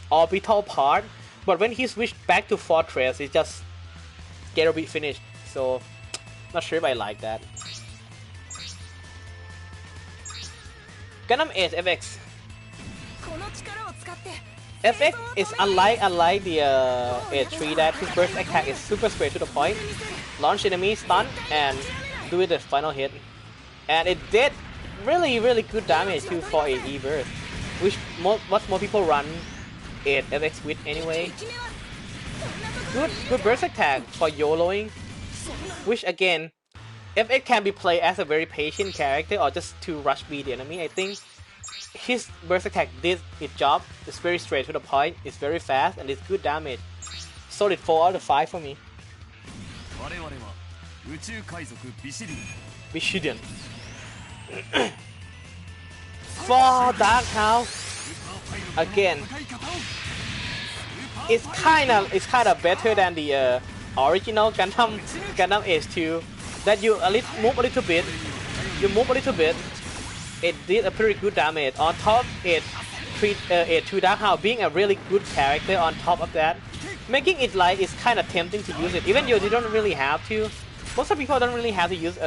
orbital part, but when he switched back to Fortress, it just get a bit finished. So not sure if I like that. Gundam Age FX. FX is unlike the Age 3 that his burst attack is super straight to the point. Launch enemy, stun, and do it the final hit. And it did really good damage too for AE burst, which much more people run Age FX with anyway. Good burst attack for YOLOing, which again, FX can be played as a very patient character or just to rush beat the enemy. I think his burst attack did its job. It's very straight to the point, it's very fast, and it's good damage. Solid 4 out of 5 for me. Vishidian. For Dark House, again, it's kind of better than the original Gundam Age 2. That you move a little bit. It did a pretty good damage. On top, Age 2 Dark House being a really good character on top of that, making it like it's kind of tempting to use it, even though you don't really have to. Most of people don't really have to use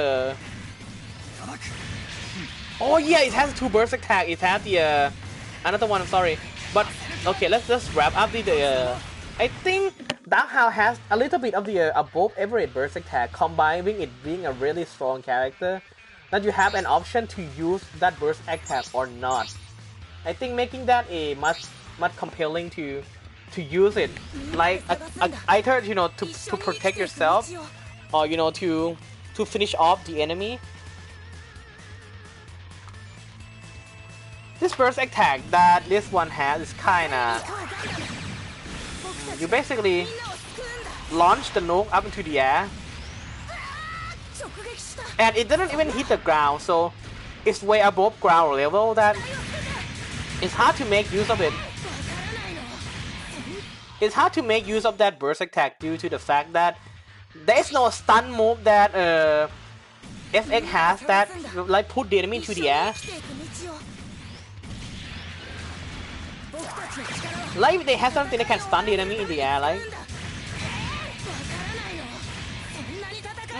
Oh yeah, it has 2 burst attack. It has the another one. I'm sorry, but okay, let's just wrap up the. I think Dark House has a little bit of the above average burst attack, combined with it being a really strong character. That you have an option to use that burst attack or not. I think making that a much compelling to use it, like either to protect yourself, or to finish off the enemy. This burst attack that this one has is kinda. You basically launch the nuke up into the air, and it didn't even hit the ground, so it's way above ground level that it's hard to make use of it. It's hard to make use of that burst attack due to the fact that there is no stun move that FX has that like put the enemy into the air. Like if they have something that can stun the enemy in the air, like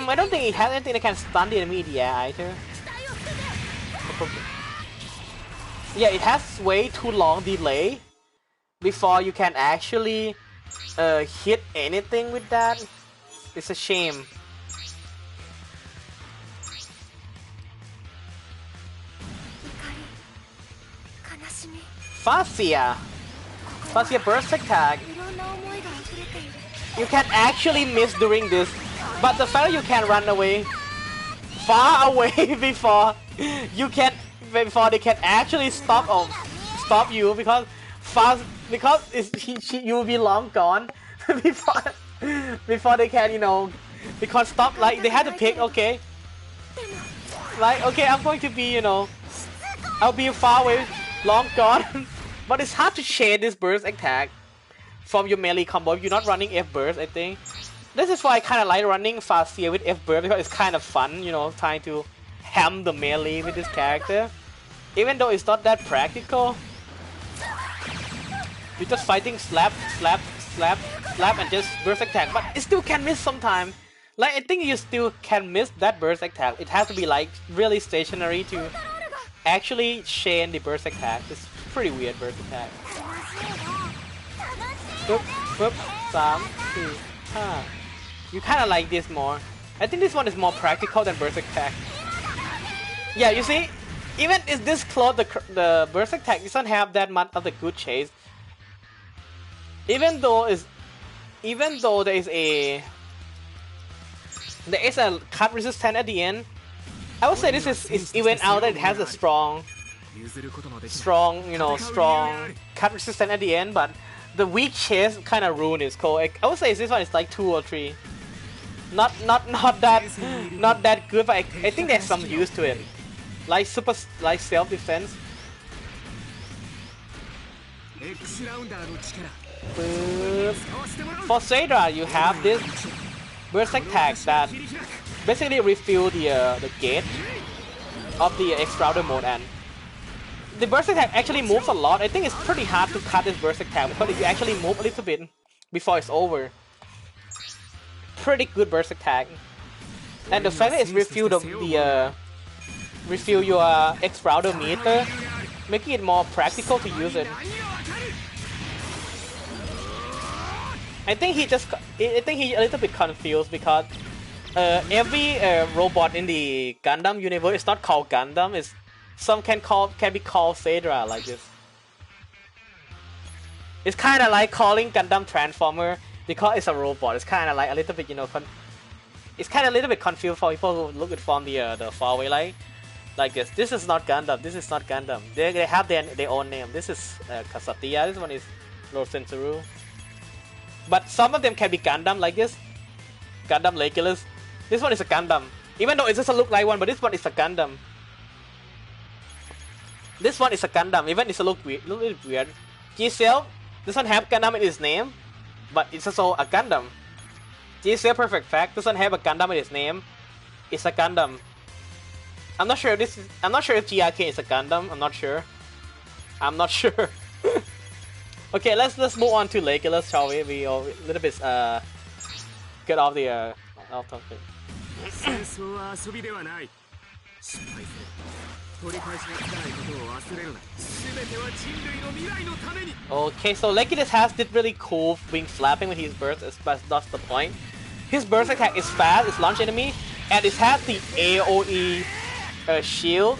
I don't think it has anything that can stun the enemy in the air either. Yeah, it has way too long delay before you can actually hit anything with that. It's a shame. Fascia burst attack. You can actually miss during this, but the fact that you can run away far away before they can actually stop you, because you will be long gone before they can because stop, like they had to pick, okay, like okay, I'm going to be I'll be far away, long gone. But it's hard to shade this burst attack from your melee combo if you're not running F burst. I think this is why I kind of like running Fascia with F burst, because it's kind of fun, trying to ham the melee with this character, even though it's not that practical. You're just fighting slap, and just burst attack, but it still can miss sometimes. Like I think you still can miss that burst attack. It has to be like really stationary to actually chain the burst attack. It's pretty weird burst attack. Boop, boop, 3, 4, 5. You kind of like this more. I think this one is more practical than burst attack. Yeah, you see, even is this close, the burst attack doesn't have that much of the good chase. Even though there is a cut resistance at the end, I would say this is even out that it has a strong strong, you know, strong cut resistance at the end, but the weak chase kind of ruined his core. I would say this one is like 2 or 3. Not that good, but I think there's some use to it. Like self defense. For Sadra, you have this Berserk tag that basically refill the gate of the extra mode, and the Berserk tag actually moves a lot. I think it's pretty hard to cut this Berserk tag because if you actually move a little bit before it's over, pretty good Berserk tag. And the fact that it's refill refill your extra meter, making it more practical to use it. I think he's a little bit confused because every robot in the Gundam universe is not called Gundam. Some can be called Sadra like this. It's kind of like calling Gundam Transformer because it's a robot. It's kind of like a little bit, you know, it's kind of a little bit confused for people who look at it from the far away, like this. This is not Gundam. This is not Gundam. They have their own name. This is Kasatia. This one is Lord Sensuru. But some of them can be Gundam like this. Gundam Legolas. This one is a Gundam. Even though it doesn't look like one, but this one is a Gundam. This one is a Gundam. Even it's a little weird. G-Cell doesn't have Gundam in its name, but it's also a Gundam. G-Cell Perfect Fact doesn't have a Gundam in its name. It's a Gundam. I'm not sure if GRK is a Gundam. I'm not sure. Okay, let's move on to Legolas, shall we? We a little bit get off the off topic. Okay, so Legolas did really cool wing flapping with his burst, but that's the point. His burst attack is fast, it's launch enemy, and it has the AOE shield.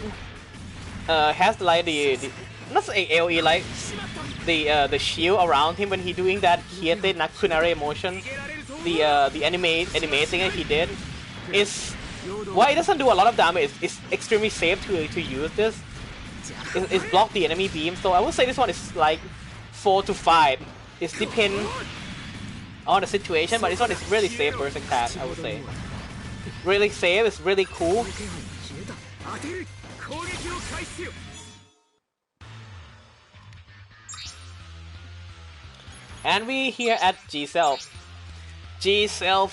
Has like the not say AOE, like the shield around him when he doing that Kiete Nakunare motion. The animating that he did is, well, it doesn't do a lot of damage. It's extremely safe to use this. It's block the enemy beam, so I would say this one is like 4 to 5. It depends on the situation, but this one is really safe burst attack, I would say. Really safe, it's really cool. And we here at G-Self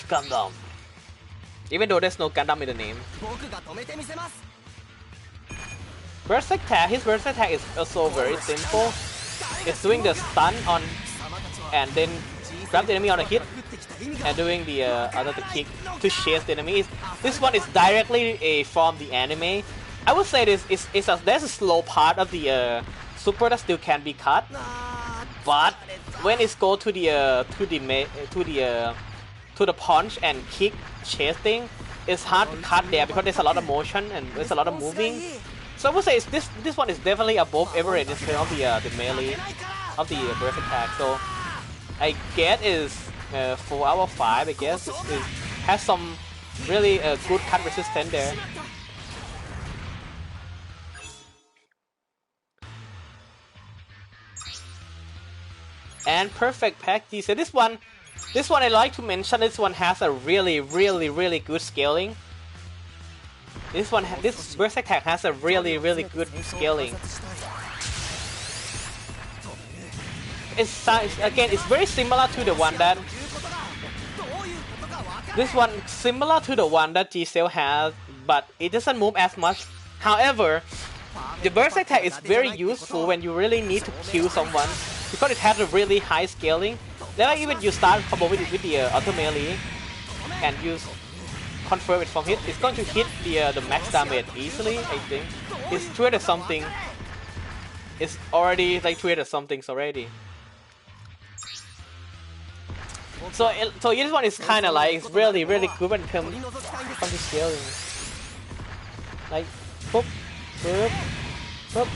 Gundam. Even though there's no Gundam in the name. Berserk attack, his Berserk attack is also very simple. It's doing the stun on and then grab the enemy on a hit and doing the kick to chase the enemy. This one is directly from the anime. I would say there's a slow part of the super that still can be cut, but when it's go to the punch and kick chase thing, it's hard to cut there because there's a lot of motion and there's a lot of moving. So I would say this one is definitely above average in terms of the melee of the burst attack. So I guess is 4 out of 5. I guess it has some really good cut resistance there. And perfect pack. So this one I like to mention. This one has a really good scaling. This burst attack has a really good scaling. It's very similar to the one that G-Cell has, but it doesn't move as much. However, the burst attack is very useful when you really need to kill someone because it has a really high scaling. Then even you start combo with the auto melee and use confirm it from hit, it's going to hit the max damage easily. I think it's 200 something. It's already like 200 somethings already. So this one is kind of like it's really good when it comes to scaling. Like boop, boop, boop,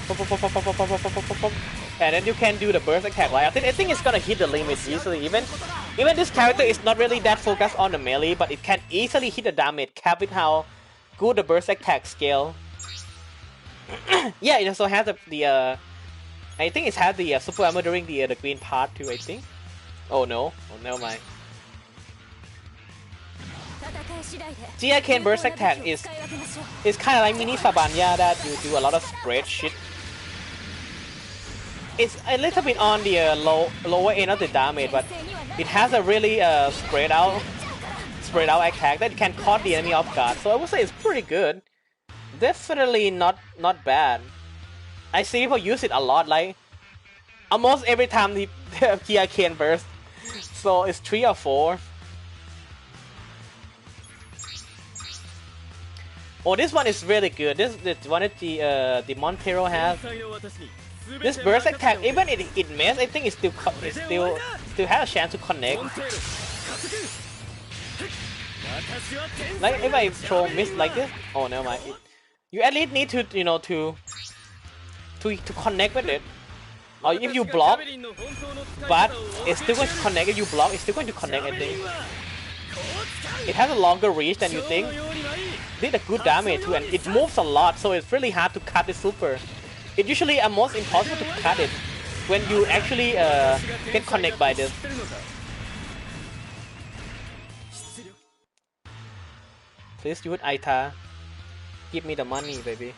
boop, boop, boop, boop, boop, boop, boop, and then you can do the burst attack. Like I think it's gonna hit the limit easily. Even this character is not really that focused on the melee, but it can easily hit the damage cap with how good the burst attack scale. Yeah, it also has the I think it has the super armor during the green part too. I think. Oh no, oh never mind. GIK burst attack is kind of like mini Sabanya that you do a lot of spread shit. It's a little bit on the lower end of the damage, but it has a really spread out attack that can caught the enemy off guard. So I would say it's pretty good. Definitely not bad. I see people use it a lot, like almost every time the Kia can burst. So it's 3 or 4. Oh, this one is really good. This one that the Montero has. This burst attack, even it missed, I think it still has a chance to connect. Like if I throw miss like this, oh never mind. You at least need to to connect with it. Or if you block, but it's still going to connect. If you block, it's still going to connect. I think it has a longer reach than you think. Did a good damage too, and it moves a lot, so it's really hard to cut the super. It's usually almost impossible to cut it when you actually get connected by this. Please use Aita. Give me the money, baby.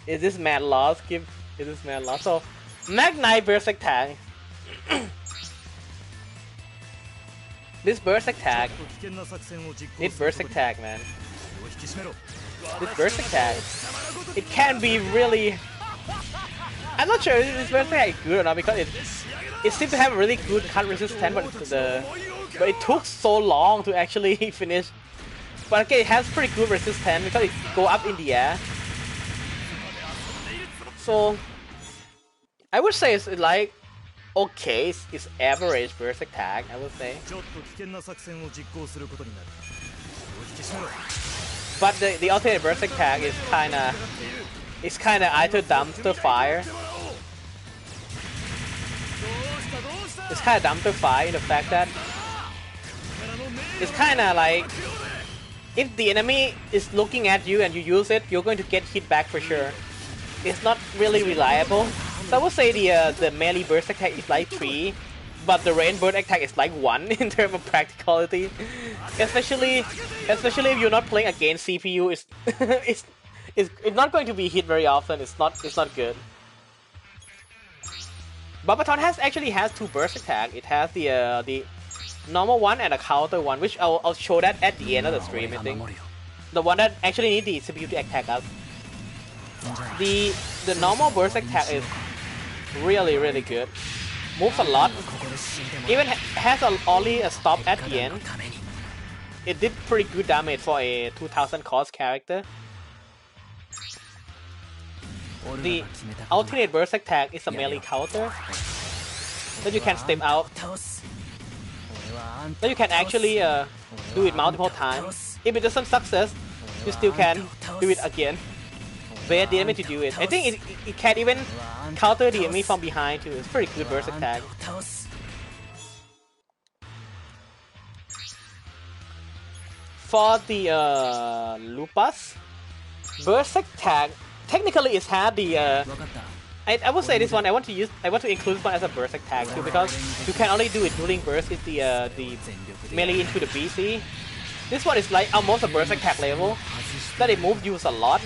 Is this mad loss? Is this mad loss? So, Magnite burst attack. This burst attack. This burst attack, man. This burst attack. It can be really. I'm not sure if this burst attack is good or not because it seems to have a really good cut resistance, but it took so long to actually finish. But okay, it has pretty good resistance because it go up in the air. So I would say it's like okay, it's average burst attack. I would say. But the alternate burst attack is kinda either dumpster fire. It's kinda dumpster fire in the fact that it's kinda like if the enemy is looking at you and you use it, you're going to get hit back for sure. It's not really reliable. So I would say the melee burst attack is like 3, but the range burst attack is like 1 in terms of practicality. Especially if you're not playing against CPU, it's not going to be hit very often. It's not good. Babaton actually has 2 burst attack. It has the normal one and a counter one, which I'll show that at the end of the stream. I think the one that actually need the CPU to attack us. The normal burst attack is really good. Moves a lot. Even has only a stop at the end. It did pretty good damage for a 2000 cost character. The alternate burst attack is a melee counter that you can step out. So you can actually do it multiple times. If it doesn't success, you still can do it again. Wait the enemy to do it. I think it can even counter the enemy from behind too. It's pretty good burst attack. For the Lupus burst attack, technically it's had the I would say this one I want to include this one as a burst attack too because you can only do it during burst with the melee into the BC. This one is like almost a burst attack level that it moves use a lot.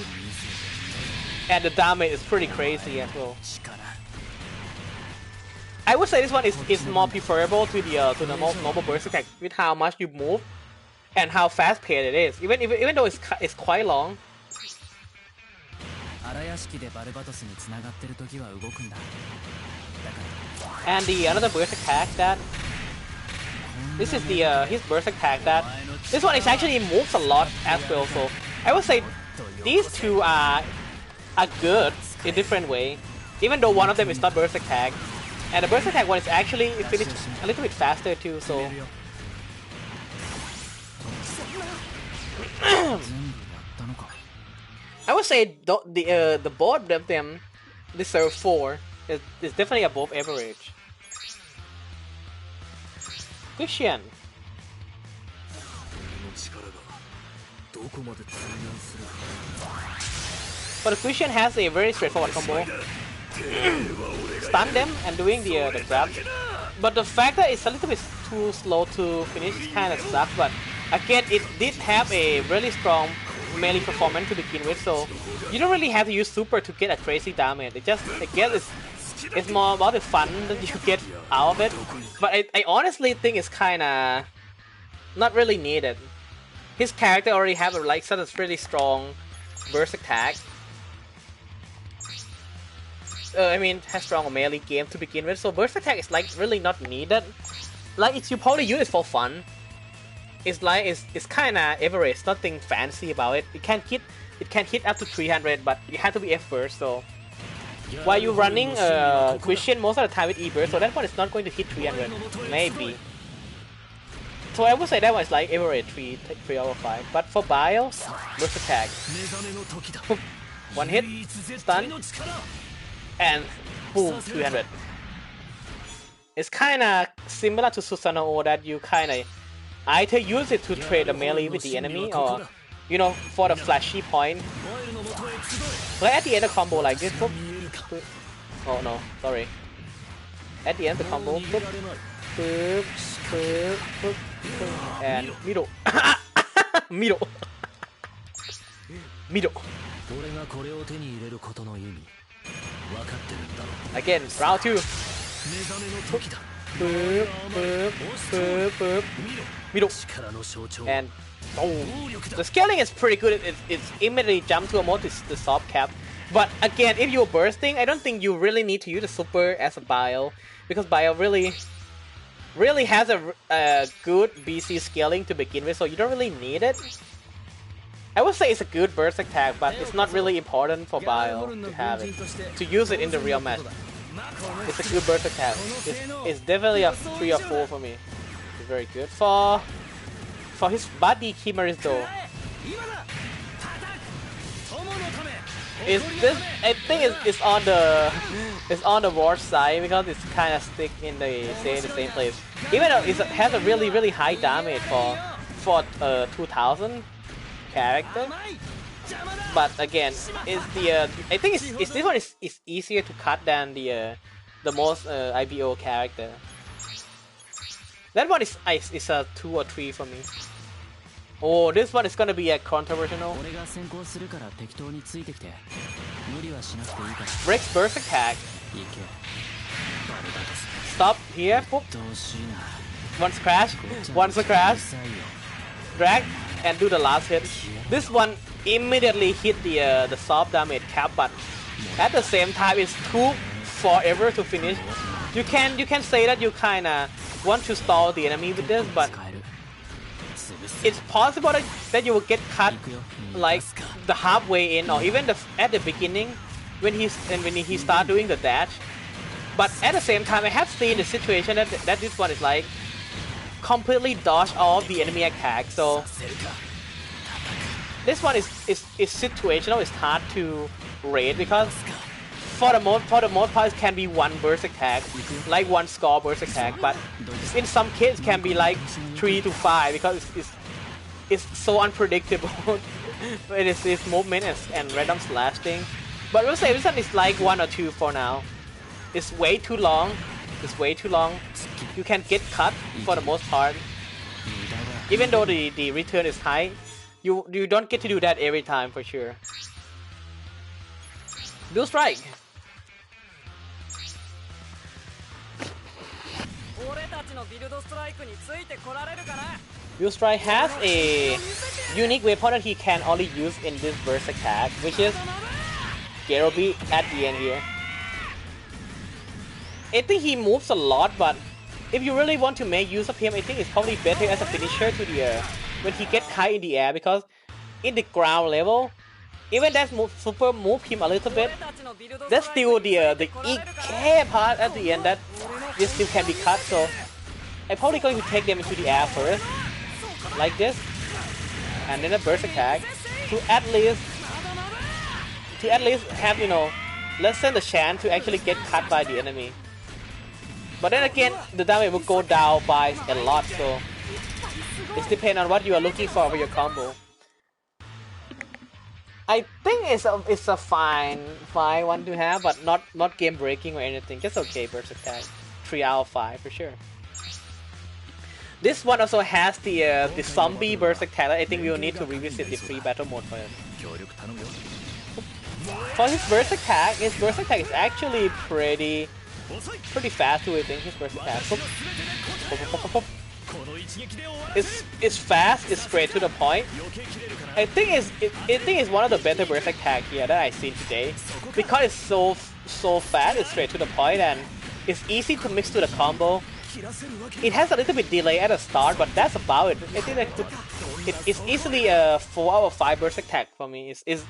And the damage is pretty crazy as well. I would say this one is more preferable to the normal burst attack with how much you move and how fast paced it is. Even though it's quite long. And the another burst attack that this is his burst attack that this one is actually moves a lot as well. So I would say these two are good in different way, even though one of them is not burst attack, and the burst attack one is actually finished a little bit faster too. So I would say the both of them deserve 4. Is definitely above average. But the Christian has a very straightforward combo. Stun them and doing the grab. But the fact that it's a little bit too slow to finish kind of sucks. But again, it did have a really strong melee performance to begin with, so you don't really have to use super to get a crazy damage. It just, I guess it's more about the fun that you get out of it. But I honestly think it's kind of not really needed. His character already have like such a really strong burst attack. I mean, has strong melee game to begin with, so burst attack is like really not needed. Like, it's you probably use it for fun. It's like it's kind of average, nothing fancy about it. It can hit up to 300, but you have to be F burst. So while you running Christian most of the time with E burst, so that one is not going to hit 300, maybe. So I would say that one is like average 3 out of 5. But for Bio, burst attack, one hit, stun, and boom, 300. It's kind of similar to Susanoo that you kind of either use it to trade the melee with the enemy, or you know, for the flashy point. Like at the end of the combo like this, boop, boop. Oh no, sorry. At the end of the combo, boop, boop, boop, boop, boop, and middle, middle, middle. Again, round 2. Boop, boop, boop, boop. Middle. And oh, the scaling is pretty good. It's immediately jump to almost the soft cap. But again, if you're bursting, I don't think you really need to use the super as a bio, because bio really has a good BC scaling to begin with, so you don't really need it. I would say it's a good burst attack, but it's not really important for bio to have it, to use it in the real match. It's a good burst attack. It's definitely a 3 or 4 for me. It's very good. For his buddy Kimaristo, I think it's on the worst side, because it's kind of stick in the same place. Even though it has a really high damage for 2000 character. But again, it's I think this one is easier to cut than the most IBO character. That one is a 2 or 3 for me. Oh, this one is gonna be a controversial. Breaks burst attack. Stop here. Boop. Once crash. Drag and do the last hit. This one immediately hit the soft damage cap, but at the same time it's too forever to finish. You can say that you kinda want to stall the enemy with this, but it's possible that you will get cut like the halfway in, or even at the beginning when he start doing the dash. But at the same time, I have seen the situation that this one is like completely dodge all the enemy attack. So this one is situational. It's hard to rate, because for the most part it can be one burst attack, like one score burst attack, but in some cases can be like 3 to 5, because it's so unpredictable. It is this movement and random slashing. But we'll say this one is like 1 or 2 for now. It's way too long. You can get cut for the most part. Even though the return is high, you don't get to do that every time for sure. Dual strike. Dual strike has a unique weapon that he can only use in this burst attack, which is Gerobi at the end here. I think he moves a lot, but if you really want to make use of him, I think it's probably better as a finisher to the when he gets high in the air, because in the ground level, even that super move him a little bit, that's still the EK part at the end that this still can be cut. So I'm probably going to take them into the air first, like this, and then a burst attack to at least have, you know, lessen the chance to actually get cut by the enemy. But then again, the damage will go down by a lot, so it depends on what you are looking for your combo. I think it's a fine one to have, but not game breaking or anything. Just okay burst attack. 3 out of 5 for sure. This one also has the zombie burst attack. I think we will need to revisit the free battle mode for him. For his burst attack is actually pretty fast too. I think his burst attack. It's fast. It's straight to the point. I think it's one of the better burst attack here that I've seen today because it's so fast. It's straight to the point and it's easy to mix to the combo. It has a little bit delay at the start, but that's about it. I think it's easily a 4 out of 5 burst attack for me. It's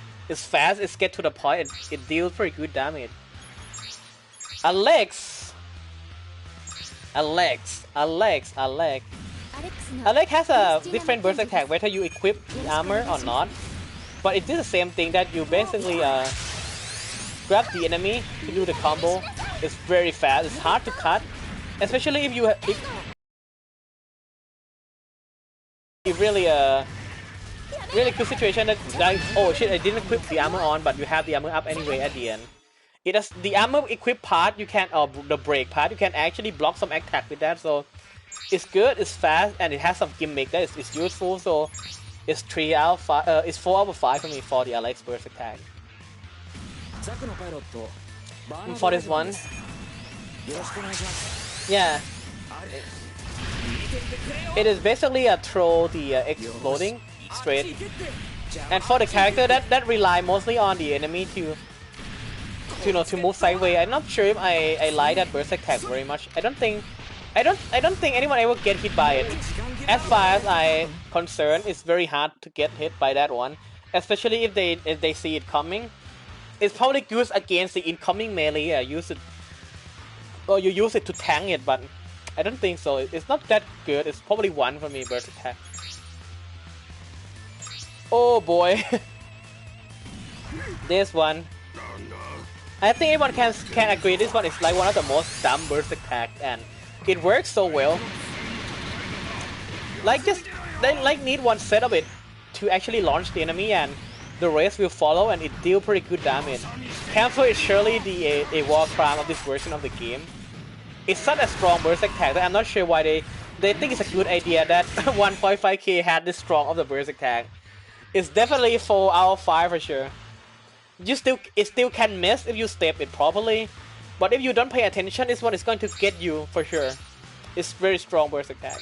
fast. It's get to the point. It deals pretty good damage. Alex has a different burst attack whether you equip the armor or not, but it did the same thing that you basically grab the enemy to do the combo. It's very fast. It's hard to cut, especially if you really good situation that oh shit, I didn't equip the armor on, but you have the armor up anyway at the end. It has the armor equip part. You can the break part. You can actually block some attack with that. So it's good. It's fast, and it has some gimmick that is useful. So it's 3 out of 5. It's 4 out of 5 for me for the Alex burst attack. For this one, yeah, it is basically a throw the exploding straight, and for the character that rely mostly on the enemy to move sideways. I'm not sure if I like that burst attack very much. I don't think anyone ever get hit by it. As far as I'm concerned, it's very hard to get hit by that one, especially if they see it coming. It's probably used against the incoming melee. You use it to tank it, but I don't think so. It's not that good. It's probably 1 for me burst attack. Oh boy, this one. I think everyone can agree this one is like one of the most dumb burst attack, and it works so well. Like they need one set of it to actually launch the enemy, and the rest will follow, and it deal pretty good damage. Cancel is surely a war crime of this version of the game. It's such a strong burst attack that I'm not sure why they think it's a good idea that 1.5k had this strong of the burst attack. It's definitely 4 out of 5 for sure. It still can miss if you step it properly, but if you don't pay attention, this one is going to get you for sure. It's very strong burst attack.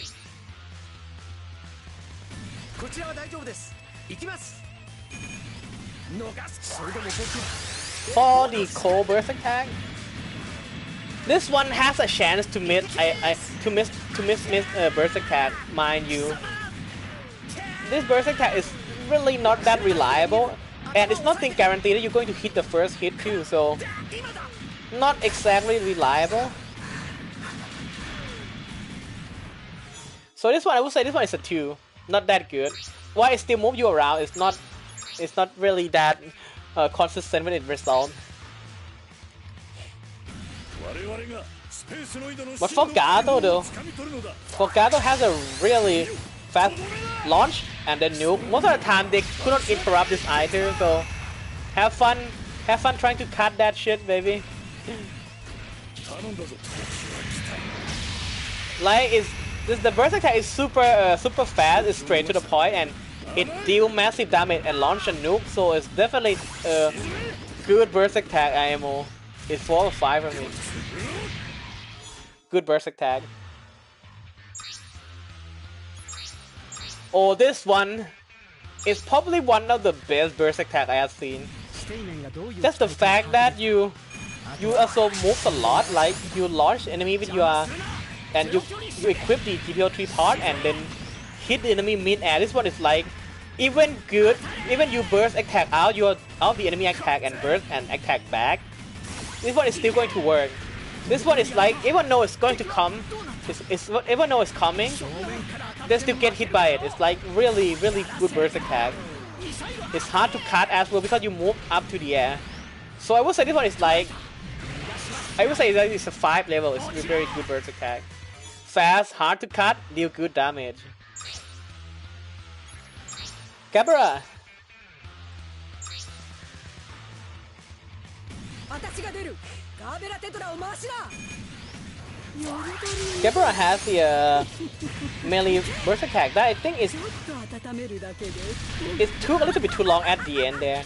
For the cold burst attack, this one has a chance to miss. To miss burst attack, mind you. This burst attack is really not that reliable. And it's nothing guaranteed that you're going to hit the first hit too, so not exactly reliable. So this one, I would say this one is a 2, not that good. Why it still move you around? It's not really that consistent with its result. But for Gato though, Gato has a really fast launch and then nuke. Most of the time they could not interrupt this either, so have fun trying to cut that shit, baby. Like the burst attack is super fast. It's straight to the point, and it deal massive damage and launch a nuke. So it's definitely a good burst attack IMO. It's 4 or 5 for me. Good burst attack. Oh, this one is probably one of the best burst attack I have seen. Just the fact that you also move a lot, like you launch enemy with your and you equip the GPO3 part and then hit the enemy mid-air. This one is like even you burst attack out the enemy attack and burst and attack back. This one is still going to work. This one is like even though it's going to come, even though it's coming, they still get hit by it. It's like really good burst attack. It's hard to cut as well because you move up to the air. So I would say this one is like, I would say that it's a 5 level. It's a very good burst attack. Fast, hard to cut, deal good damage. Gabara. Deborah has the melee burst attack that I think is took a little bit too long at the end there.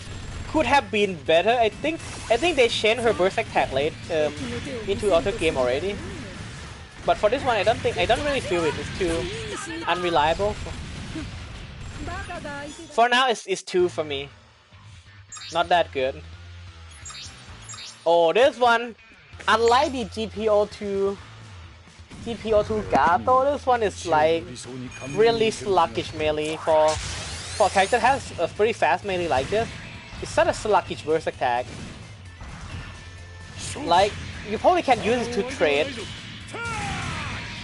Could have been better. I think they changed her burst attack late into auto game already. But for this one, I don't really feel it. It's too unreliable. For now, it's 2 for me. Not that good. Oh, this one, unlike the GPO2 Gato, this one is like really sluggish melee for a character that has a pretty fast melee like this. It's such a sluggish burst attack. Like, you probably can use it to trade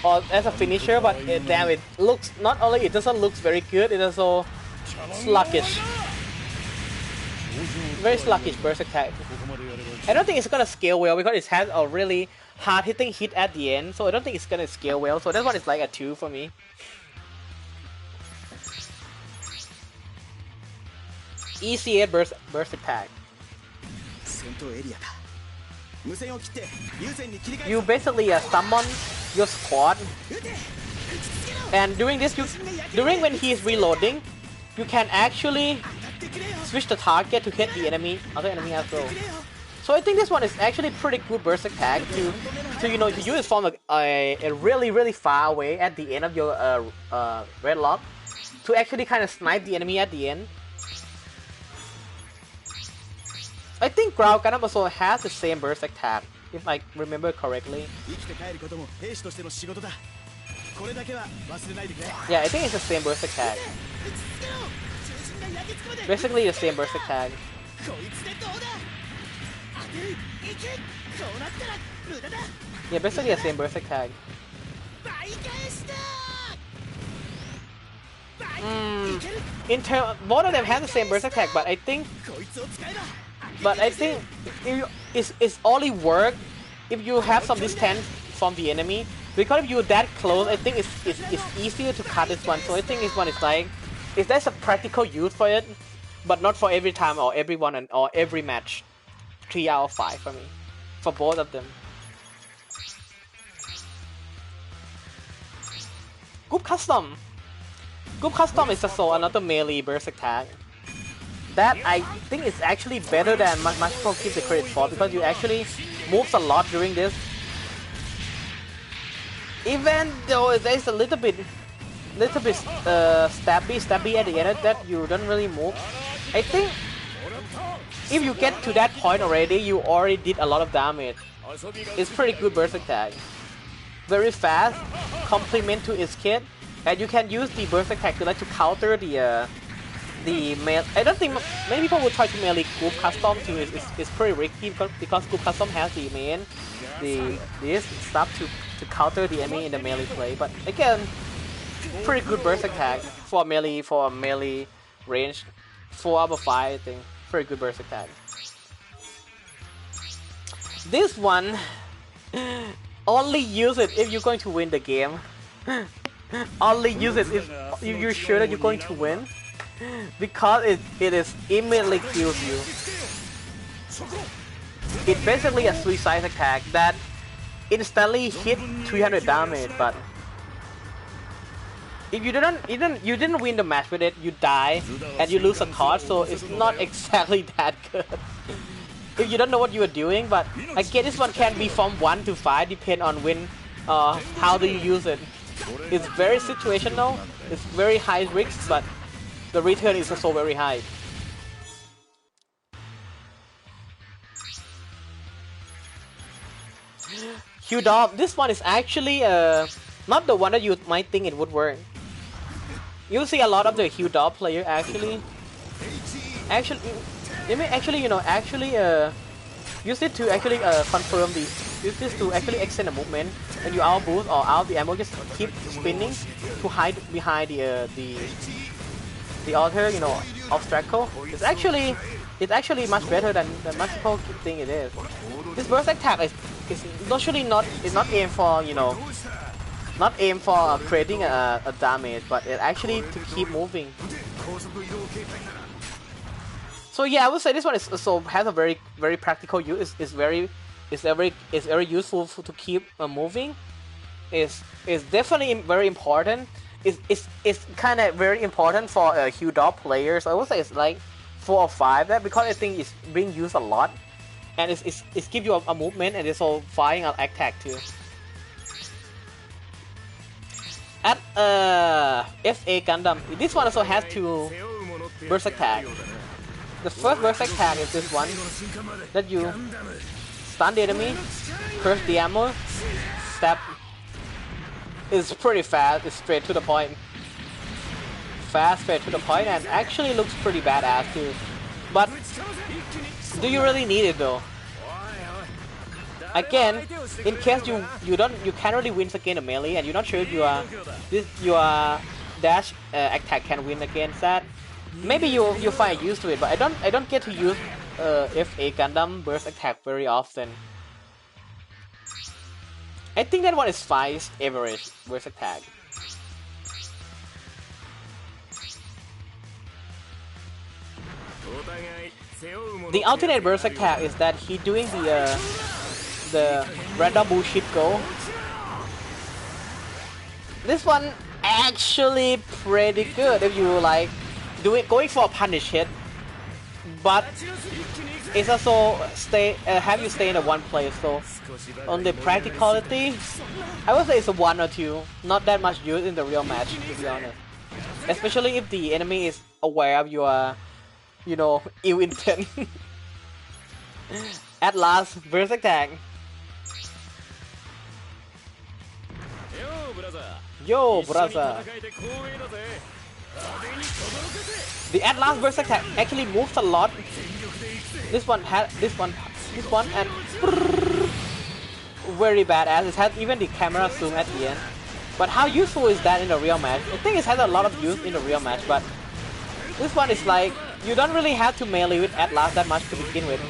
or as a finisher, but damn, it looks, not only it doesn't look very good, it also sluggish. Very sluggish burst attack. I don't think it's gonna scale well because it has a really hard hitting hit at the end, so I don't think it's gonna scale well. So that one is like a 2 for me. ECA burst attack. You basically summon your squad, and during when he is reloading, you can actually switch the target to hit the other enemy as well. So I think this one is actually pretty good burst attack to use it from a really far away at the end of your red lock to actually kind of snipe the enemy at the end. I think Ground Gundam also has the same burst attack, if I remember correctly. Yeah, I think it's the same burst attack. Basically the same burst attack. Yeah, basically the same burst attack. Both of them have the same burst attack, but I think it's only work if you have some distance from the enemy. Because if you're that close, I think it's easier to cut this one. So I think this one is like, if there's a practical use for it, but not for every time or everyone or every match. 3 out of 5 for me, for both of them. Group Custom is also another melee burst attack that I think is actually better than much people give the credit for, because you actually moves a lot during this. Even though there's a little bit stabby at the end that you don't really move, I think if you get to that point already, you already did a lot of damage. It's pretty good burst attack. Very fast, complement to its kit, and you can use the burst attack to counter the melee. I don't think many people would try to melee Group Custom too. It's pretty risky because Group Custom has this stuff to counter the enemy in the melee play. But again, pretty good burst attack for melee range. 4 out of 5, I think. Pretty good burst attack. This one, only use it if you're going to win the game. Only use it if you're sure that you're going to win, because it is immediately kills you. It's basically a suicide attack that instantly hit 300 damage, but if you didn't win the match with it, you die and you lose a card, so it's not exactly that good. If you don't know what you are doing, but I guess this one can be from 1 to 5, depend on how do you use it. It's very situational, it's very high risk, but the return is also very high. Hudop, this one is actually not the one that you might think it would work. You see a lot of the Hudop player actually use it to actually confirm use this to actually extend the movement. When you out boost or out the ammo, just keep spinning to hide behind the altar, obstacle. It's actually much better than most people think it is. This burst attack is actually not aimed for not aimed for creating a damage, but it actually to keep moving. So yeah, I would say this one is so has a very practical use. It's very useful to keep moving. Is definitely very important. It's kind of very important for Hugh Dog players. So I would say it's like 4 or 5. That because I think it's being used a lot, and it's give you a movement and it's also firing an attack too. At FA Gundam, this one also has 2 burst attack. The first burst attack is this one that you stun the enemy, curse the ammo, stab. It's pretty fast. It's straight to the point. Fast, straight to the point, and actually looks pretty badass too. But do you really need it though? Again, in case you can't really win against a melee, and you're not sure if your dash attack can win against that. Maybe you find used to it, but I don't get to use FA Gundam burst attack very often. I think that one is 5 average burst attack. The alternate burst attack is that he doing the random bullshit go. This one actually pretty good if you like going for a punish hit, but it's also have you stay in a one place. So on the practicality, I would say it's a 1 or 2, not that much use in the real match, to be honest. Especially if the enemy is aware of your, ill intent. At last, burst attack. Yo, brother. The at last burst attack actually moves a lot. This one, and very badass. It has even the camera zoom at the end. But how useful is that in a real match? I think it has a lot of use in a real match, but this one is like you don't really have to melee with Atlas that much to begin with.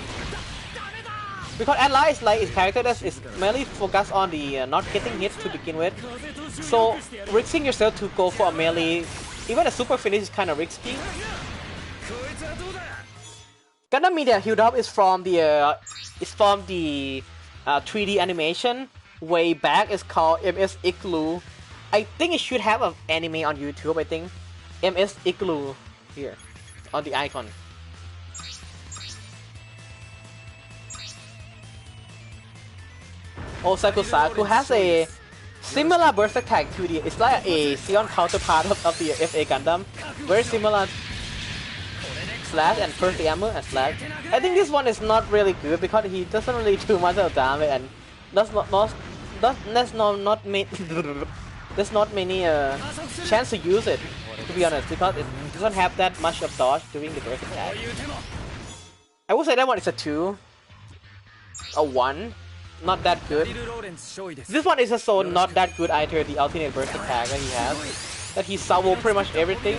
Because Atlas is like his character that is mainly focused on the not getting hit to begin with. So risking yourself to go for a melee, even a super finish is kind of risky. Gundam Media Hugh Dog is from the 3D animation way back. It's called MS Igloo. I think it should have an anime on YouTube. I think MS Igloo here on the icon. Osaku has a similar burst attack to the. It's like a Sion counterpart of the FA Gundam. Very similar. Slash and first the ammo and slash. I think this one is not really good because he doesn't really do much of damage and there's not many chance to use it, to be honest, because it doesn't have that much of dodge during the burst attack. I would say that one is a 2, a 1, not that good. This one is also not that good either. The alternate burst attack that he has, that he salvo pretty much everything.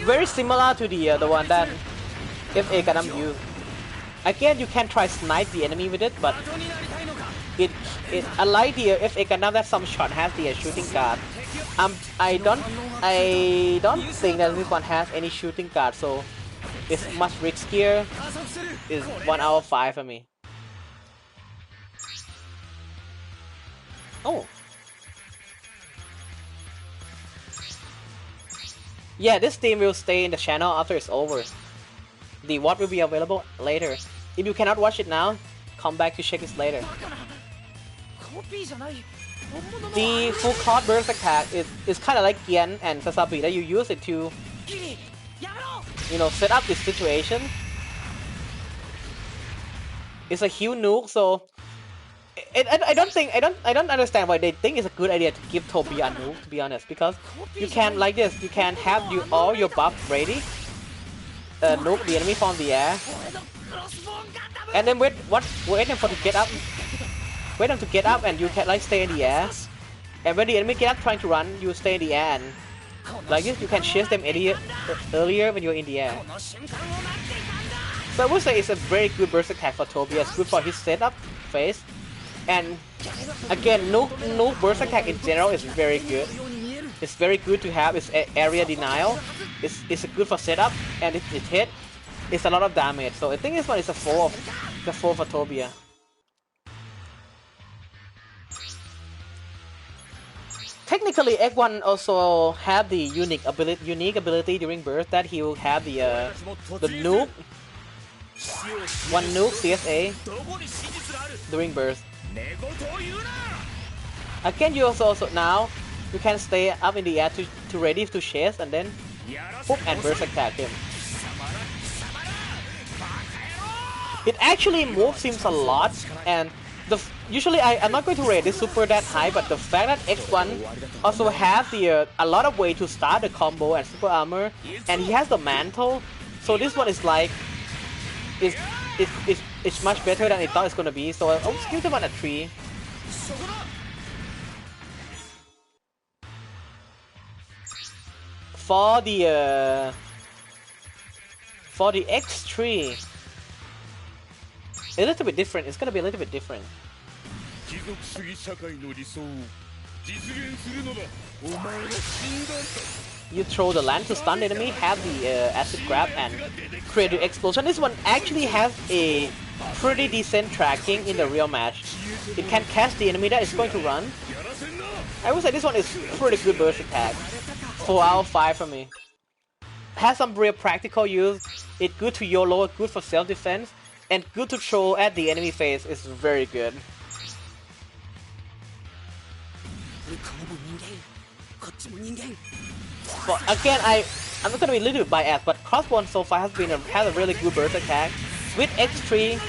Very similar to the one that FA Gundam used. Again, you can try snipe the enemy with it, but it unlike the FA Gundam that some shot has the shooting guard. I don't think that this one has any shooting guard, so it's much riskier. It's 1 out of 5 for me. Oh. Yeah, this theme will stay in the channel after it's over. The VOD will be available later. If you cannot watch it now, come back to check it later. The full card burst attack is kind of like Gien and Sasabi, that you use it to, set up this situation. It's a huge nuke, so I don't understand why they think it's a good idea to give Toby a nuke, to be honest, because you can like this, you can have all your buffs ready, nuke the enemy from the air, and then wait them to get up. Wait them to get up and you can like stay in the air. And when the enemy get up trying to run, you stay in the air and like this you can chase them earlier when you're in the air. So I would say it's a very good burst attack for Tobias, good for his setup phase. And again, nuke burst attack in general is very good. It's very good to have its area denial. it's good for setup, and it hit. It's a lot of damage. So I think this one is a 4 for Tobia. Technically, Egg One also have the unique ability during birth that he will have the nuke, one nuke CSA during birth. Again, you also now you can stay up in the air to ready to chase and then boop and burst attack him. It actually moves him a lot, and usually I'm not going to rate this super that high, but the fact that X1 also has the a lot of way to start the combo and super armor, and he has the mantle, so this one is like it's much better than I thought it's gonna be. So I'll just give this one a 3. For the X3, a little bit different. It's gonna be a little bit different. You throw the land to stun the enemy, have the acid grab, and create the explosion. This one actually has a pretty decent tracking in the real match. It can catch the enemy that is going to run. I would say this one is pretty good burst attack. 4 out of 5 for me. Has some real practical use. It's good to YOLO, good for self-defense, and good to throw at the enemy face. Is very good. But again, I'm not gonna be a little bit biased, but Crossbone so far has a really good burst attack. With X3,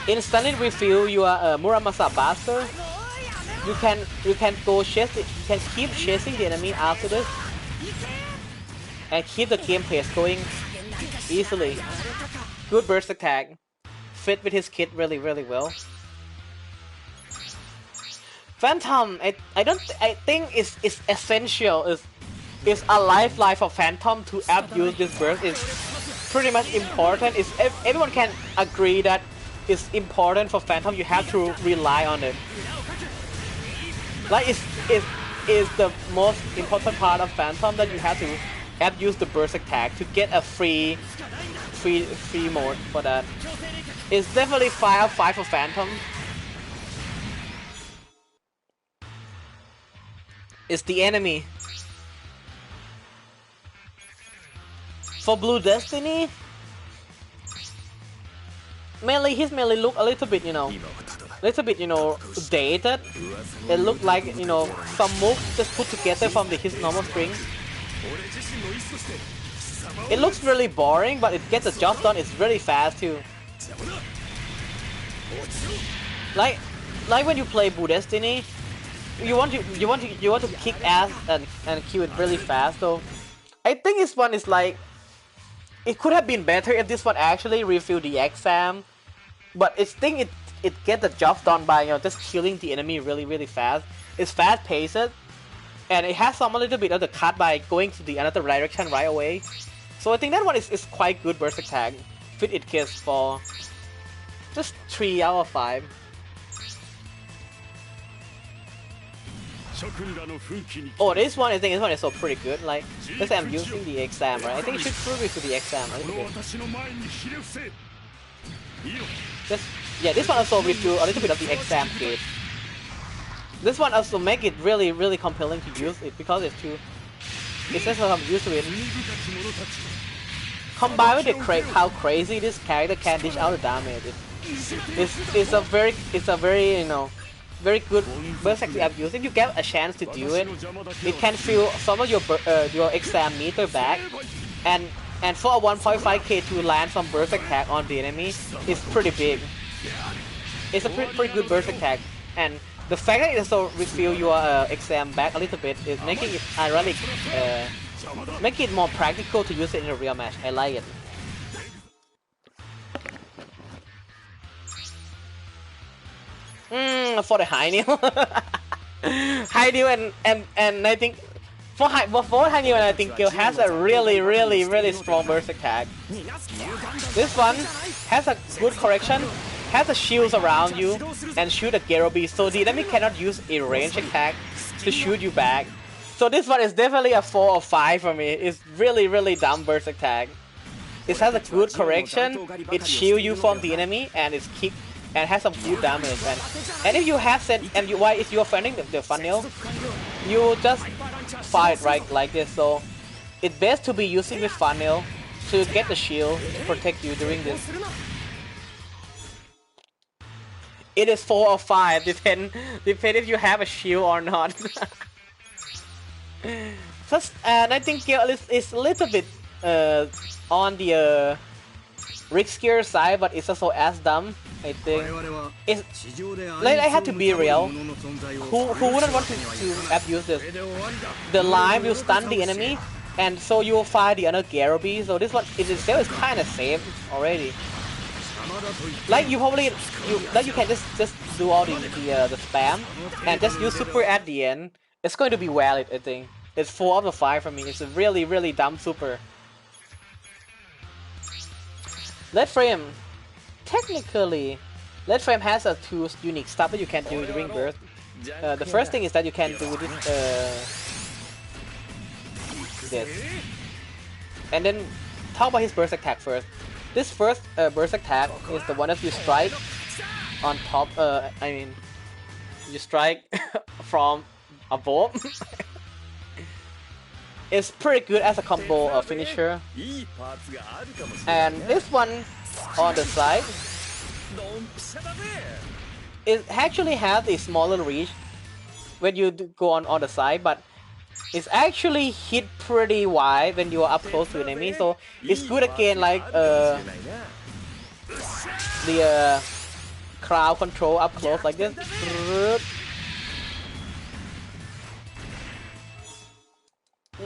instantly refill your Muramasa Buster. You can go chase it. You can keep chasing the enemy after this, and keep the game pace going easily. Good burst attack. Fit with his kit really well. Phantom, I think it's essential. It's a lifeline for Phantom to abuse this burst. It's pretty much important. Everyone can agree that it's important for Phantom. You have to rely on it. Like it's the most important part of Phantom, that you have to abuse the burst attack to get a free mode for that. It's definitely 5 out of 5 for Phantom. It's the enemy. For Blue Destiny, his melee look a little bit, dated. It looked like, some moves just put together from his normal string. It looks really boring, but it gets the job done. It's really fast too. Like when you play Blue Destiny, you want to kick ass and kill it really fast. So I think this one is like, it could have been better if this one actually refilled the exam, but I think it gets the job done by just killing the enemy really fast. It's fast paced, and it has some a little bit of the cut by going to the another direction right away. So I think that one is quite good burst attack. Fit it kills for just 3 out of 5. Oh, this one, I think this one is so pretty good. Like, let's say I'm using the exam, right? I think it should prove it to the exam a little bit. Yeah, this one also review a little bit of the exam kit. This one also make it really compelling to use it because it's just I'm used to it. Combined with how crazy this character can dish out the damage, it's a very very good burst attack use. If you get a chance to do it, it can fill some of your exam meter back, and for a 1.5k to land some burst attack on the enemy is pretty big. It's a pretty good burst attack, and the fact that it also refill your exam back a little bit is making it ironic, make it more practical to use it in a real match. I like it. For the high new, high new and I think for high new, and I think it has a really strong burst attack. This one has a good correction, has a shields around you, and shoot a Gero Beast, so the enemy cannot use a range attack to shoot you back. So this one is definitely a 4 or 5 for me. It's really dumb burst attack. It has a good correction. It shields you from the enemy and it's kick and has some good damage. And if you have sent and you if you're finding the funnel, you just fight right like this. So it's best to be using with funnel to get the shield to protect you during this. It is 4 or 5, depend if you have a shield or not. Just, and I think it's a little bit on the riskier side, but it's also as dumb. I think it's like I have to be real. Who wouldn't want to abuse this? The lime will stun the enemy, and so you will find the other Garobi. So this one in itself is kind of safe already. Like you probably you can just do all the spam and just use super at the end. It's going to be valid, I think. It's 4 out of 5 for me. It's a really dumb super. Lead frame. Technically, lead frame has a 2 unique stuff that you can do during burst. The first thing is that you can do this. And then talk about his burst attack first. This first burst attack is the one that you strike on top. I mean, you strike from above. It's pretty good as a combo finisher. And this one on the side, it actually has a smaller reach when you go on the side, but it's actually hit pretty wide when you are up close to an enemy. So it's good again, like the crowd control up close like this.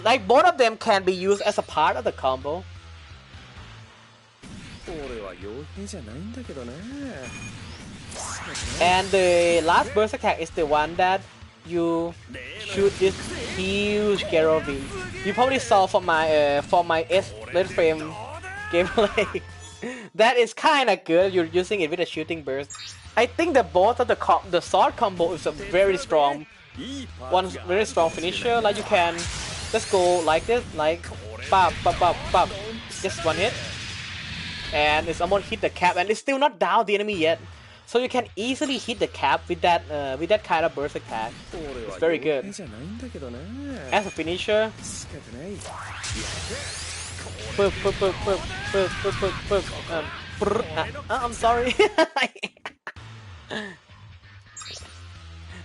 Like both of them can be used as a part of the combo. And the last burst attack is the one that you shoot this huge Garobi. You probably saw from my S lead frame gameplay. That is kind of good. You're using it with a shooting burst. I think that both of the sword combo is a very strong very strong finisher. Like you can just go like this, like pop, just one hit, and it's almost hit the cap, and it's still not down the enemy yet. So you can easily hit the cap with that kind of burst attack. It's very good. As a finisher, I'm sorry.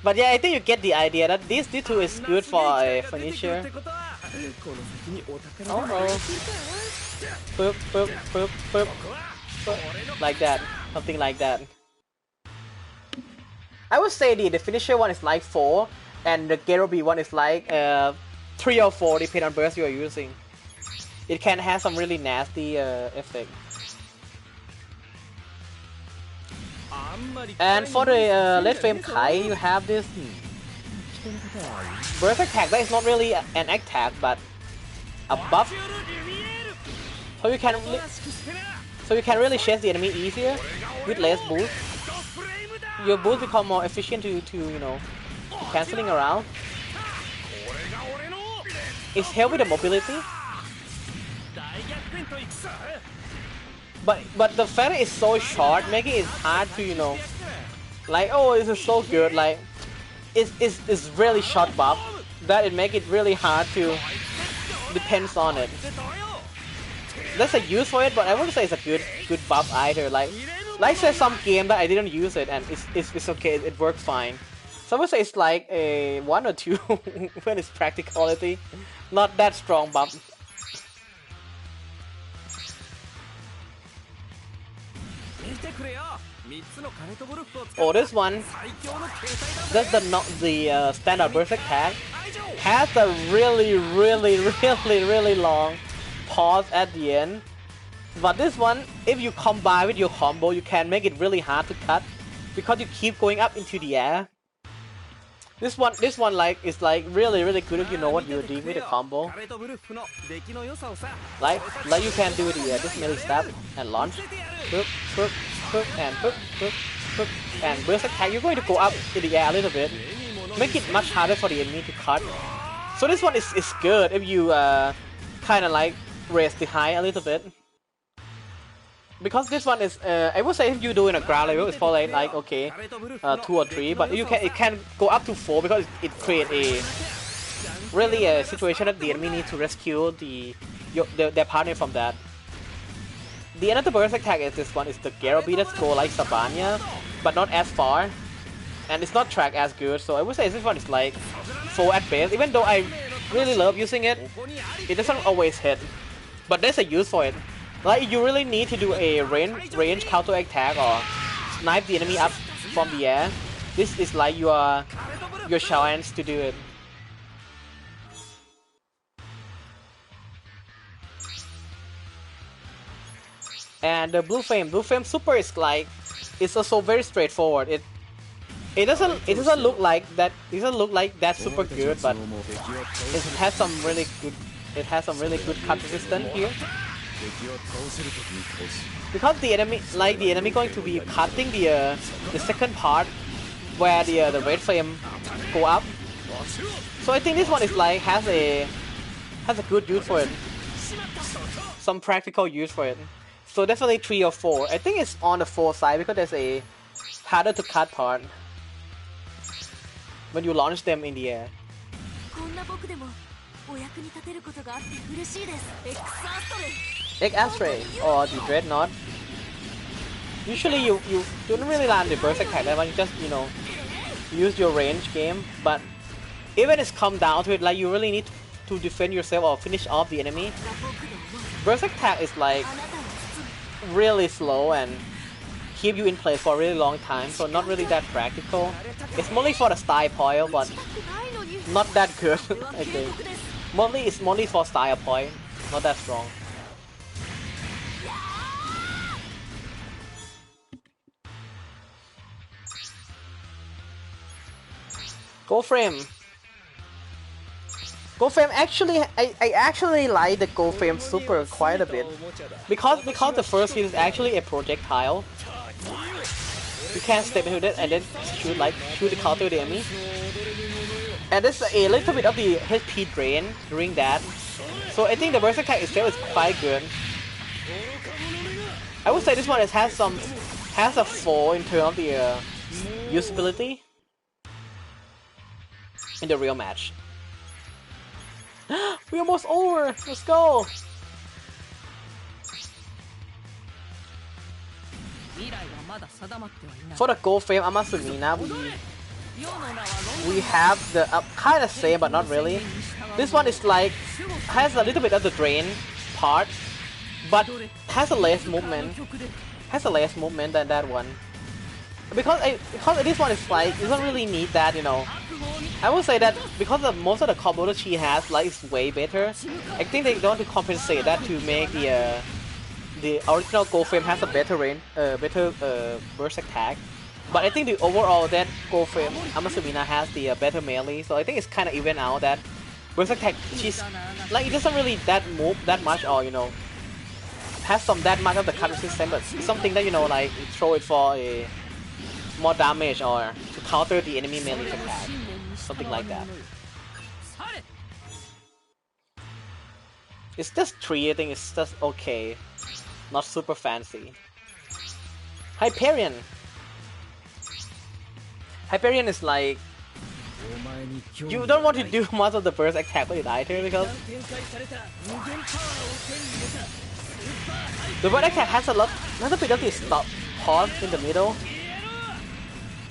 But yeah, I think you get the idea that this D2 is good for a finisher. Like that, something like that. I would say the finisher one is like 4, and the Garobi one is like 3 or 4, depending on burst you are using. It can have some really nasty effect. And for the lead frame Kai, you have this burst attack that is not really an attack, but a buff. So you can really chase the enemy easier with less boost. Your boost become more efficient to cancelling around. It's help with the mobility. But the feather is so short, making it hard to like, oh, this is so good. Like it's really short buff that it make it really hard to depends on it. There's a use for it, but I wouldn't say it's a good buff either. Like say some game that I didn't use it and it's okay, it works fine. So I would say it's like a 1 or 2 when it's practicality, not that strong buff. Oh, this one, that's the standard burst attack, has a really long pause at the end. But this one, if you combine with your combo, you can make it really hard to cut because you keep going up into the air. This one like is like really good if you know what you're doing with the combo. Like you can do this melee stab and launch, and burst attack. You're going to go up in the air a little bit, make it much harder for the enemy to cut. So this one is good if you kind of like raise the high a little bit. Because this one is, I would say if you do in a ground level, it's probably like okay, 2 or 3, but it can go up to 4 because it creates a situation that the enemy needs to rescue their partner from that. The end of the burst attack is this one is the Garobi that go like Sabanya, but not as far, and it's not tracked as good. So I would say this one is like 4 at base. Even though I really love using it, it doesn't always hit, but there's a use for it. Like you really need to do a range counter attack or snipe the enemy up from the air. This is like your chance to do it. And the blue flame super is like, it's also very straightforward. It doesn't look like that. It doesn't look like that super good, but it has some really good cut resistance here. Because the enemy going to be cutting the second part where the red flame go up. So I think this one is like has a good use for it. Some practical use for it. So definitely 3 or 4. I think it's on the 4 side because there's a harder to cut part when you launch them in the air. X-ray or the Dreadnought. Usually you don't really land the burst attack that one, you just use your range game, but even it's come down to it, like you really need to defend yourself or finish off the enemy. Burst attack is like really slow and keep you in place for a really long time, so not really that practical. It's mostly for the style point, but not that good. I think it's mostly for style point, not that strong. Gold frame actually, I actually like the gold frame super quite a bit because the first hit is actually a projectile. You can step into it and then shoot the counter the enemy, and there's a little bit of the HP drain during that. So I think the burst attack itself is quite good. I would say this one has a fall in terms of the usability in the real match. We're almost over! Let's go! For the gold frame Amasumina, we have the kind of same but not really. This one is like has a little bit of the drain part, but has a less movement. Has a less movement than that one. Because this one is like, you don't really need that, I would say that because of most of the combo that she has, like, is way better. I think they want to compensate that to make the original gold frame has a better range, burst attack. But I think the overall that gold frame Amasumina has the better melee, so I think it's kind of even out that burst attack. She's like, it doesn't really move that much, or has that much of the cut resistance, but something that like you throw it for a more damage or to counter the enemy melee attack, something like that. It's just 3, I think it's just okay, not super fancy. Hyperion is like, you don't want to do much of the burst attack with it either, because the burst attack has a little bit of this stop pause in the middle.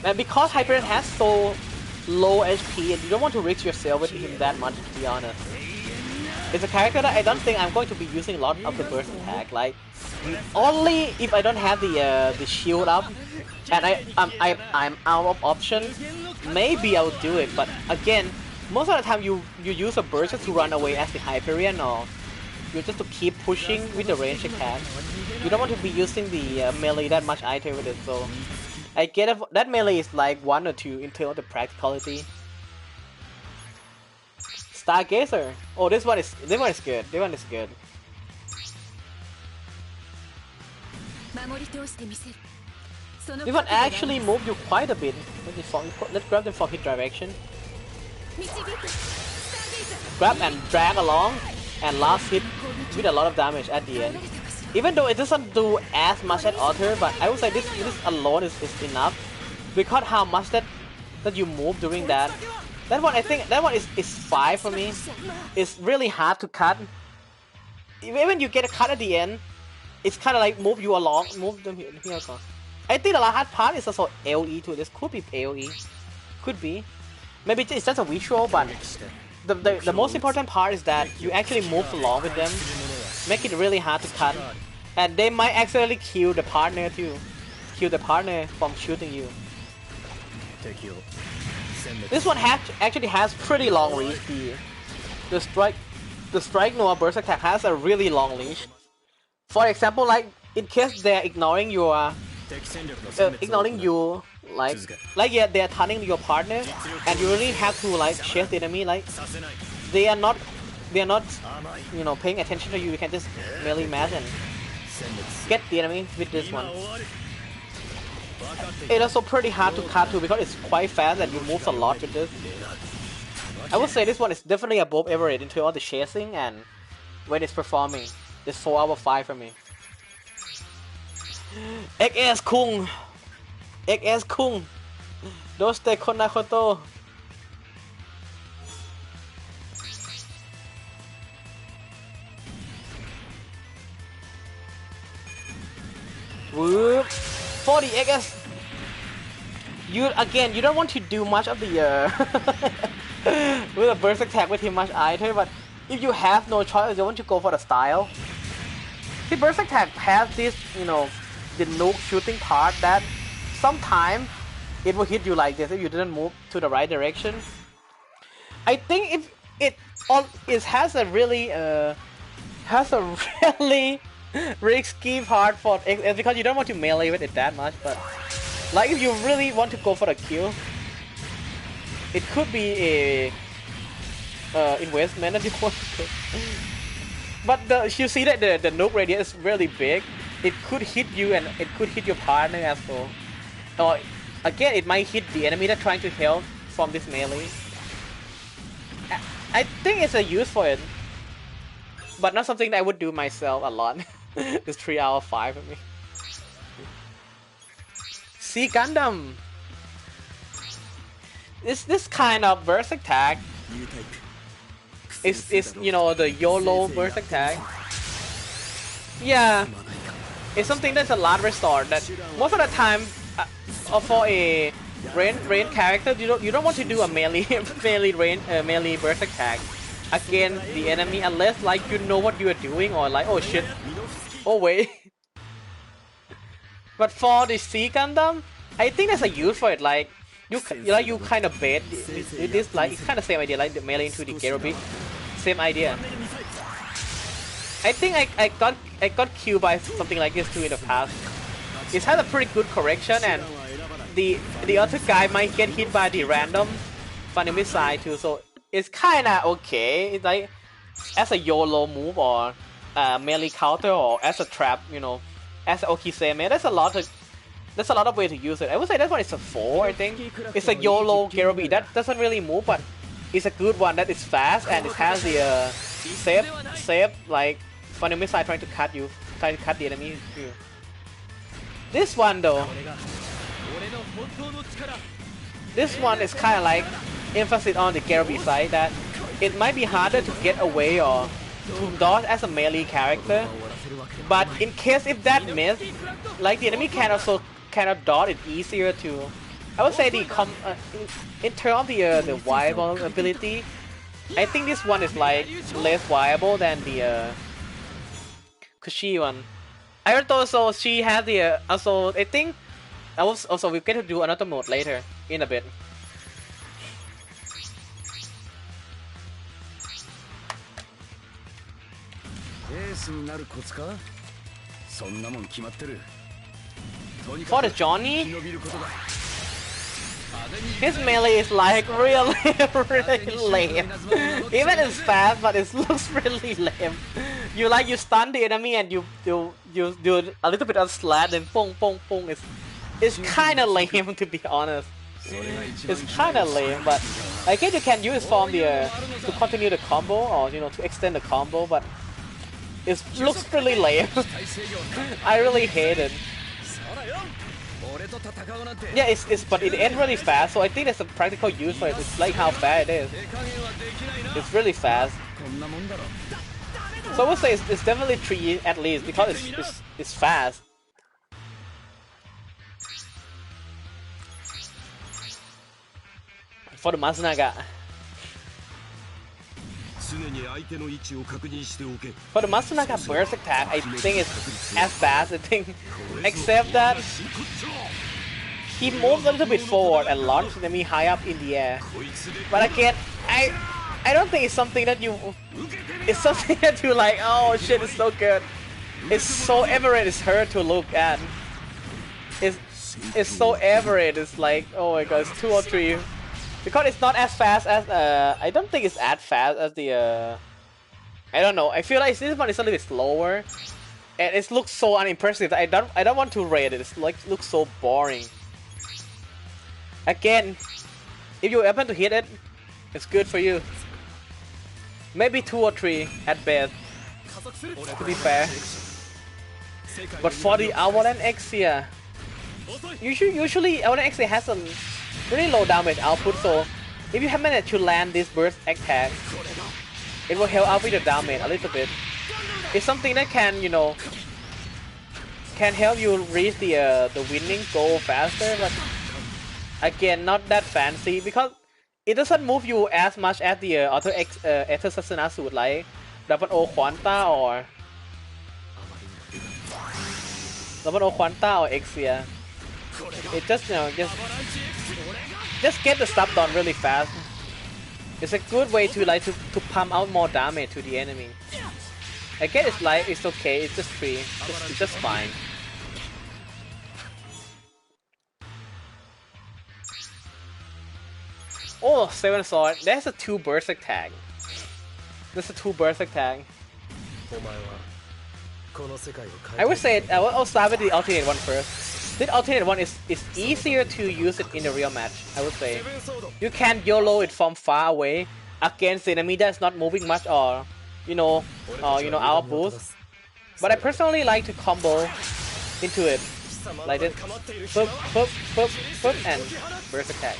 And because Hyperion has so low HP, and you don't want to risk yourself with him that much, to be honest. It's a character that I don't think I'm going to be using a lot of the burst attack. Like, only if I don't have the shield up, and I'm out of options, maybe I'll do it. But again, most of the time you use a burst just to run away as the Hyperion, or you just to keep pushing with the range attack. You don't want to be using the melee that much either with it, so I get it. That melee is like 1 or 2 in terms of the practicality. Stargazer. Oh, this one is good. This one is good. This one actually moved you quite a bit. Let's grab them for hit direction. grab and drag along, and last hit with a lot of damage at the end. Even though it doesn't do as much as other, but I would say this alone is enough because how much that you move during that. That one I think that one is 5 for me. It's really hard to cut. Even when you get a cut at the end, it's kind of like move you along, move them here. I think the hard part is also AOE too. This could be AOE, could be. Maybe it's just a visual, but the most important part is that you actually move along with them, make it really hard to cut, and they might accidentally kill the partner too, kill the partner from shooting you. This one actually has pretty long reach. The strike Noah burst attack has a really long reach. For example, like in case they're ignoring your like yeah, they're turning your partner, and you really have to like chase the enemy. Like they are not you know paying attention to you. You can just melee match and get the enemy with this one. It's also pretty hard to cut too because it's quite fast and you move a lot with this. I would say this one is definitely above average in terms of the chasing and when it's performing. It's 4 out of 5 for me. XS Kung, XS Kung, Doste Konakoto. Whoop. For the XS, you don't want to do much of the with a burst attack with him much either, but if you have no choice, you want to go for the style. The burst attack has this, you know, the nuke shooting part that sometimes it will hit you like this if you didn't move to the right direction. I think if it has a really risky part for XS because you don't want to melee with it that much, but like if you really want to go for the kill, it could be a investment that you want to. But you see that the nuke radius is really big. It could hit you and it could hit your partner as well. Or again, it might hit the enemy that's trying to help from this melee. I think it's a use for it, but not something that I would do myself a lot. It's 3 out of 5 for me. See Gundam. This kind of burst attack is you know the YOLO burst attack. Yeah, it's something that's a lot resort that most of the time for a range character you don't want to do a melee melee burst attack against the enemy unless like you know what you are doing or like oh shit, oh wait. But for the C Gundam, I think there's a use for it. Like you kind of bait this like it's kind of same idea like the melee into the Gerobi, same idea. I think I got killed by something like this too in the past. It has a pretty good correction and the other guy might get hit by the random funny missile too, so it's kinda okay. It's like as a YOLO move or melee counter or as a trap, you know, as an Okiseme. There's a lot of way to use it. I would say that one is a 4. I think it's a YOLO Gerobi that doesn't really move, but it's a good one that is fast and it has the safe like funny missile trying to cut the enemy too. This one though, this one is kind of like emphasis on the Gerobi side that it might be harder to get away or to dodge as a melee character, but in case if that miss, like the enemy cannot dodge it easier too. I would say the in terms of the viable ability, I think this one is like less viable than the Kushi one. I also she has the also I think also we'll get to do another mode later in a bit. For the Johnny, his melee is like really lame. Even it's fast, but it looks really lame. You stun the enemy and you do a little bit of slat and pong pong pong. It's kind of lame to be honest. It's kind of lame, but I guess you can use it from the to continue the combo or to extend the combo, but it looks really lame. I really hate it. Yeah, but it ends really fast, so I think there's a practical use for it. It's like how fast it is. It's really fast. So I would say it's definitely 3 at least because it's fast. For the Matsunaga. For the Matsunaga burst attack, I think it's as fast, I think. Except that he moves a little bit forward and launches the enemy high up in the air. But again, I don't think it's something that you like, oh shit, it's so good. It's so average, it's hard to look at. It's so average, it's like, oh my god, it's 2 or 3. Because it's not as fast as I don't think it's as fast as the I don't know. I feel like this one is a little bit slower, and it looks so unimpressive. I don't want to rate it. It's like looks so boring. Again, if you happen to hit it, it's good for you. Maybe 2 or 3 at best, to be fair. But for the Avalanche X here, usually Avalanche X has a really low damage output, so if you have managed to land this burst attack, it will help out with the damage a little bit. It's something that can, can help you reach the winning goal faster, but again, not that fancy because it doesn't move you as much as the other Sasuna suit like Double O Quanta or Exia. It just just get the stuff done really fast. It's a good way to pump out more damage to the enemy. I guess it's like it's okay. It's just free. It's just fine. Oh, 7 sword. That's a 2 burst attack. That's a 2 burst attack. I would say I'll start with the alternate one first. This alternate one is easier to use it in the real match, I would say. You can YOLO it from far away against the enemy that's not moving much or out boost. But I personally like to combo into it like this. Boop, boop, boop, boop, and burst attack.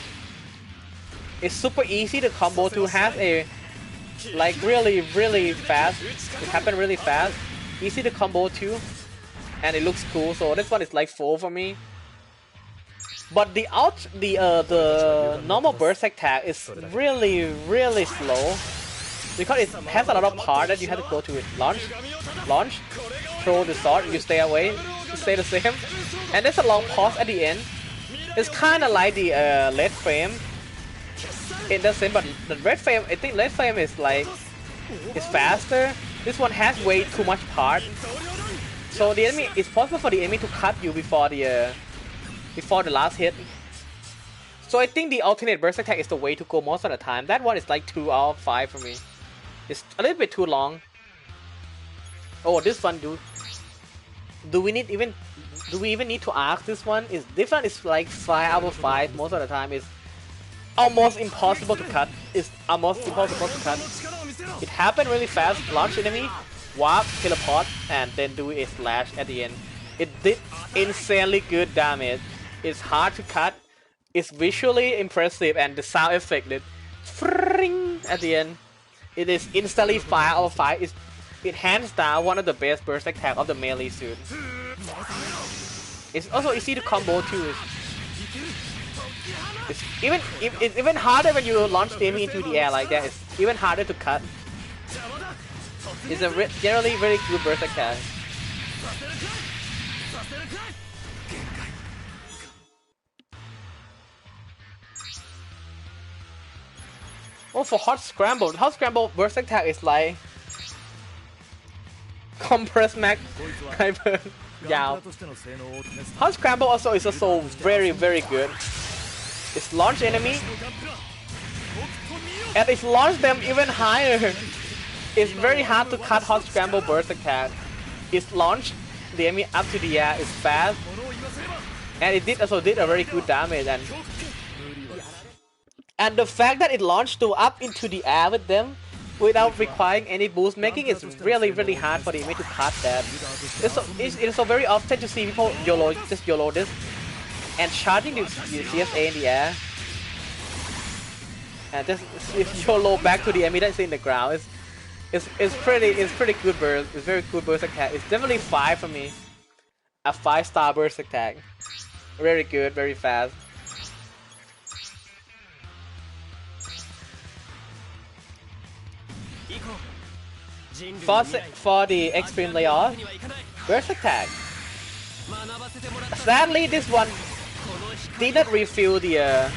It's super easy to combo to have a really fast. It happens really fast. Easy to combo too. And it looks cool, so this one is like 4 for me. But the normal burst attack is really slow because it has a lot of parts that you have to go to it. Launch, throw the sword, you stay away, you stay the same, and there's a long pause at the end. It's kind of like the red frame in the same, but the red frame, I think red frame is it's faster. This one has way too much part. So the enemy, it's possible for the enemy to cut you before the last hit. So I think the alternate burst attack is the way to go most of the time. That one is like 2 out of 5 for me. It's a little bit too long. Oh, this one, dude. Do we even need to ask this one? This one is like 5 out of 5 most of the time. It's almost impossible to cut. It's almost impossible to cut. It happened really fast. Launch enemy, warp, teleport, and then do a slash at the end. It did insanely good damage. It's hard to cut. It's visually impressive, and the sound effect at the end. It is instantly 5 out of 5. It hands down one of the best burst attack of the melee suit. It's also easy to combo too. It's even harder when you launch the enemy into the air like that. It's even harder to cut. It's a generally very good burst attack. Oh, for Hot Scramble burst attack is like compressed max hyper Yao. Hot Scramble also is also very good. It's launch enemy, and if launch them even higher, it's very hard to cut Hot Scramble burst attack. It's launch the enemy up to the air, it's fast, and it also did a very good damage, and And the fact that it launched to up into the air with them without requiring any boost, making it really hard for the enemy to cut that. It's so very often to see people just YOLO this and charging the CSA in the air and just YOLO back to the enemy that's in the ground. It's pretty good burst. It's very good burst attack. It's definitely 5 for me. A 5-star burst attack. Very good, very fast. For the extreme layoff, burst attack. Sadly, this one didn't refill the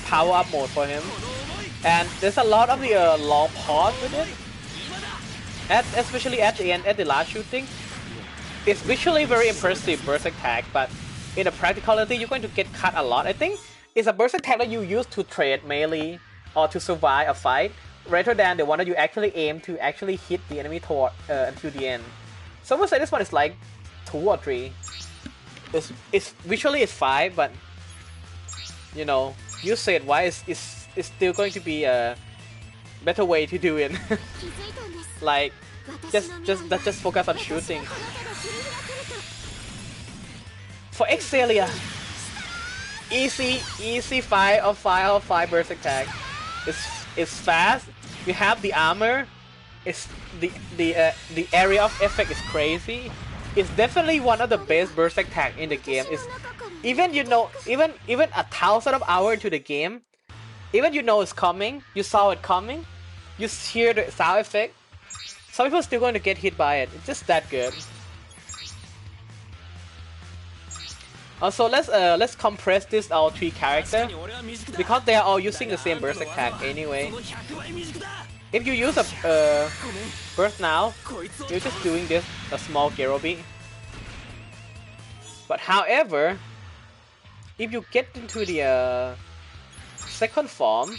power up mode for him, and there's a lot of the long pause with it. Especially at the end, at the last shooting, it's visually very impressive burst attack, but in the practicality, you're going to get cut a lot. I think it's a burst attack that you use to trade melee or to survive a fight, rather than the one that you actually aim to actually hit the enemy toward until the end. So I would say this one is like 2 or 3. It's visually it's 5, but you know, you said why it's still going to be a better way to do it. Like just focus on shooting. For Excelia, easy 5 of 5 burst attack. It's fast. You have the armor. It's the area of effect is crazy. It's definitely one of the best burst attack in the game. It's even 1,000 of hours into the game, even you know it's coming, you saw it coming, you hear the sound effect, some people are still going to get hit by it. It's just that good. Also, let's compress this all 3 characters because they are all using the same burst attack anyway. If you use a burst now, you're just doing this a small Gero beat. But however, if you get into the second form,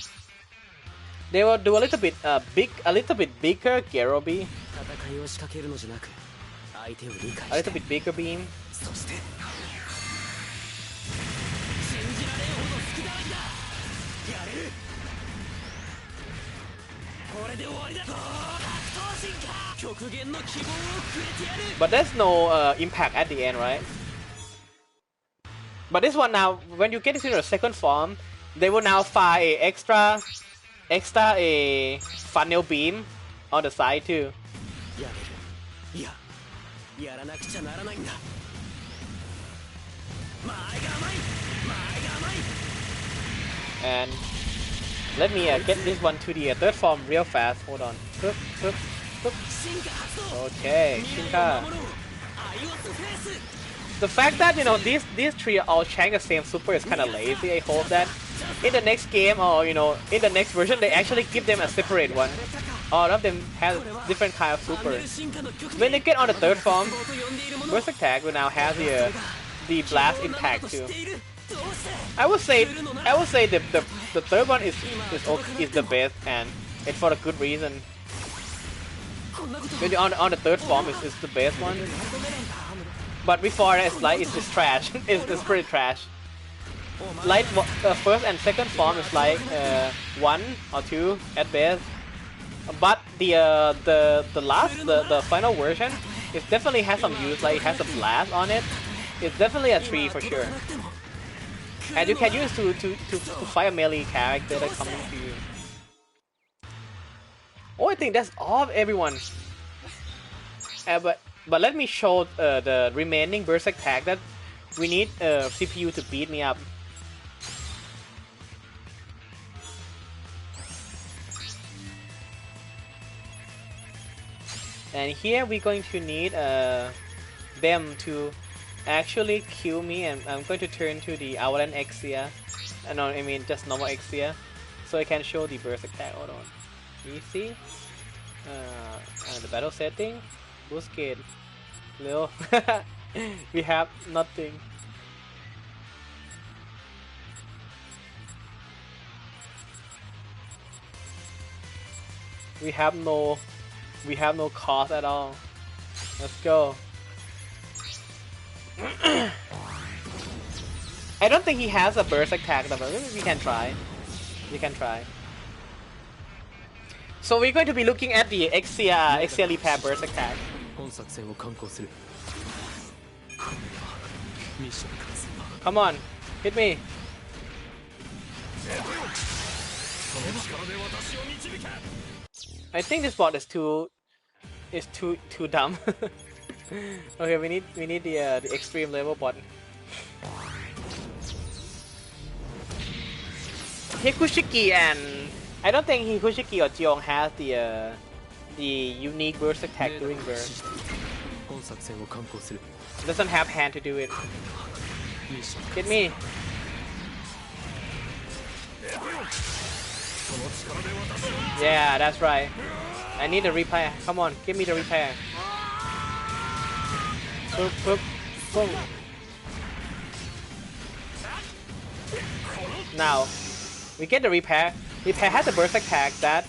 they will do a little bit bigger Gero beat, a little bit bigger beam. But there's no impact at the end, right? But this one now, when you get into the second form, they will now fire a extra a funnel beam on the side too. And let me get this one to the third form real fast. Hold on. Okay, Shinka. The fact that these 3 are all sharing the same super is kind of lazy. I hope that in the next game or in the next version they actually give them a separate one. All of them have different kind of super. When they get on the third form, burst attack will now have the blast impact too. I would say the third one is the best, and it's for a good reason. When you're on the third form, is the best one. But before that, it's trash. it's pretty trash. Like first and second form is like 1 or 2 at best. But the final version, it definitely has some use. Like it has a blast on it. It's definitely a 3 for sure. And you can use to fight a melee character that's coming to you. Oh, I think that's all of everyone. But let me show the remaining burst attack that we need CPU to beat me up. And here we're going to need them to actually kill me, and I'm going to turn to the Outland Exia. No, I mean just normal Exia, so I can show the burst attack. Hold on. Easy. The battle setting. Boost gate. No. We have nothing. We have no cost at all. Let's go. I don't think he has a burst attack, but we can try. We can try. So we're going to be looking at the Exia repair burst attack. Come on, hit me. I think this bot is too dumb. Okay, we need the extreme level bot. Hikushiki and I don't think Hikushiki or Jeong has the unique burst attack during burst. Doesn't have hand to do it. Hit me. Yeah, that's right. I need the repair. Come on, give me the repair. Boop, boop, boom. Now, we get the repair. Repair has a burst attack that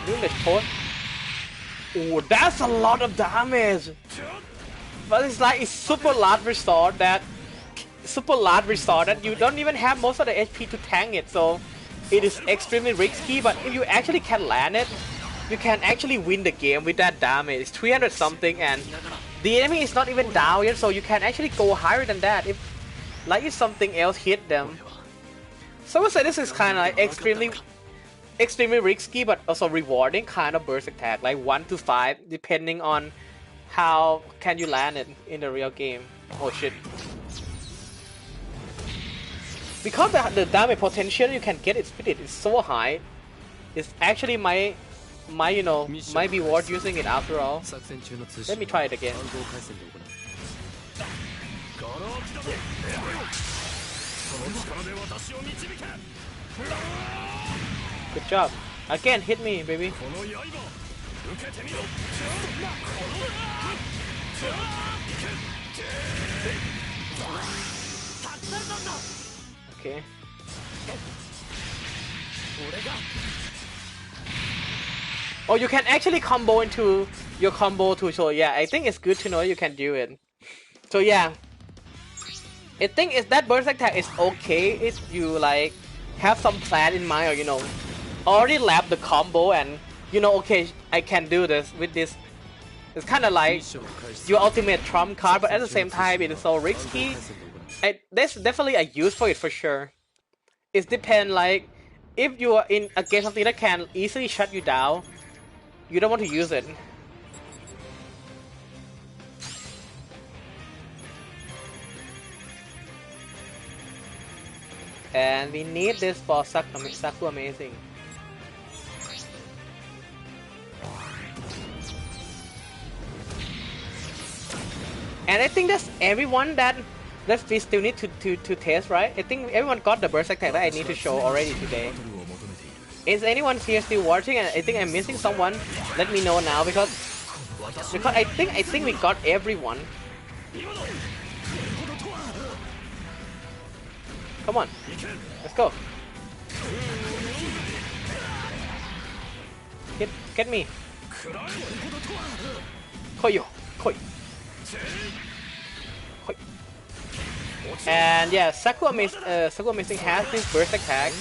doing the short. Oh, that's a lot of damage. But it's like it's super large restore that you don't even have most of the HP to tank it, so it is extremely risky. But if you actually can land it, you can actually win the game with that damage. It's 300 something, and the enemy is not even down yet, so you can actually go higher than that if something else hit them. So I would say this is kind of like extremely risky, but also rewarding kind of burst attack, like 1 to 5, depending on how can you land it in the real game. Oh shit. Because the damage potential you can get it split is so high, it's actually might be worth using it after all. Let me try it again. Good job. Again, hit me, baby. Okay. Oh, you can actually combo into your combo too, so yeah, I think it's good to know you can do it. So yeah, I think is that burst attack is okay if you like have some plan in mind, or already lab the combo and okay, I can do this with this. It's kind of like your ultimate trump card, but at the same time it is so risky. There's definitely a use for it for sure. It depends, like if you are in against something that can easily shut you down, you don't want to use it. And we need this for Saku Amazing. And I think that's everyone that we still need to test, right? I think everyone got the burst attack that I need to show already today. Is anyone here still watching? And I think I'm missing someone. Let me know now because I think we got everyone. Come on, let's go. Get me. Koyo, koi. Koi. And yeah, Saku Amazing has this burst attack.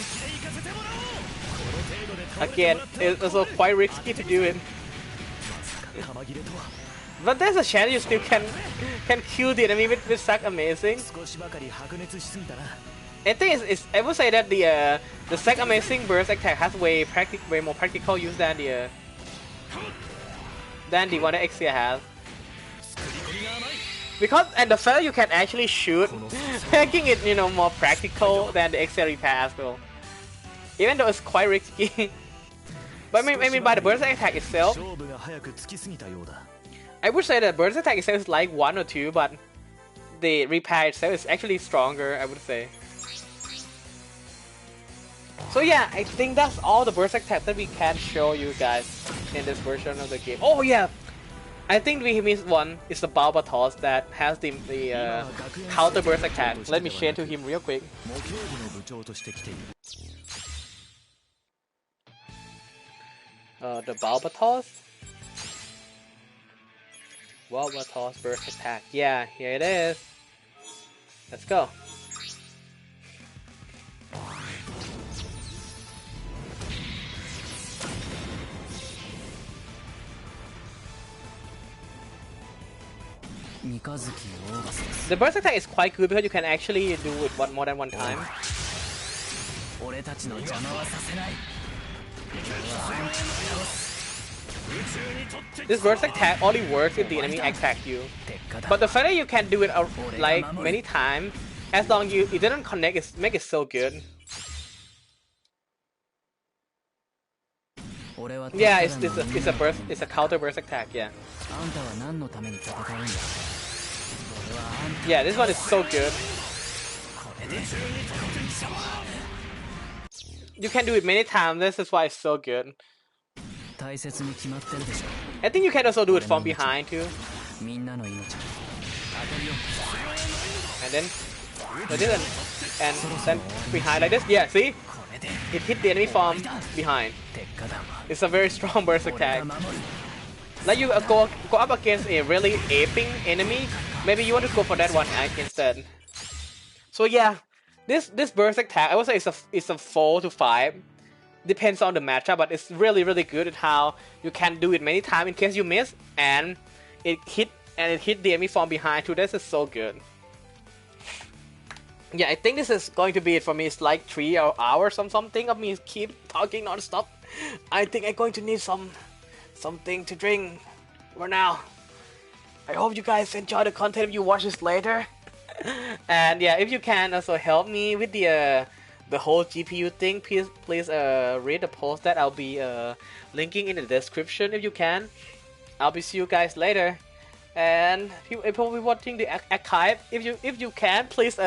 Again, it's also quite risky to do it. But there's a chance you still can kill the enemy with Saku Amazing. I think I would say that the Saku Amazing burst attack has way more practical use than the one that Exia has. Because at the fair you can actually shoot, making it more practical than the Exia repair as well. Even though it's quite risky. But I mean by the burst attack itself, I would say that burst attack itself is like 1 or 2, but the repair itself is actually stronger, I would say. So yeah, I think that's all the burst attack that we can show you guys in this version of the game. Oh yeah, I think we missed one. It's the Balbatos that has the counter burst attack. Let me share to him real quick. The Balbatos burst attack. Yeah, here it is. Let's go. The burst attack is quite good because you can actually do it more than one time. This burst attack only works if the enemy attacks you. But the fact that you can do it like many times, as long as it doesn't connect, it makes it so good. Yeah, it's a counter burst attack. Yeah. Yeah, this one is so good. You can do it many times. This is why it's so good. I think you can also do it from behind too. And then behind like this. Yeah, see? It hit the enemy from behind. It's a very strong burst attack. Like you go up against a really aping enemy, maybe you want to go for that one instead. So yeah, this burst attack, I would say it's a 4 to 5. Depends on the matchup, but it's really good at how you can do it many times in case you miss, and it hit the enemy from behind too. This is so good. Yeah, I think this is going to be it for me. It's like 3 hours or something of me keep talking non-stop. I think I'm going to need something to drink for now. I hope you guys enjoy the content if you watch this later. And yeah, if you can also help me with the whole GPU thing, please read the post that I'll be linking in the description if you can. I'll be see you guys later. And people will be watching the archive. If you can, please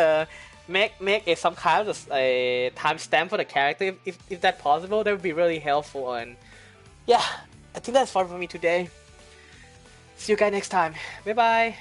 make some kind of a timestamp for the character if that's possible. That would be really helpful. And yeah, I think that's fun for me today. See you guys next time. Bye bye.